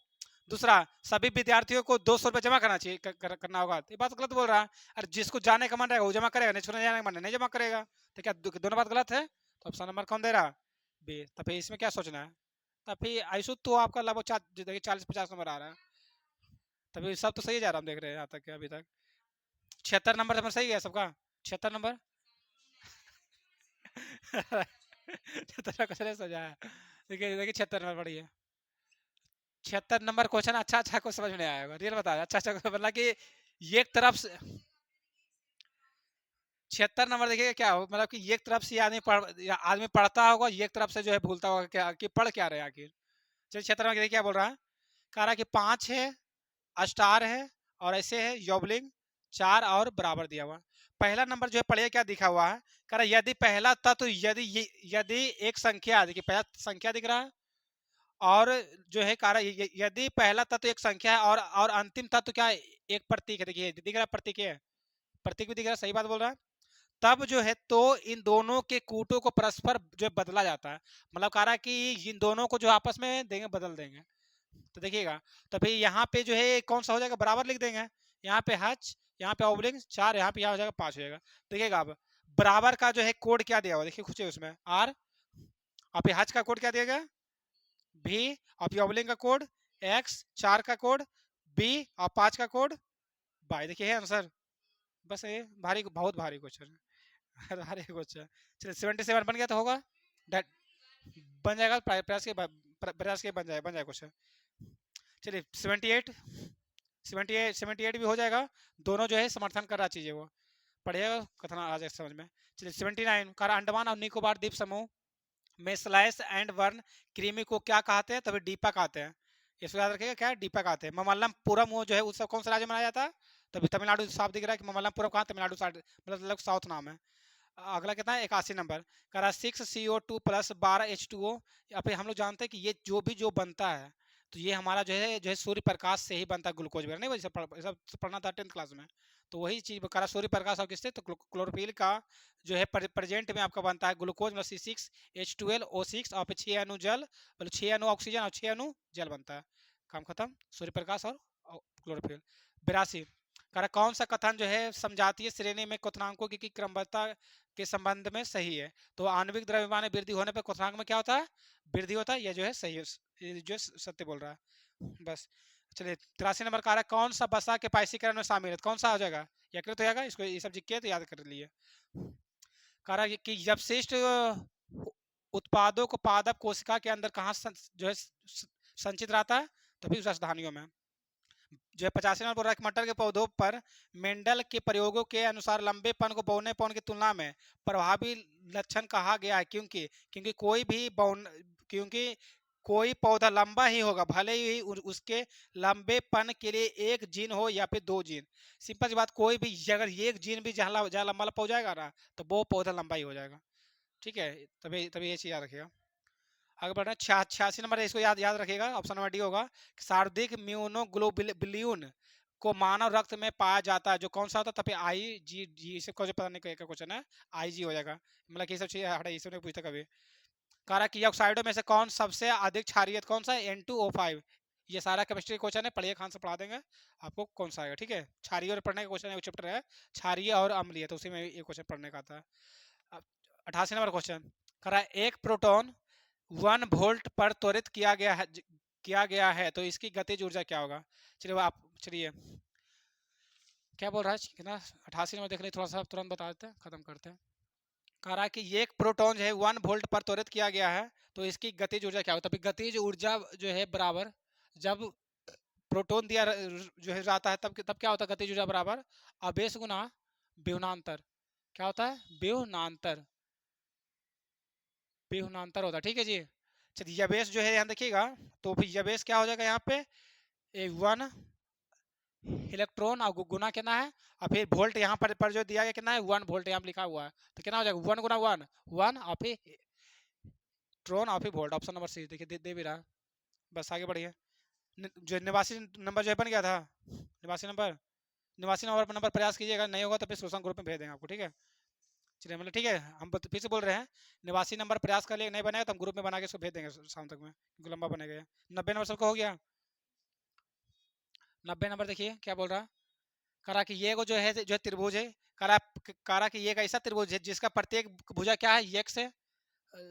A: दूसरा, सभी विद्यार्थियों को 200 रुपये जमा करना चाहिए, करना होगा, तो ये बात गलत बोल रहा है। अरे जिसको जाने का मन रहेगा वो जमा करेगा, नहीं जाने का मन है नहीं जमा करेगा, तो क्या दोनों बात गलत है। तो ऑप्शन नंबर कौन दे रहा, बी। तो फिर इसमें क्या सोचना है, तो फिर आयुष तो आपका लगभग 40-50 नंबर आ रहा है, तभी सब तो सही जा रहा हम देख रहे हैं यहाँ तक अभी तक। 76 नंबर सही है सबका, 76 नंबर। 76 सजा है, देखिए देखिए 76 नंबर पड़ी है। 76 नंबर क्वेश्चन अच्छा अच्छा को समझ में नहीं आएगा, रियल बता, अच्छा अच्छा मतलब कि एक तरफ से 76 नंबर देखिए क्या हो, मतलब कि एक तरफ से आदमी पढ़ता होगा, एक तरफ से जो है भूलता होगा क्या कि पढ़ क्या रहे आखिर। चलिए 76 नंबर देखिए क्या बोल रहा है, कह रहा है कि 5 है, स्टार है, और ऐसे है योबलिंग 4 और बराबर दिया हुआ। पहला नंबर जो है पढ़िए क्या दिखा हुआ है, कह रहा यदि पहला तत्व यदि एक संख्या, देखिए पहला संख्या दिख रहा है, और जो है कारण यदि पहला तत्व एक संख्या है और अंतिम तत्व क्या है, एक प्रतीक है। देखिए दिख रहा है प्रतीक है, प्रतीक भी दिख रहा है, सही बात बोल रहा है। तब जो है तो इन दोनों के कूटों को परस्पर जो है बदला जाता है, मतलब कह रहा है कि इन दोनों को जो आपस में देंगे बदल देंगे। तो देखिएगा, तो फिर यहाँ पे जो है कौन सा हो जाएगा, बराबर लिख देंगे। यहाँ पे हच, यहाँ पे ऑब्लिक 4, यहाँ पे यहाँ हो जाएगा 5 हो जाएगा। देखिएगा अब बराबर का जो है कोड क्या दिया हुआ, देखिए खुचे उसमें आर, और फिर हच का कोड क्या दिया गया भी, और फिर ऑब्लिक का कोड एक्स, 4 का कोड बी, और 5 का कोड बाई। देखिए है आंसर। बस ये भारी, बहुत भारी क्वेश्चन है। भारी क्वेश्चन। चलिए 77 बन गया तो होगा, बन जाएगा, प्रयास के बन जाएगा क्वेश्चन। चलिए 78, 78 भी हो जाएगा। दोनों जो है समर्थन कर रहा चीजें, वो पढ़िएगा कथन आ जाए समझ में। चलिए 79 कर अंडमान और निकोबार द्वीप समूह में स्लाइस एंड वर्न क्रीमी को क्या कहते हैं, तभी डीपा कहते हैं। इसको याद रखिएगा, क्या डीपा कहते हैं। ममल्लपुरम वो जो है उत्सव कौन सा राज्य में मनाया जाता है, तभी तमिलनाडु साफ दिख रहा है कि ममल्लपुरम कहाँ, तमिलनाडु मतलब साउथ नाम है। अगला कितना है 81 नंबर, कह रहा 6CO2 प्लस 12H2O। या फिर हम लोग जानते हैं कि ये जो बनता है, तो ये हमारा जो है सूर्य प्रकाश से ही बनता है, ग्लूकोज वगैरह नहीं, वही सब पढ़ना था 10th क्लास में। तो वही चीज कह रहा सूर्य प्रकाश और किससे, तो क्लोरोफिल का जो है प्रेजेंट में आपका बनता है ग्लूकोज मतलब C6H12O6, और फिर 6 अणु जल, मतलब 6 अणु ऑक्सीजन और 6 अणु जल बनता है। काम खत्म, सूर्य प्रकाश और क्लोरोफिल। 82 कह रहा कौन सा कथन जो है समझातीय श्रेणी में क्वथनांकों की क्रमबद्धता के संबंध में सही है, तो आणविक द्रव्यमान में वृद्धि होने पर क्वथनांक में क्या होता है, वृद्धि होता है, यह जो है सही है, ये जो है सत्य बोल रहा है। बस चलिए 83 नंबर कह रहा है कौन सा वसा के पाइसीकरण में शामिल है, कौन सा हो जाएगा, यकृत हो जाएगा। इसको ये सब जिक्के तो याद कर लिए। कह रहा है कि जब श्रेष्ठ उत्पादों को पादप कोशिका के अंदर कहाँ जो है संचित रहता है, तो फिर राजधानियों में। जो है 85 नंबर बोल रहा है मटर के पौधों पर मेंडल के प्रयोगों के अनुसार लंबेपन को बौने पन की तुलना में प्रभावी लक्षण कहा गया है, क्योंकि क्योंकि क्योंकि कोई पौधा लंबा ही होगा भले ही उसके लंबेपन के लिए एक जीन हो या फिर 2 जीन। सिंपल सी बात, कोई भी अगर एक जीन भी जहाँ जहाँ लंबा पहुंच जाएगा ना, तो वो पौधा लंबा ही हो जाएगा। ठीक है, तभी तभी ये चीज याद रखिएगा। आगे बढ़ रहे हैं 86 नंबर, इसको याद याद रखिएगा, ऑप्शन नंबर डी होगा। शारीरिक म्यूनोग्लोबुलिन को मानव रक्त में पाया जाता है, जो कौन सा होता है, तभी IgG। इसे कुछ पता नहीं क्या क्वेश्चन है, IG हो जाएगा, मतलब कि ये सब चीजें हटा, इसने पूछता कभी। कह रहा कि ऑक्साइडों में से कौन सबसे अधिक क्षारीय, कौन सा N2O5। ये सारा केमिस्ट्री क्वेश्चन है, पढ़िए, खान से पढ़ा देंगे आपको कौन सा आएगा। ठीक है, क्षारीय और पढ़ने का क्वेश्चन है, चैप्टर है क्षारीय और अम्लीय, तो उसी में ये क्वेश्चन पढ़ने का आता है। 88 नंबर क्वेश्चन कह रहा है एक प्रोटॉन 1 वोल्ट पर त्वरित किया गया है तो इसकी गतिज ऊर्जा क्या होगा। चलिए आप, चलिए क्या बोल रहा है कितना, 88 नंबर देख रहे, थोड़ा सा तुरंत बता देते हैं, खत्म करते हैं। कह रहा है कि ये एक प्रोटॉन जो है 1 वोल्ट पर त्वरित किया गया है तो इसकी गतिज ऊर्जा क्या होता है। गतिज ऊर्जा जो है बराबर, जब प्रोटॉन दिया जो है जाता है, तब क्या होता है, गतिज ऊर्जा बराबर आवेश गुना विभवांतर। क्या होता है, विभवांतर होता है। ठीक है जी। चलिए यबेश जो है यहाँ देखिएगा, तो फिर यबेश क्या हो जाएगा यहाँ पे, 1 इलेक्ट्रॉन और गुना कितना है, और फिर वोल्ट यहाँ पर जो दिया गया कितना है, 1 वोल्ट यहाँ लिखा हुआ है, तो कितना हो जाएगा 1 गुना 1 1, और फिर ट्रॉन और फिर वोल्ट। ऑप्शन नंबर सी देखिए दे भी रहा। बस आगे बढ़िए। जो 89 नंबर जो है बन गया था, 89 नंबर प्रयास कीजिएगा, नहीं होगा तो फिर सोशल ग्रुप में भेज देंगे आपको। ठीक है, चलिए मतलब ठीक है, हम फिर से बोल रहे हैं, 89 नंबर प्रयास कर लिए, नहीं बनेगा तो हम ग्रुप में बना के इसको भेज देंगे शाम तक में, क्योंकि लंबा बनेगा। 90 नंबर सबको हो गया। 90 नंबर देखिए क्या बोल रहा है, करा कि ये जो है त्रिभुज है, करा कि ये एक ऐसा त्रिभुज है जिसका प्रत्येक भुजा क्या है, यक्ष है।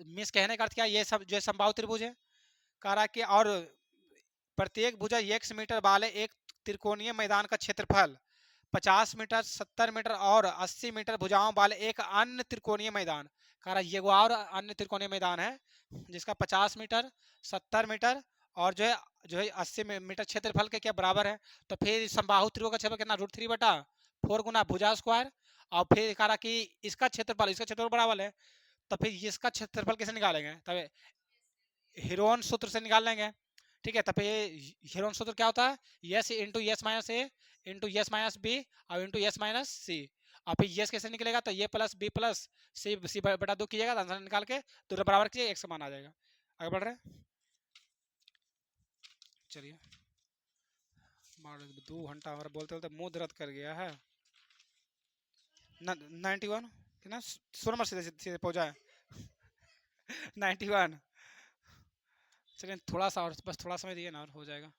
A: मिस कहने का अर्थ क्या है, ये सब जो है समबाहु त्रिभुज है। करा कि और प्रत्येक भुजा x मीटर वाले एक त्रिकोणीय मैदान का क्षेत्रफल 50 मीटर, 70 मीटर और 80 मीटर भुजाओं वाले एक अन्य त्रिकोणीय मैदान। कह रहा ये और अन्य त्रिकोणीय मैदान है जिसका 50 मीटर, 70 मीटर और जो है 80 मीटर क्षेत्रफल के क्या बराबर है। तो फिर समबाहु त्रिभुज का क्षेत्रफल कितना, √3/4 गुना भुजा स्क्वायर। और फिर कह रहा कि इसका क्षेत्रफल बराबर है, तो फिर इसका क्षेत्रफल कैसे निकालेंगे, तब हिरोन सूत्र से निकाल लेंगे। ठीक है, तो फिर हिरोन सूत्र क्या होता है, यस इंटू यस माइनस ए इंटू यस माइनस बी और इंटू यस माइनस सी। और फिर यस कैसे निकलेगा, तो ये प्लस बी प्लस सी बटा 2 कीजिएगा, आंसर निकाल के दोनों बराबर कीजिए, एक समान आ जाएगा। आगे बढ़ रहे हैं। चलिए 2 घंटा हमारा बोलते बोलते मुंह दर्द कर गया है। 91 कितना सोनमर सीधे सीधे पहुंचा है। 91। चलिए थोड़ा सा और, बस थोड़ा समय दिए ना और हो जाएगा।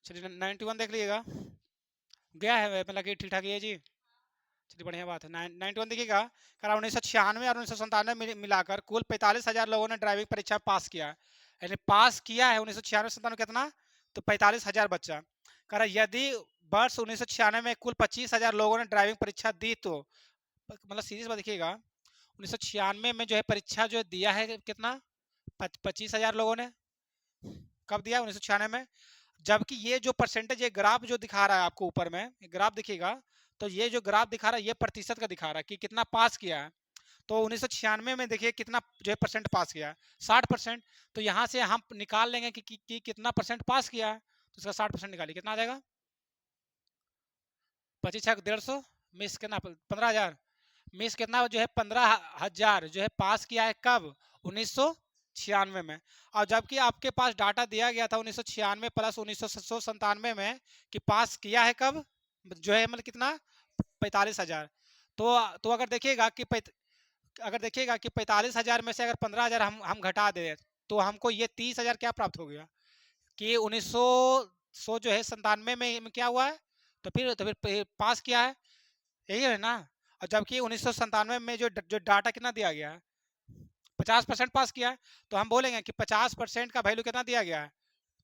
A: चलिए 91 देख लीजिएगा, गया है मतलब कि ठीक ठाक ही है जी। चलिए बढ़िया बात है। 91 देखिएगा, करा 1996 और 1997 मिलाकर कुल 45,000 लोगों ने ड्राइविंग परीक्षा पास किया है। यानी पास किया है 1996-97 कितना, तो 45,000 बच्चा। करा यदि वर्ष 1996 में कुल 25,000 लोगों ने ड्राइविंग परीक्षा दी तो, मतलब सीरीज में देखिएगा 1996 में जो है परीक्षा जो दिया है कितना, 25,000 लोगों ने। कब दिया, 1996 में। जबकि ये जो परसेंटेज, ये ग्राफ जो दिखा रहा है आपको ऊपर में, ग्राफ दिखेगा, तो ये जो ग्राफ दिखा रहा है ये प्रतिशत का दिखा रहा है कि कितना पास किया है। तो 1996 में देखिए कितना जो है परसेंट पास किया है, 60%। तो यहाँ से हम निकाल लेंगे कि कितना परसेंट पास किया है, तो इसका 60% निकालिए, कितना आ जाएगा, 25,150 मिस कितना 15,000, मिस कितना जो है 15,000 जो है पास किया है कब, 1996 में। और जबकि आपके पास डाटा दिया गया था 1996 प्लस 1997 में कि पास किया है कब, जो है मतलब कितना, 45,000। तो अगर देखिएगा कि 45,000 में से अगर 15,000 हम घटा दे, तो हमको ये 30,000 क्या प्राप्त हो गया, कि 1900 जो है 97 में क्या हुआ है, तो फिर पास किया है, यही है ना। और जबकि 1997 में जो डाटा कितना दिया गया है, 50% पास किया है, तो हम बोलेंगे कि 50% का वैल्यू कितना दिया गया है,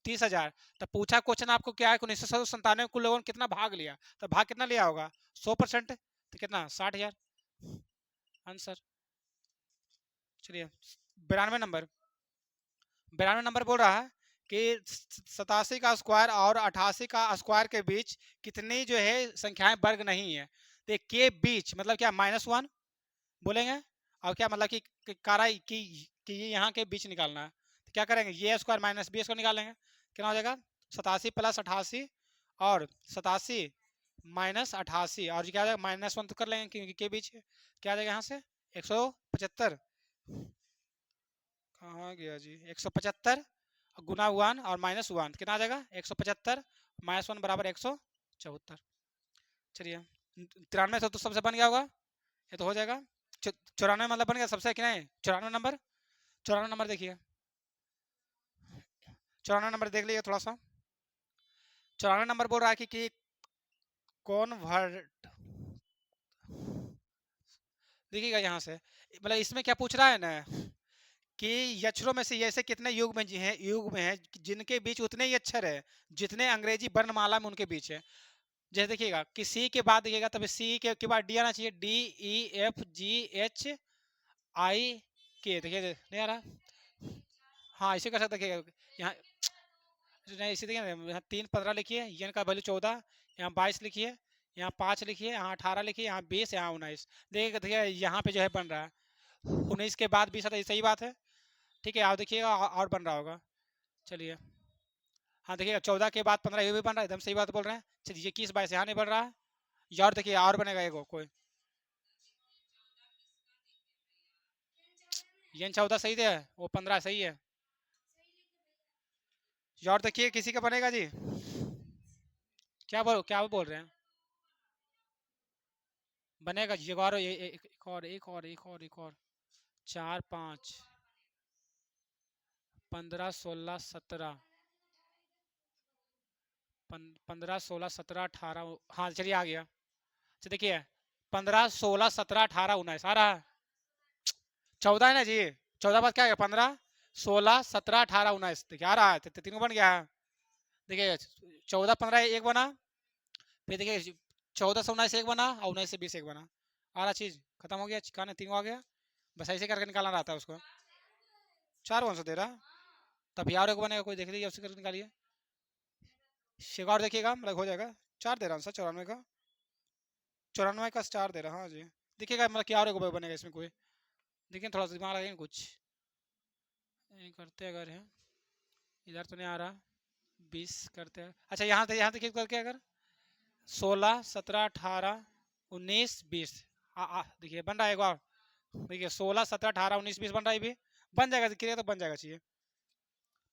A: 30,000। तो पूछा क्वेश्चन आपको क्या है, 1997 कुल लोगों ने कितना भाग लिया, तो भाग कितना लिया होगा, 100%, तो कितना 60,000 आंसर। चलिए 92 नंबर, 92 नंबर बोल रहा है कि 87 का स्क्वायर और 88 का स्क्वायर के बीच कितनी जो है संख्याएं वर्ग नहीं है। तो के बीच मतलब क्या, -1 बोलेंगे, और क्या मतलब कि कारा कि ये यहाँ के बीच निकालना है, तो क्या करेंगे, ये स्क्वायर माइनस बी स्क्वायर निकालेंगे, कितना हो जाएगा, 87 प्लस 88 और 87 माइनस 88, और क्या हो जाएगा, -1 तो कर लेंगे क्योंकि के बीच है। क्या आ जाएगा यहाँ से, 175, कहाँ गया जी, 175 गुना 1 और -1 कितना आ जाएगा, 175 -1 बराबर 174। चलिए 93 तो सबसे बन गया होगा, ये तो हो जाएगा। 94 मतलब बन गया सबसे, कितना है 94 नंबर। 94 नंबर देखिए, 94 नंबर देख लीजिए थोड़ा सा। 94 नंबर बोल रहा है कि कॉन्वर्ट, देखिएगा यहाँ से, मतलब इसमें क्या पूछ रहा है ना, कि अक्षरों में से ऐसे कितने युग में हैं जिनके बीच उतने ही अक्षर है जितने अंग्रेजी वर्णमाला में उनके बीच है। जैसे देखिएगा कि सी के बाद देखिएगा, तब सी के बाद डी आना चाहिए, D E F G H I के, देखिए नहीं आ रहा। हाँ इसे कर सकते, देखिएगा यहाँ, नहीं इसे देखिए ना, यहाँ 3 15 लिखिए, एन का वैल्यू 14, यहाँ 22 लिखिए, यहाँ 5 लिखिए, यहाँ 18 लिखिए, यहाँ 20, यहाँ 19, देखिए देखिए यहाँ पे जो है बन रहा है 19 के बाद 20 आता है, सही बात है। ठीक है, आप देखिएगा और बन रहा होगा। चलिए हाँ देखिएगा 14 के बाद 15 ये भी बन रहा है, एकदम सही बात बोल रहे हैं। चलिए 21 22 यहाँ नहीं बन रहा है, ये और देखिए और बनेगा एगो कोई, ये 14 सही है, वो 15 सही है, ये और देखिए किसी का बनेगा जी, क्या बोल रहे हैं, बनेगा जी, एक और, एक और 4 5 15 16 17, 15 16 17 18, हाँ चलिए आ गया। अच्छा देखिए 15 16 17 18 19 आ रहा है, 14 है ना जी, 14 बाद क्या है, 15 16 17 18 19, देखिए आ रहा है, तीन को बन गया है। देखिए 14 15 एक बना, फिर देखिए 14 से 19 एक बना, और 19 से 20 एक बना, आ रहा चीज खत्म हो गया, कहा तीन आ गया, बस ऐसे करके निकालना रहता है उसको। 4 कौन सा दे रहा, तभी और एक बनेगा, कोई देख लीजिए उससे करके निकालिए, शिकार देखिएगा मतलब हो जाएगा। 4 दे रहा हूँ सर 94 का, 94 का 4 दे रहा, हाँ जी देखिएगा मतलब क्या और एक बनेगा इसमें कोई, देखिए थोड़ा सा दिमाग लगेगा कुछ, नहीं करते अगर है, इधर तो नहीं आ रहा, 20 करते हैं, अच्छा यहाँ देखिए करके अगर 16, 17, 18, 19, 20। देखिए बन रहा है एक बार। देखिए 16, 17, 18, 19, 20 बन रहा है भी। बन जाएगा क्लियर तो बन जाएगा चाहिए।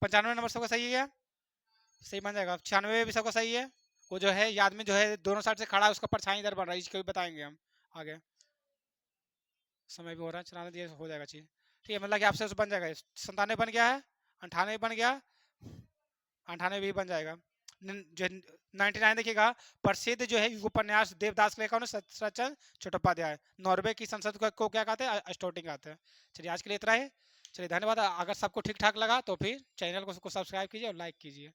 A: 95 नंबर सबका सही है क्या? सही बन जाएगा। 96 भी सबका सही है। वो जो है ये आदमी जो है दोनों साइड से खड़ा है उसका परछाई इधर बन रहा है, इसको भी बताएंगे हम आगे। समय भी हो रहा है, चलाने दिए हो जाएगा चाहिए। ठीक है, मतलब कि आपसे बन जाएगा। 97 बन गया है, 98 बन गया, 98 भी बन जाएगा। जो 99 देखिएगा, प्रसिद्ध जो है उपन्यास देवदास के लेखक सचिन चट्टोपाध्याय, नॉर्वे की संसद को क्या कहते हैं? स्टोटिंग कहते हैं। चलिए आज के लिए इतना ही। चलिए धन्यवाद। अगर सबको ठीक ठाक लगा तो फिर चैनल को सब्सक्राइब कीजिए और लाइक कीजिए।